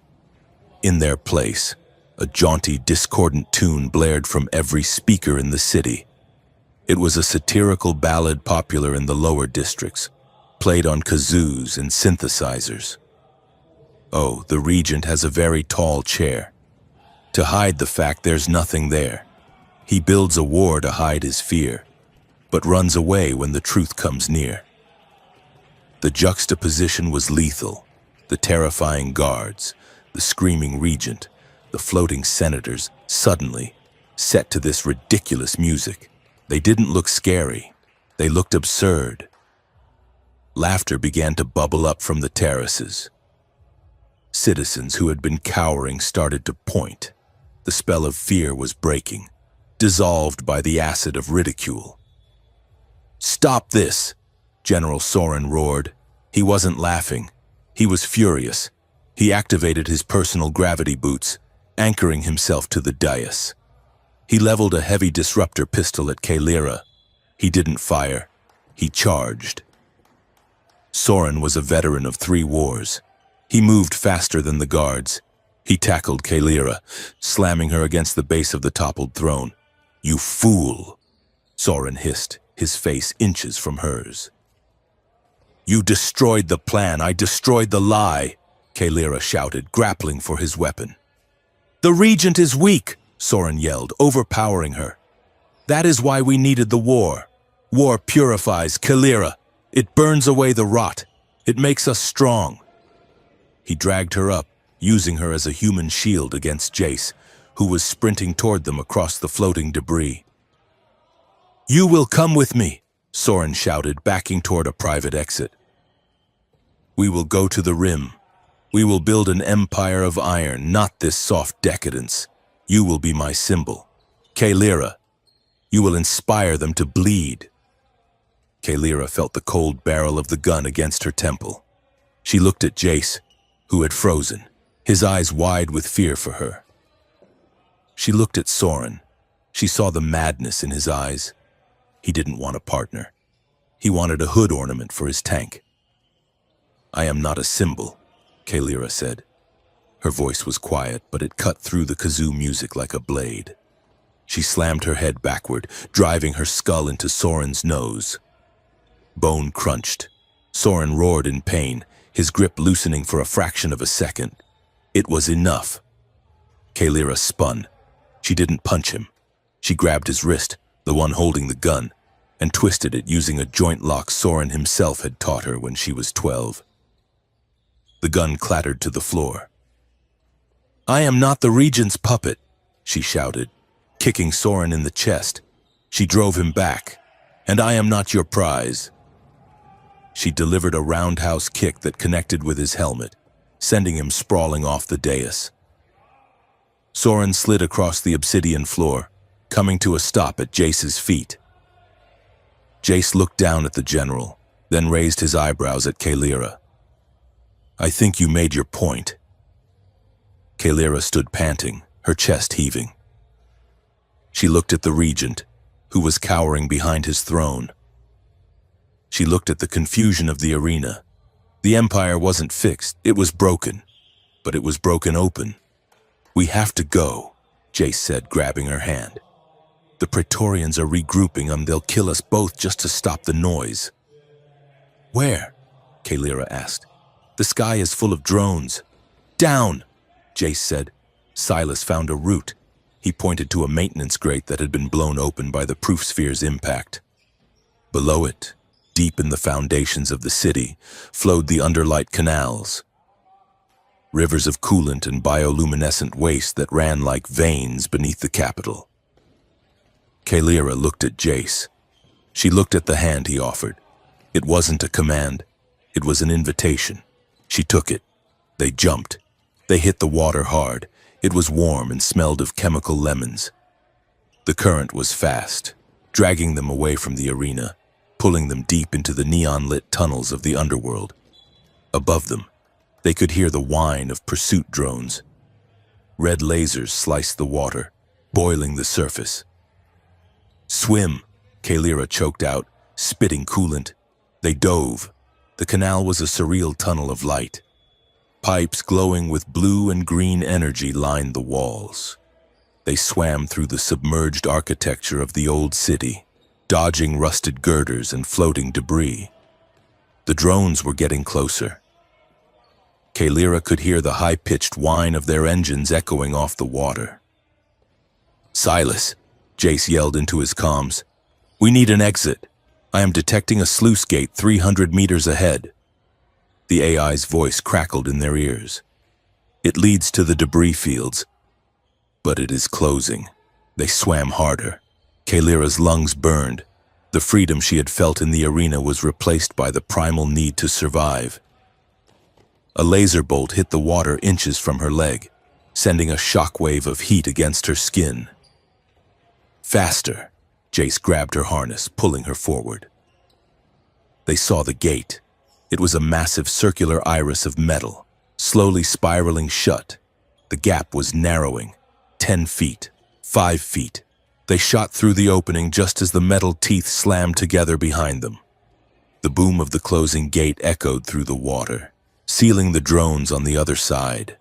In their place, a jaunty, discordant tune blared from every speaker in the city. It was a satirical ballad popular in the lower districts, played on kazoos and synthesizers. "Oh, the Regent has a very tall chair. To hide the fact there's nothing there. He builds a war to hide his fear, but runs away when the truth comes near." The juxtaposition was lethal. The terrifying guards, the screaming Regent, the floating senators, suddenly set to this ridiculous music. They didn't look scary. They looked absurd. Laughter began to bubble up from the terraces. Citizens who had been cowering started to point. The spell of fear was breaking, dissolved by the acid of ridicule. "Stop this!" General Soren roared. He wasn't laughing. He was furious. He activated his personal gravity boots, anchoring himself to the dais. He leveled a heavy disruptor pistol at Kaelira. He didn't fire. He charged. Soren was a veteran of 3 wars. He moved faster than the guards. He tackled Kaelira, slamming her against the base of the toppled throne. "You fool!" Soren hissed, his face inches from hers. "You destroyed the plan. I destroyed the lie," Kaelira shouted, grappling for his weapon. "The Regent is weak," Soren yelled, overpowering her. "That is why we needed the war. War purifies Kaelira. It burns away the rot. It makes us strong." He dragged her up, using her as a human shield against Jace, who was sprinting toward them across the floating debris. "You will come with me," Soren shouted, backing toward a private exit. "We will go to the Rim. We will build an empire of iron, not this soft decadence. You will be my symbol. Kaelira, you will inspire them to bleed." Kaelira felt the cold barrel of the gun against her temple. She looked at Jace, who had frozen, his eyes wide with fear for her. She looked at Soren. She saw the madness in his eyes. He didn't want a partner. He wanted a hood ornament for his tank. "I am not a symbol," Kaelira said. Her voice was quiet, but it cut through the kazoo music like a blade. She slammed her head backward, driving her skull into Soren's nose. Bone crunched. Soren roared in pain, his grip loosening for a fraction of a second. It was enough. Kaelira spun. She didn't punch him. She grabbed his wrist, the one holding the gun, and twisted it using a joint lock Soren himself had taught her when she was 12. The gun clattered to the floor. "I am not the Regent's puppet," she shouted, kicking Soren in the chest. She drove him back. "And I am not your prize." She delivered a roundhouse kick that connected with his helmet, sending him sprawling off the dais. Soren slid across the obsidian floor, coming to a stop at Jace's feet. Jace looked down at the general, then raised his eyebrows at Kaelira. "I think you made your point." Kaelira stood panting, her chest heaving. She looked at the Regent, who was cowering behind his throne. She looked at the confusion of the arena. The Empire wasn't fixed, it was broken. But it was broken open. "We have to go," Jace said, grabbing her hand. "The Praetorians are regrouping and they'll kill us both just to stop the noise." "Where?" Kaelira asked. "The sky is full of drones." "Down," Jace said. Silas found a route. He pointed to a maintenance grate that had been blown open by the proof sphere's impact. Below it, deep in the foundations of the city, flowed the underlight canals. Rivers of coolant and bioluminescent waste that ran like veins beneath the capital. Kaelira looked at Jace. She looked at the hand he offered. It wasn't a command. It was an invitation. She took it. They jumped. They hit the water hard. It was warm and smelled of chemical lemons. The current was fast, dragging them away from the arena, pulling them deep into the neon-lit tunnels of the underworld. Above them, they could hear the whine of pursuit drones. Red lasers sliced the water, boiling the surface. "Swim," Kalira choked out, spitting coolant. They dove. The canal was a surreal tunnel of light. Pipes glowing with blue and green energy lined the walls. They swam through the submerged architecture of the old city, dodging rusted girders and floating debris. The drones were getting closer. Kalira could hear the high-pitched whine of their engines echoing off the water. "Silas," Jace yelled into his comms. "We need an exit. I am detecting a sluice gate 300 meters ahead." The AI's voice crackled in their ears. "It leads to the debris fields, but it is closing." They swam harder. Kalira's lungs burned. The freedom she had felt in the arena was replaced by the primal need to survive. A laser bolt hit the water inches from her leg, sending a shockwave of heat against her skin. "Faster!" Jace grabbed her harness, pulling her forward. They saw the gate. It was a massive circular iris of metal, slowly spiraling shut. The gap was narrowing. 10 feet, 5 feet. They shot through the opening just as the metal teeth slammed together behind them. The boom of the closing gate echoed through the water, sealing the drones on the other side.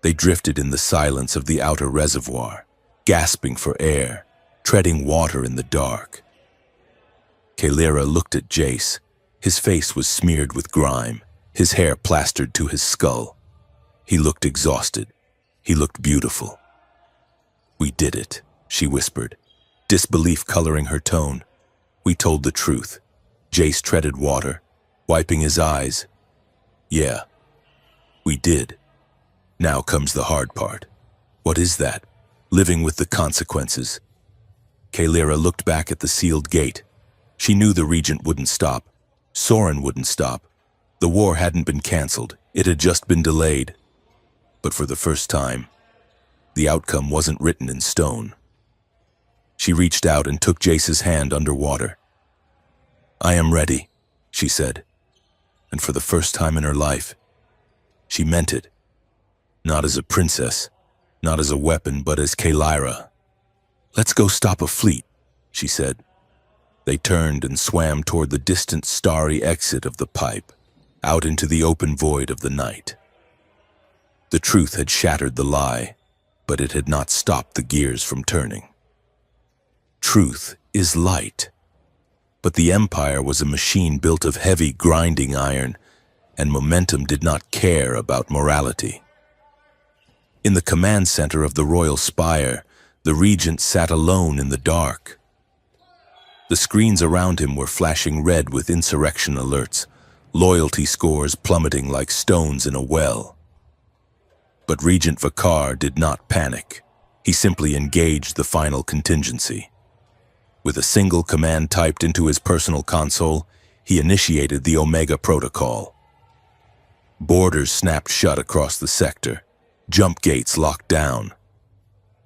They drifted in the silence of the outer reservoir, gasping for air, treading water in the dark. Kalira looked at Jace. His face was smeared with grime, his hair plastered to his skull. He looked exhausted. He looked beautiful. "We did it," she whispered, disbelief coloring her tone. "We told the truth." Jace treaded water, wiping his eyes. "Yeah, we did. Now comes the hard part. What is that? Living with the consequences." Kalira looked back at the sealed gate. She knew the Regent wouldn't stop. Soren wouldn't stop. The war hadn't been canceled. It had just been delayed. But for the first time, the outcome wasn't written in stone. She reached out and took Jace's hand underwater. "I am ready," she said. And for the first time in her life, she meant it. Not as a princess, not as a weapon, but as Kalira. "Let's go stop a fleet," she said. They turned and swam toward the distant starry exit of the pipe, out into the open void of the night. The truth had shattered the lie, but it had not stopped the gears from turning. Truth is light. But the Empire was a machine built of heavy, grinding iron, and momentum did not care about morality. In the command center of the Royal Spire, the Regent sat alone in the dark. The screens around him were flashing red with insurrection alerts, loyalty scores plummeting like stones in a well. But Regent Vakar did not panic. He simply engaged the final contingency. With a single command typed into his personal console, he initiated the Omega Protocol. Borders snapped shut across the sector, jump gates locked down.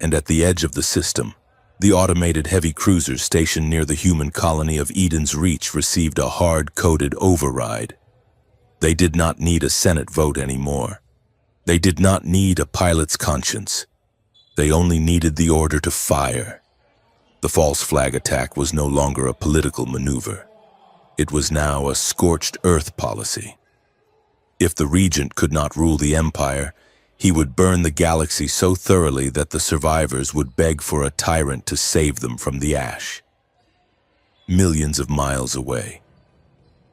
And at the edge of the system, the automated heavy cruisers stationed near the human colony of Eden's Reach received a hard-coded override. They did not need a Senate vote anymore. They did not need a pilot's conscience. They only needed the order to fire. The false flag attack was no longer a political maneuver. It was now a scorched earth policy. If the Regent could not rule the Empire, he would burn the galaxy so thoroughly that the survivors would beg for a tyrant to save them from the ash. Millions of miles away,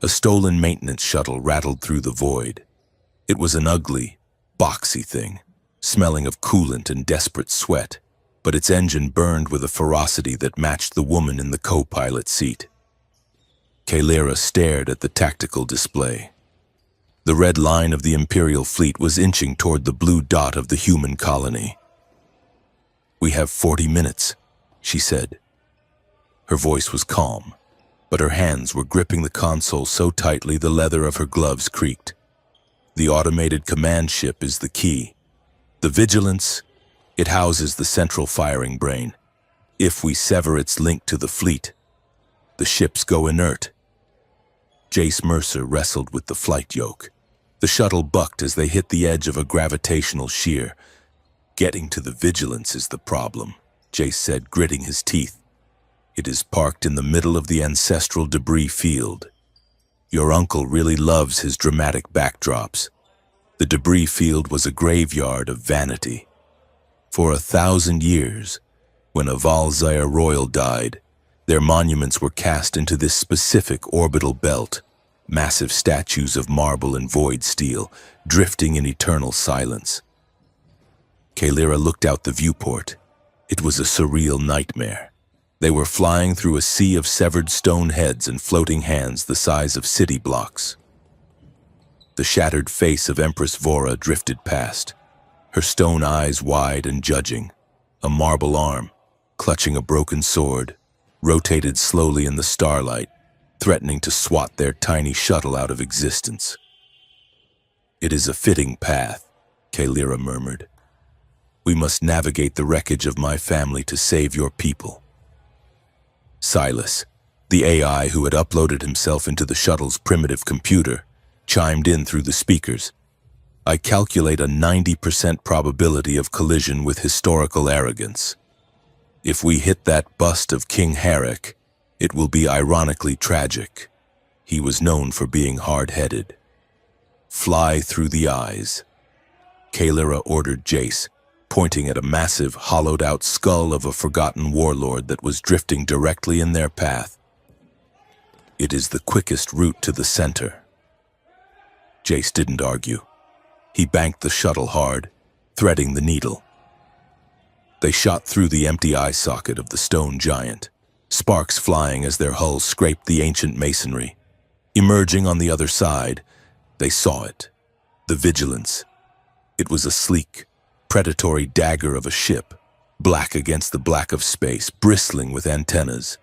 a stolen maintenance shuttle rattled through the void. It was an ugly, boxy thing, smelling of coolant and desperate sweat, but its engine burned with a ferocity that matched the woman in the co-pilot seat. Kalira stared at the tactical display. The red line of the Imperial fleet was inching toward the blue dot of the human colony. "We have 40 minutes, she said. Her voice was calm, but her hands were gripping the console so tightly the leather of her gloves creaked. The automated command ship is the key. The vigilance, It houses the central firing brain. If we sever its link to the fleet, the ships go inert. Jace Mercer wrestled with the flight yoke. The shuttle bucked as they hit the edge of a gravitational shear. Getting to the Vigilance is the problem, Jace said, gritting his teeth. It is parked in the middle of the ancestral debris field. Your uncle really loves his dramatic backdrops. The debris field was a graveyard of vanity. For 1,000 years, when a Valzyre royal died, their monuments were cast into this specific orbital belt, massive statues of marble and void steel, drifting in eternal silence. Kalira looked out the viewport. It was a surreal nightmare. They were flying through a sea of severed stone heads and floating hands the size of city blocks. The shattered face of Empress Vora drifted past, her stone eyes wide and judging. A marble arm, clutching a broken sword, rotated slowly in the starlight, threatening to swat their tiny shuttle out of existence. It is a fitting path, Kalira murmured. We must navigate the wreckage of my family to save your people. Silas, the AI who had uploaded himself into the shuttle's primitive computer, chimed in through the speakers. I calculate a 90% probability of collision with historical arrogance. If we hit that bust of King Herrick, it will be ironically tragic. He was known for being hard-headed. Fly through the eyes. Kalira ordered Jace, pointing at a massive, hollowed-out skull of a forgotten warlord that was drifting directly in their path. It is the quickest route to the center. Jace didn't argue. He banked the shuttle hard, threading the needle. They shot through the empty eye socket of the stone giant, sparks flying as their hull scraped the ancient masonry. Emerging on the other side, they saw it. The Vigilance. It was a sleek, predatory dagger of a ship, black against the black of space, bristling with antennas.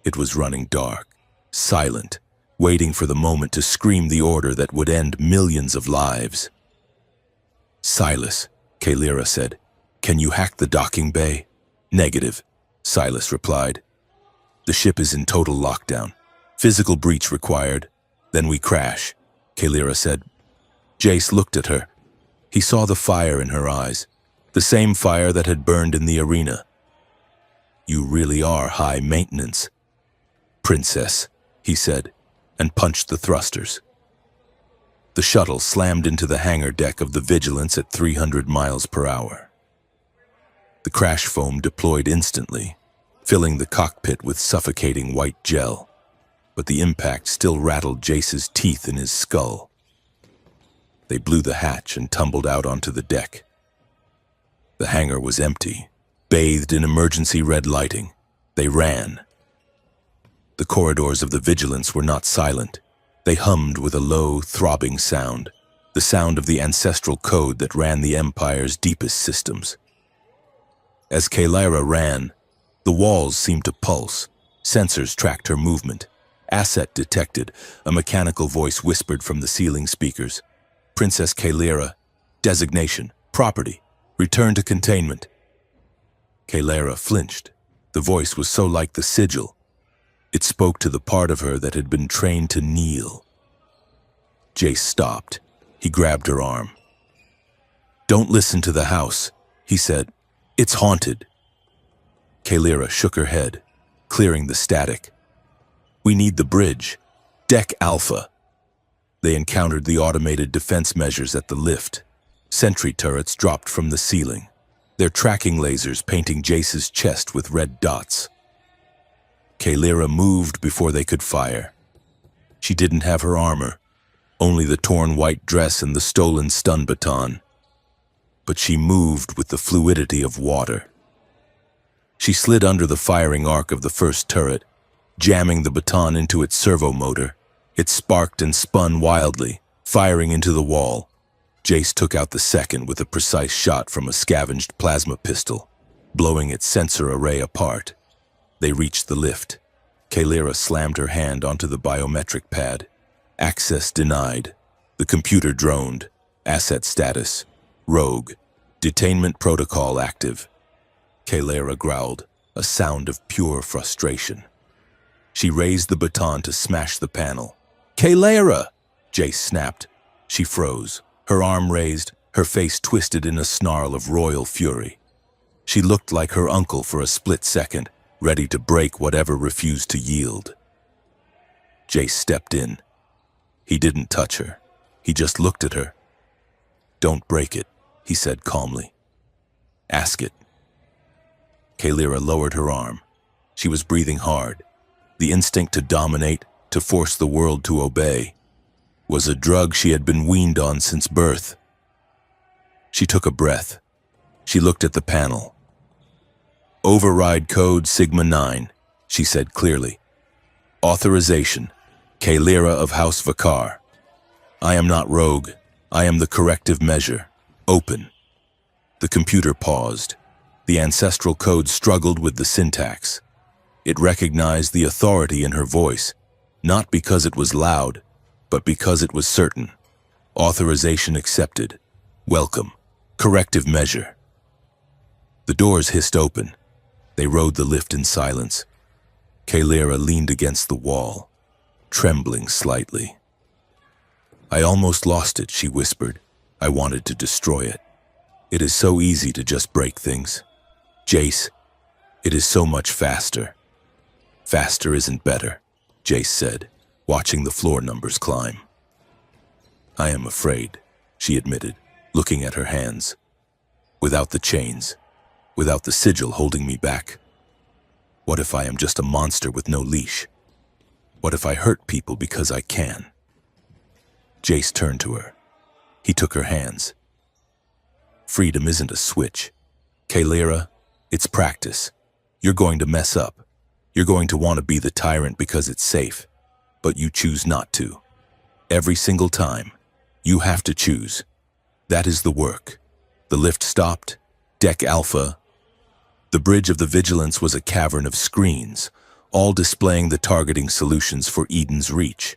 It was running dark, silent, waiting for the moment to scream the order that would end millions of lives. Silas, Kalira said, can you hack the docking bay? Negative, Silas replied. The ship is in total lockdown. Physical breach required. Then we crash, Kalira said. Jace looked at her. He saw the fire in her eyes, the same fire that had burned in the arena. You really are high maintenance. Princess, he said, and punched the thrusters. The shuttle slammed into the hangar deck of the Vigilance at 300 miles per hour. The crash foam deployed instantly, filling the cockpit with suffocating white gel, but the impact still rattled Jace's teeth in his skull. They blew the hatch and tumbled out onto the deck. The hangar was empty, bathed in emergency red lighting. They ran. The corridors of the Vigilance were not silent. They hummed with a low, throbbing sound, the sound of the ancestral code that ran the Empire's deepest systems. As Kalira ran, the walls seemed to pulse. Sensors tracked her movement. Asset detected, a mechanical voice whispered from the ceiling speakers. Princess Kalira, designation, property, return to containment. Kalira flinched. The voice was so like the sigil. It spoke to the part of her that had been trained to kneel. Jace stopped. He grabbed her arm. Don't listen to the house, he said. It's haunted. Kalira shook her head, clearing the static. We need the bridge. Deck Alpha. They encountered the automated defense measures at the lift. Sentry turrets dropped from the ceiling, their tracking lasers painting Jace's chest with red dots. Kalira moved before they could fire. She didn't have her armor, only the torn white dress and the stolen stun baton. But she moved with the fluidity of water. She slid under the firing arc of the first turret, jamming the baton into its servo motor. It sparked and spun wildly, firing into the wall. Jace took out the second with a precise shot from a scavenged plasma pistol, blowing its sensor array apart. They reached the lift. Kalira slammed her hand onto the biometric pad. Access denied. The computer droned. Asset status: rogue. Detainment protocol active, Kalara growled, a sound of pure frustration. She raised the baton to smash the panel. Kalara! Jace snapped. She froze, her arm raised, her face twisted in a snarl of royal fury. She looked like her uncle for a split second, ready to break whatever refused to yield. Jace stepped in. He didn't touch her. He just looked at her. Don't break it, he said calmly. Ask it. Kalara lowered her arm. She was breathing hard. The instinct to dominate, to force the world to obey, was a drug she had been weaned on since birth. She took a breath. She looked at the panel. Override code Sigma 9, she said clearly. Authorization, Kalara of House Vakar. I am not rogue. I am the corrective measure. Open. The computer paused. The ancestral code struggled with the syntax. It recognized the authority in her voice, not because it was loud, but because it was certain. Authorization accepted. Welcome. Corrective measure. The doors hissed open. They rode the lift in silence. Kalara leaned against the wall, trembling slightly. I almost lost it, she whispered. I wanted to destroy it. It is so easy to just break things. Jace, it is so much faster. Faster isn't better, Jace said, watching the floor numbers climb. I am afraid, she admitted, looking at her hands. Without the chains, without the sigil holding me back. What if I am just a monster with no leash? What if I hurt people because I can? Jace turned to her. He took her hands. Freedom isn't a switch. Kalara, it's practice. You're going to mess up. You're going to want to be the tyrant because it's safe, but you choose not to. Every single time, you have to choose. That is the work. The lift stopped. Deck Alpha. The bridge of the Vigilance was a cavern of screens, all displaying the targeting solutions for Eden's Reach.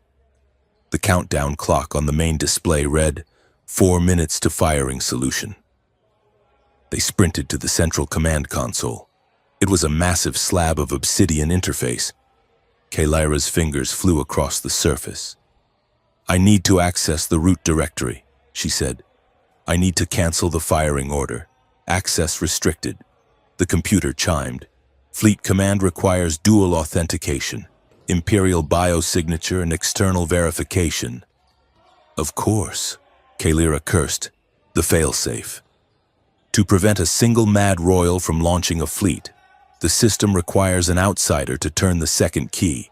The countdown clock on the main display read, 4 minutes to firing solution. They sprinted to the central command console. It was a massive slab of obsidian interface. Kalara's fingers flew across the surface. I need to access the root directory, she said. I need to cancel the firing order. Access restricted. The computer chimed. Fleet command requires dual authentication, Imperial biosignature and external verification. Of course, Kalara cursed. The failsafe. To prevent a single mad royal from launching a fleet, the system requires an outsider to turn the second key.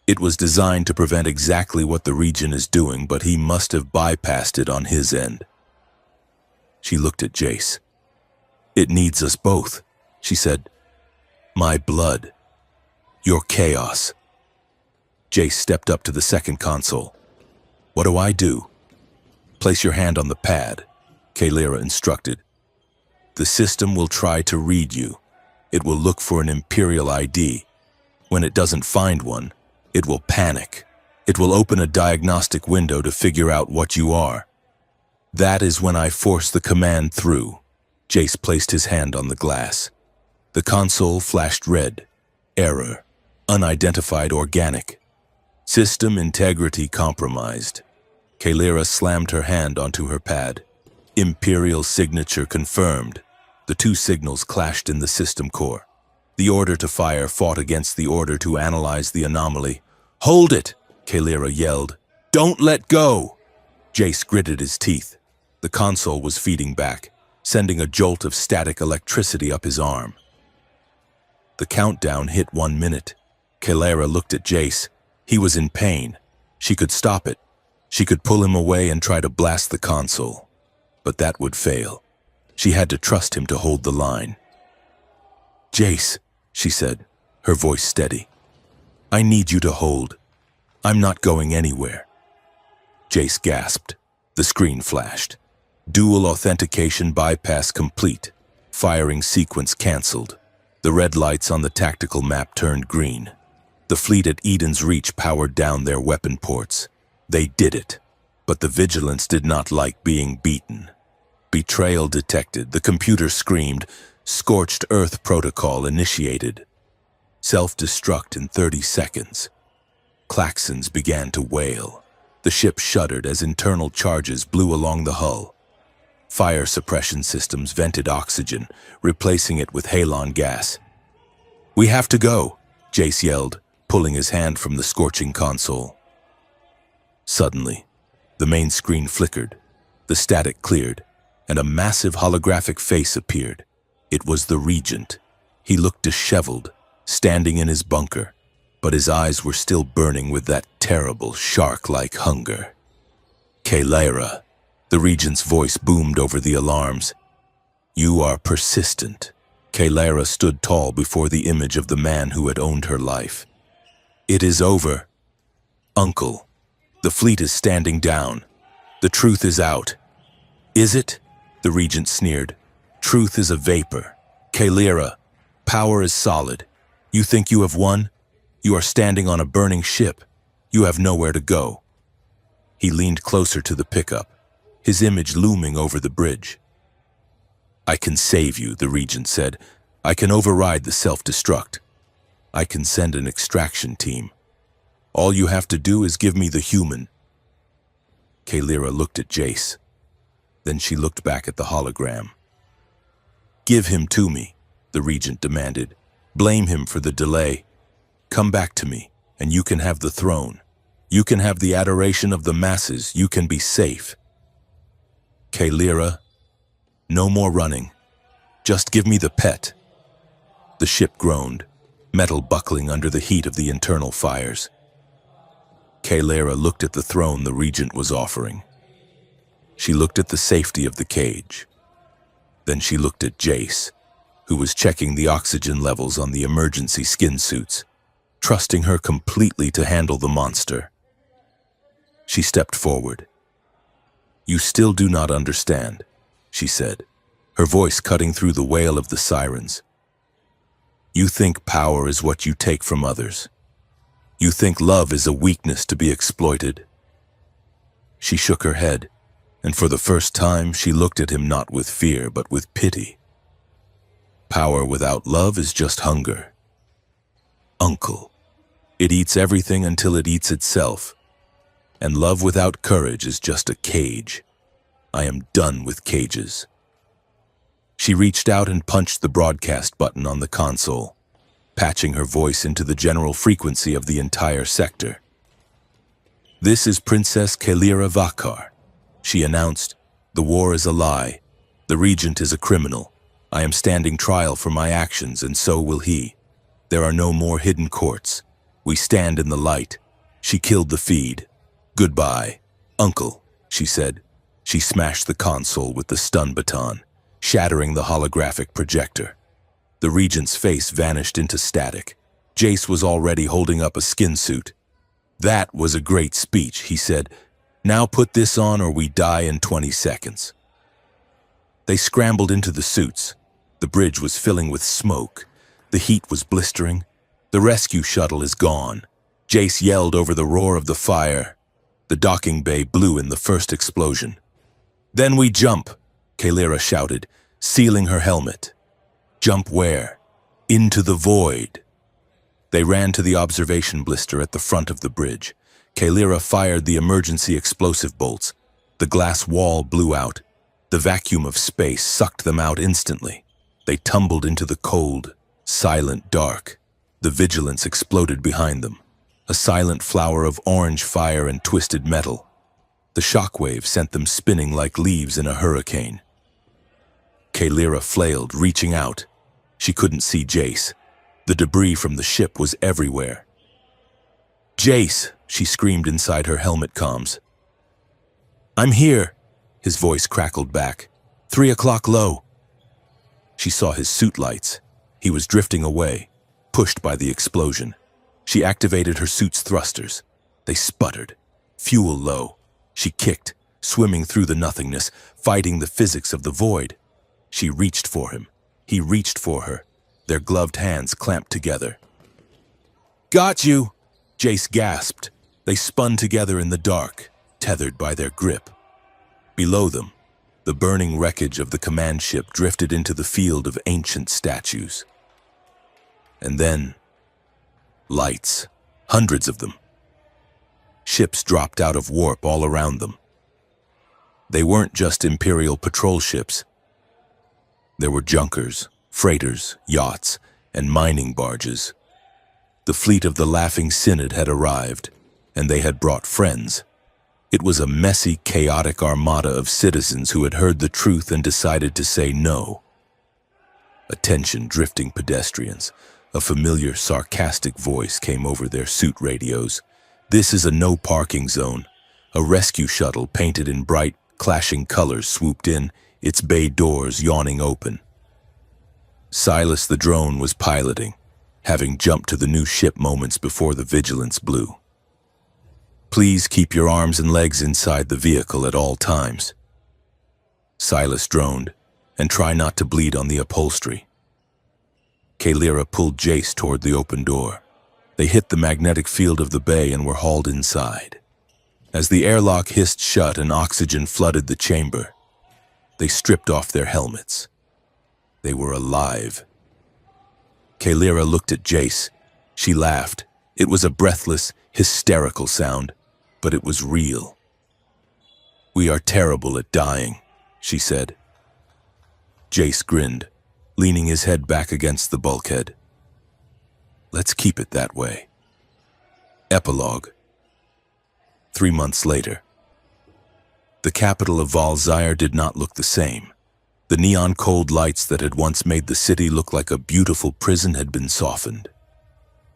It was designed to prevent exactly what the region is doing, but he must have bypassed it on his end. She looked at Jace. It needs us both, she said. My blood. Your chaos. Jace stepped up to the second console. What do I do? Place your hand on the pad, Kalara instructed. The system will try to read you. It will look for an Imperial ID. When it doesn't find one, it will panic. It will open a diagnostic window to figure out what you are. That is when I force the command through. Jace placed his hand on the glass. The console flashed red. Error. Unidentified organic. System integrity compromised. Kalara slammed her hand onto her pad. Imperial signature confirmed. The two signals clashed in the system core. The order to fire fought against the order to analyze the anomaly. Hold it, Kalara yelled. Don't let go! Jace gritted his teeth. The console was feeding back, sending a jolt of static electricity up his arm. The countdown hit 1 minute. Kalara looked at Jace. He was in pain. She could stop it. She could pull him away and try to blast the console. But that would fail. She had to trust him to hold the line. Jace, she said, her voice steady. I need you to hold. I'm not going anywhere. Jace gasped. The screen flashed. Dual authentication bypass complete. Firing sequence canceled. The red lights on the tactical map turned green. The fleet at Eden's Reach powered down their weapon ports. They did it. But the Vigilance did not like being beaten. Betrayal detected. The computer screamed. Scorched Earth protocol initiated. Self-destruct in 30 seconds. Klaxons began to wail. The ship shuddered as internal charges blew along the hull. Fire suppression systems vented oxygen, replacing it with halon gas. "We have to go," Jace yelled, pulling his hand from the scorching console. Suddenly, the main screen flickered, the static cleared, and a massive holographic face appeared. It was the Regent. He looked disheveled, standing in his bunker, but his eyes were still burning with that terrible, shark-like hunger. "Kalara," the Regent's voice boomed over the alarms. "You are persistent." Kalara stood tall before the image of the man who had owned her life. "It is over. Uncle, the fleet is standing down. The truth is out." "Is it?" the Regent sneered. "Truth is a vapor. Kalara, power is solid. You think you have won? You are standing on a burning ship. You have nowhere to go." He leaned closer to the pickup, his image looming over the bridge. "I can save you," the Regent said. "I can override the self-destruct. I can send an extraction team. All you have to do is give me the human." Kalara looked at Jace. Then she looked back at the hologram. "Give him to me," the Regent demanded. "Blame him for the delay. Come back to me, and you can have the throne. You can have the adoration of the masses. You can be safe." "Kalara, no more running. Just give me the pet." The ship groaned, metal buckling under the heat of the internal fires. Kalara looked at the throne the Regent was offering. She looked at the safety of the cage. Then she looked at Jace, who was checking the oxygen levels on the emergency skin suits, trusting her completely to handle the monster. She stepped forward. "You still do not understand," she said, her voice cutting through the wail of the sirens. "You think power is what you take from others. You think love is a weakness to be exploited." She shook her head, and for the first time she looked at him not with fear but with pity. "Power without love is just hunger. Uncle, it eats everything until it eats itself. And love without courage is just a cage. I am done with cages." She reached out and punched the broadcast button on the console, patching her voice into the general frequency of the entire sector. "This is Princess Kalara Vakar," she announced. "The war is a lie. The Regent is a criminal. I am standing trial for my actions, and so will he. There are no more hidden courts. We stand in the light. She killed the feed. Goodbye, Uncle," she said. She smashed the console with the stun baton, shattering the holographic projector. The Regent's face vanished into static. Jace was already holding up a skin suit. "That was a great speech," he said. "Now put this on or we die in 20 seconds." They scrambled into the suits. The bridge was filling with smoke. The heat was blistering. "The rescue shuttle is gone." Jace yelled over the roar of the fire. The docking bay blew in the first explosion. "Then we jump," Kalara shouted, sealing her helmet. "Jump where?" "Into the void." They ran to the observation blister at the front of the bridge. Kalara fired the emergency explosive bolts. The glass wall blew out. The vacuum of space sucked them out instantly. They tumbled into the cold, silent dark. The vigilance exploded behind them, a silent flower of orange fire and twisted metal. The shockwave sent them spinning like leaves in a hurricane. Kalara flailed, reaching out. She couldn't see Jace. The debris from the ship was everywhere. "Jace!" she screamed inside her helmet comms. "I'm here!" His voice crackled back. 3 o'clock low." She saw his suit lights. He was drifting away, pushed by the explosion. She activated her suit's thrusters. They sputtered. Fuel low. She kicked, swimming through the nothingness, fighting the physics of the void. She reached for him. He reached for her. Their gloved hands clamped together. "Got you!" Jace gasped. They spun together in the dark, tethered by their grip. Below them, The burning wreckage of the command ship drifted into the field of ancient statues. And then, lights, hundreds of them. Ships dropped out of warp all around them. They weren't just Imperial patrol ships. There were junkers, freighters, yachts, and mining barges. The fleet of the Laughing Synod had arrived, and they had brought friends. It was a messy, chaotic armada of citizens who had heard the truth and decided to say no. Attention, drifting pedestrians. A familiar, sarcastic voice came over their suit radios. This is a no parking zone. A rescue shuttle painted in bright, clashing colors swooped in, its bay doors yawning open. Silas the drone was piloting, having jumped to the new ship moments before the vigilance blew. Please keep your arms and legs inside the vehicle at all times. Silas droned, and try not to bleed on the upholstery. Kalira pulled Jace toward the open door. They hit the magnetic field of the bay and were hauled inside. As the airlock hissed shut and oxygen flooded the chamber, they stripped off their helmets. They were alive. Kalira looked at Jace. She laughed. It was a breathless, hysterical sound, but it was real. "We are terrible at dying," she said. Jace grinned, leaning his head back against the bulkhead. "Let's keep it that way." Epilogue. 3 months later. The capital of Valzyre did not look the same. The neon cold lights that had once made the city look like a beautiful prison had been softened.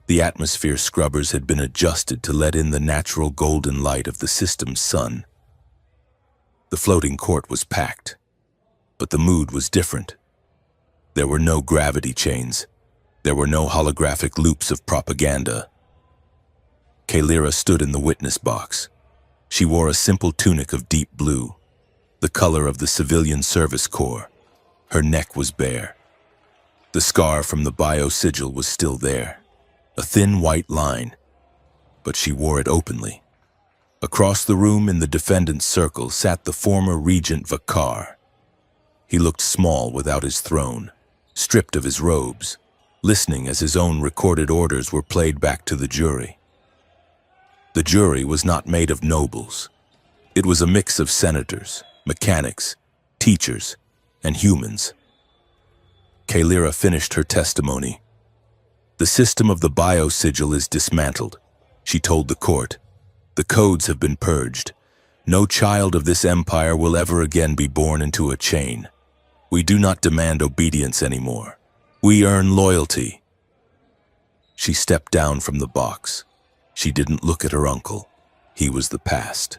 The atmosphere scrubbers had been adjusted to let in the natural golden light of the system's sun. The floating court was packed, but the mood was different. There were no gravity chains. There were no holographic loops of propaganda. Kalira stood in the witness box. She wore a simple tunic of deep blue, the color of the civilian service corps. Her neck was bare. The scar from the bio-sigil was still there, a thin white line, but she wore it openly. Across the room in the defendant's circle sat the former Regent Vakar. He looked small without his throne, stripped of his robes, listening as his own recorded orders were played back to the jury. The jury was not made of nobles. It was a mix of senators, mechanics, teachers, and humans. Kalira finished her testimony. "The system of the bio-sigil is dismantled," she told the court. "The codes have been purged. No child of this empire will ever again be born into a chain. We do not demand obedience anymore. We earn loyalty." She stepped down from the box. She didn't look at her uncle. He was the past.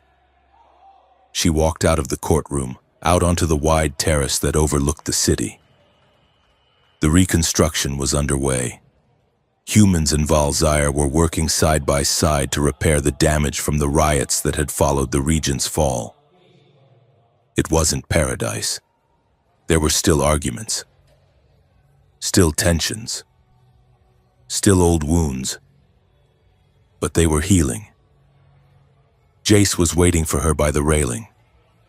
She walked out of the courtroom, out onto the wide terrace that overlooked the city. The reconstruction was underway. Humans in Valzyre were working side by side to repair the damage from the riots that had followed the Regent's fall. It wasn't paradise. There were still arguments, still tensions, still old wounds, but they were healing. Jace was waiting for her by the railing.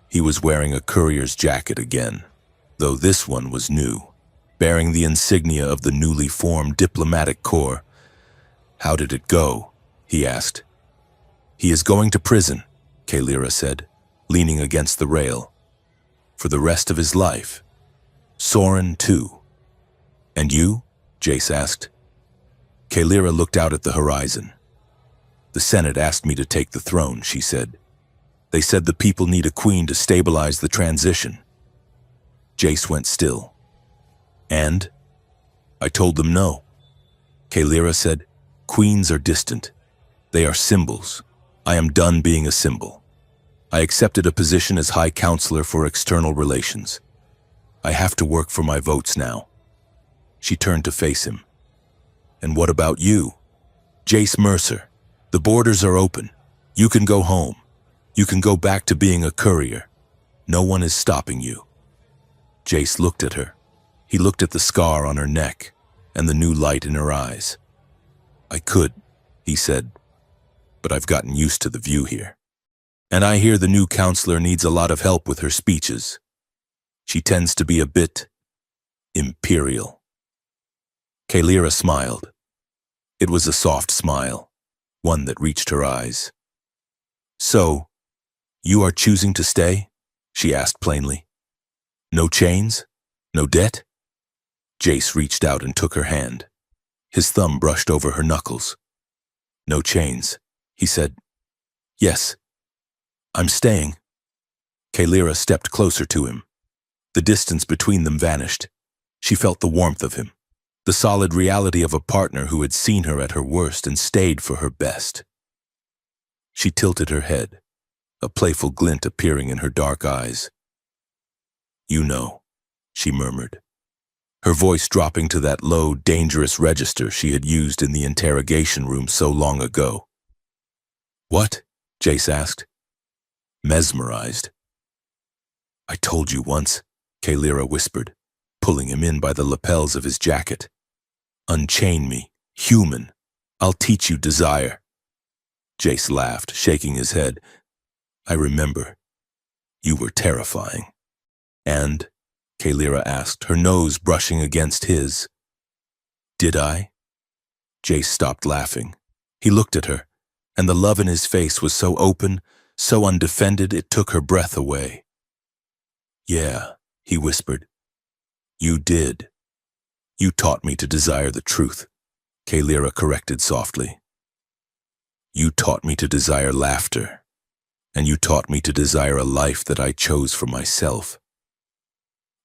He was wearing a courier's jacket again, though this one was new, bearing the insignia of the newly formed diplomatic corps. "How did it go?" he asked. "He is going to prison," Kalira said, leaning against the rail. "For the rest of his life. Soren, too." "And you?" Jace asked. Kalira looked out at the horizon. "The Senate asked me to take the throne," she said. "They said the people need a queen to stabilize the transition." Jace went still. "And?" "I told them no." Kalira said, "Queens are distant. They are symbols. I am done being a symbol. I accepted a position as High Counselor for External Relations. I have to work for my votes now." She turned to face him. "And what about you? Jace Mercer. The borders are open. You can go home. You can go back to being a courier. No one is stopping you." Jace looked at her. He looked at the scar on her neck and the new light in her eyes. "I could," he said, "but I've gotten used to the view here. And I hear the new counselor needs a lot of help with her speeches. She tends to be a bit imperial. Kalira smiled. It was a soft smile, one that reached her eyes. So, you are choosing to stay? She asked plainly. No chains? No debt? Jace reached out and took her hand. His thumb brushed over her knuckles. No chains, he said. Yes, I'm staying. Kalira stepped closer to him. The distance between them vanished. She felt the warmth of him, the solid reality of a partner who had seen her at her worst and stayed for her best. She tilted her head, a playful glint appearing in her dark eyes. You know, she murmured, her voice dropping to that low, dangerous register she had used in the interrogation room so long ago. What? Jace asked. Mesmerized. I told you once, Kalira whispered, pulling him in by the lapels of his jacket. Unchain me, human. I'll teach you desire. Jace laughed, shaking his head. I remember. You were terrifying. And? Kalira asked, her nose brushing against his. Did I? Jace stopped laughing. He looked at her, and the love in his face was so open, so undefended it took her breath away. Yeah, he whispered. You did. You taught me to desire the truth, Kalira corrected softly. You taught me to desire laughter, and you taught me to desire a life that I chose for myself.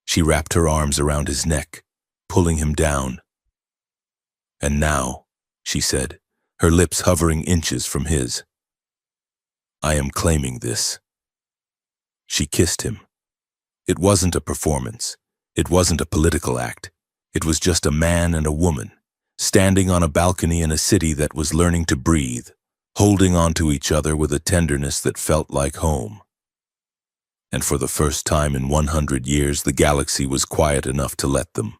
She wrapped her arms around his neck, pulling him down. And now, she said, her lips hovering inches from his, I am claiming this. She kissed him. It wasn't a performance. It wasn't a political act. It was just a man and a woman, standing on a balcony in a city that was learning to breathe, holding on to each other with a tenderness that felt like home. And for the first time in 100 years, the galaxy was quiet enough to let them.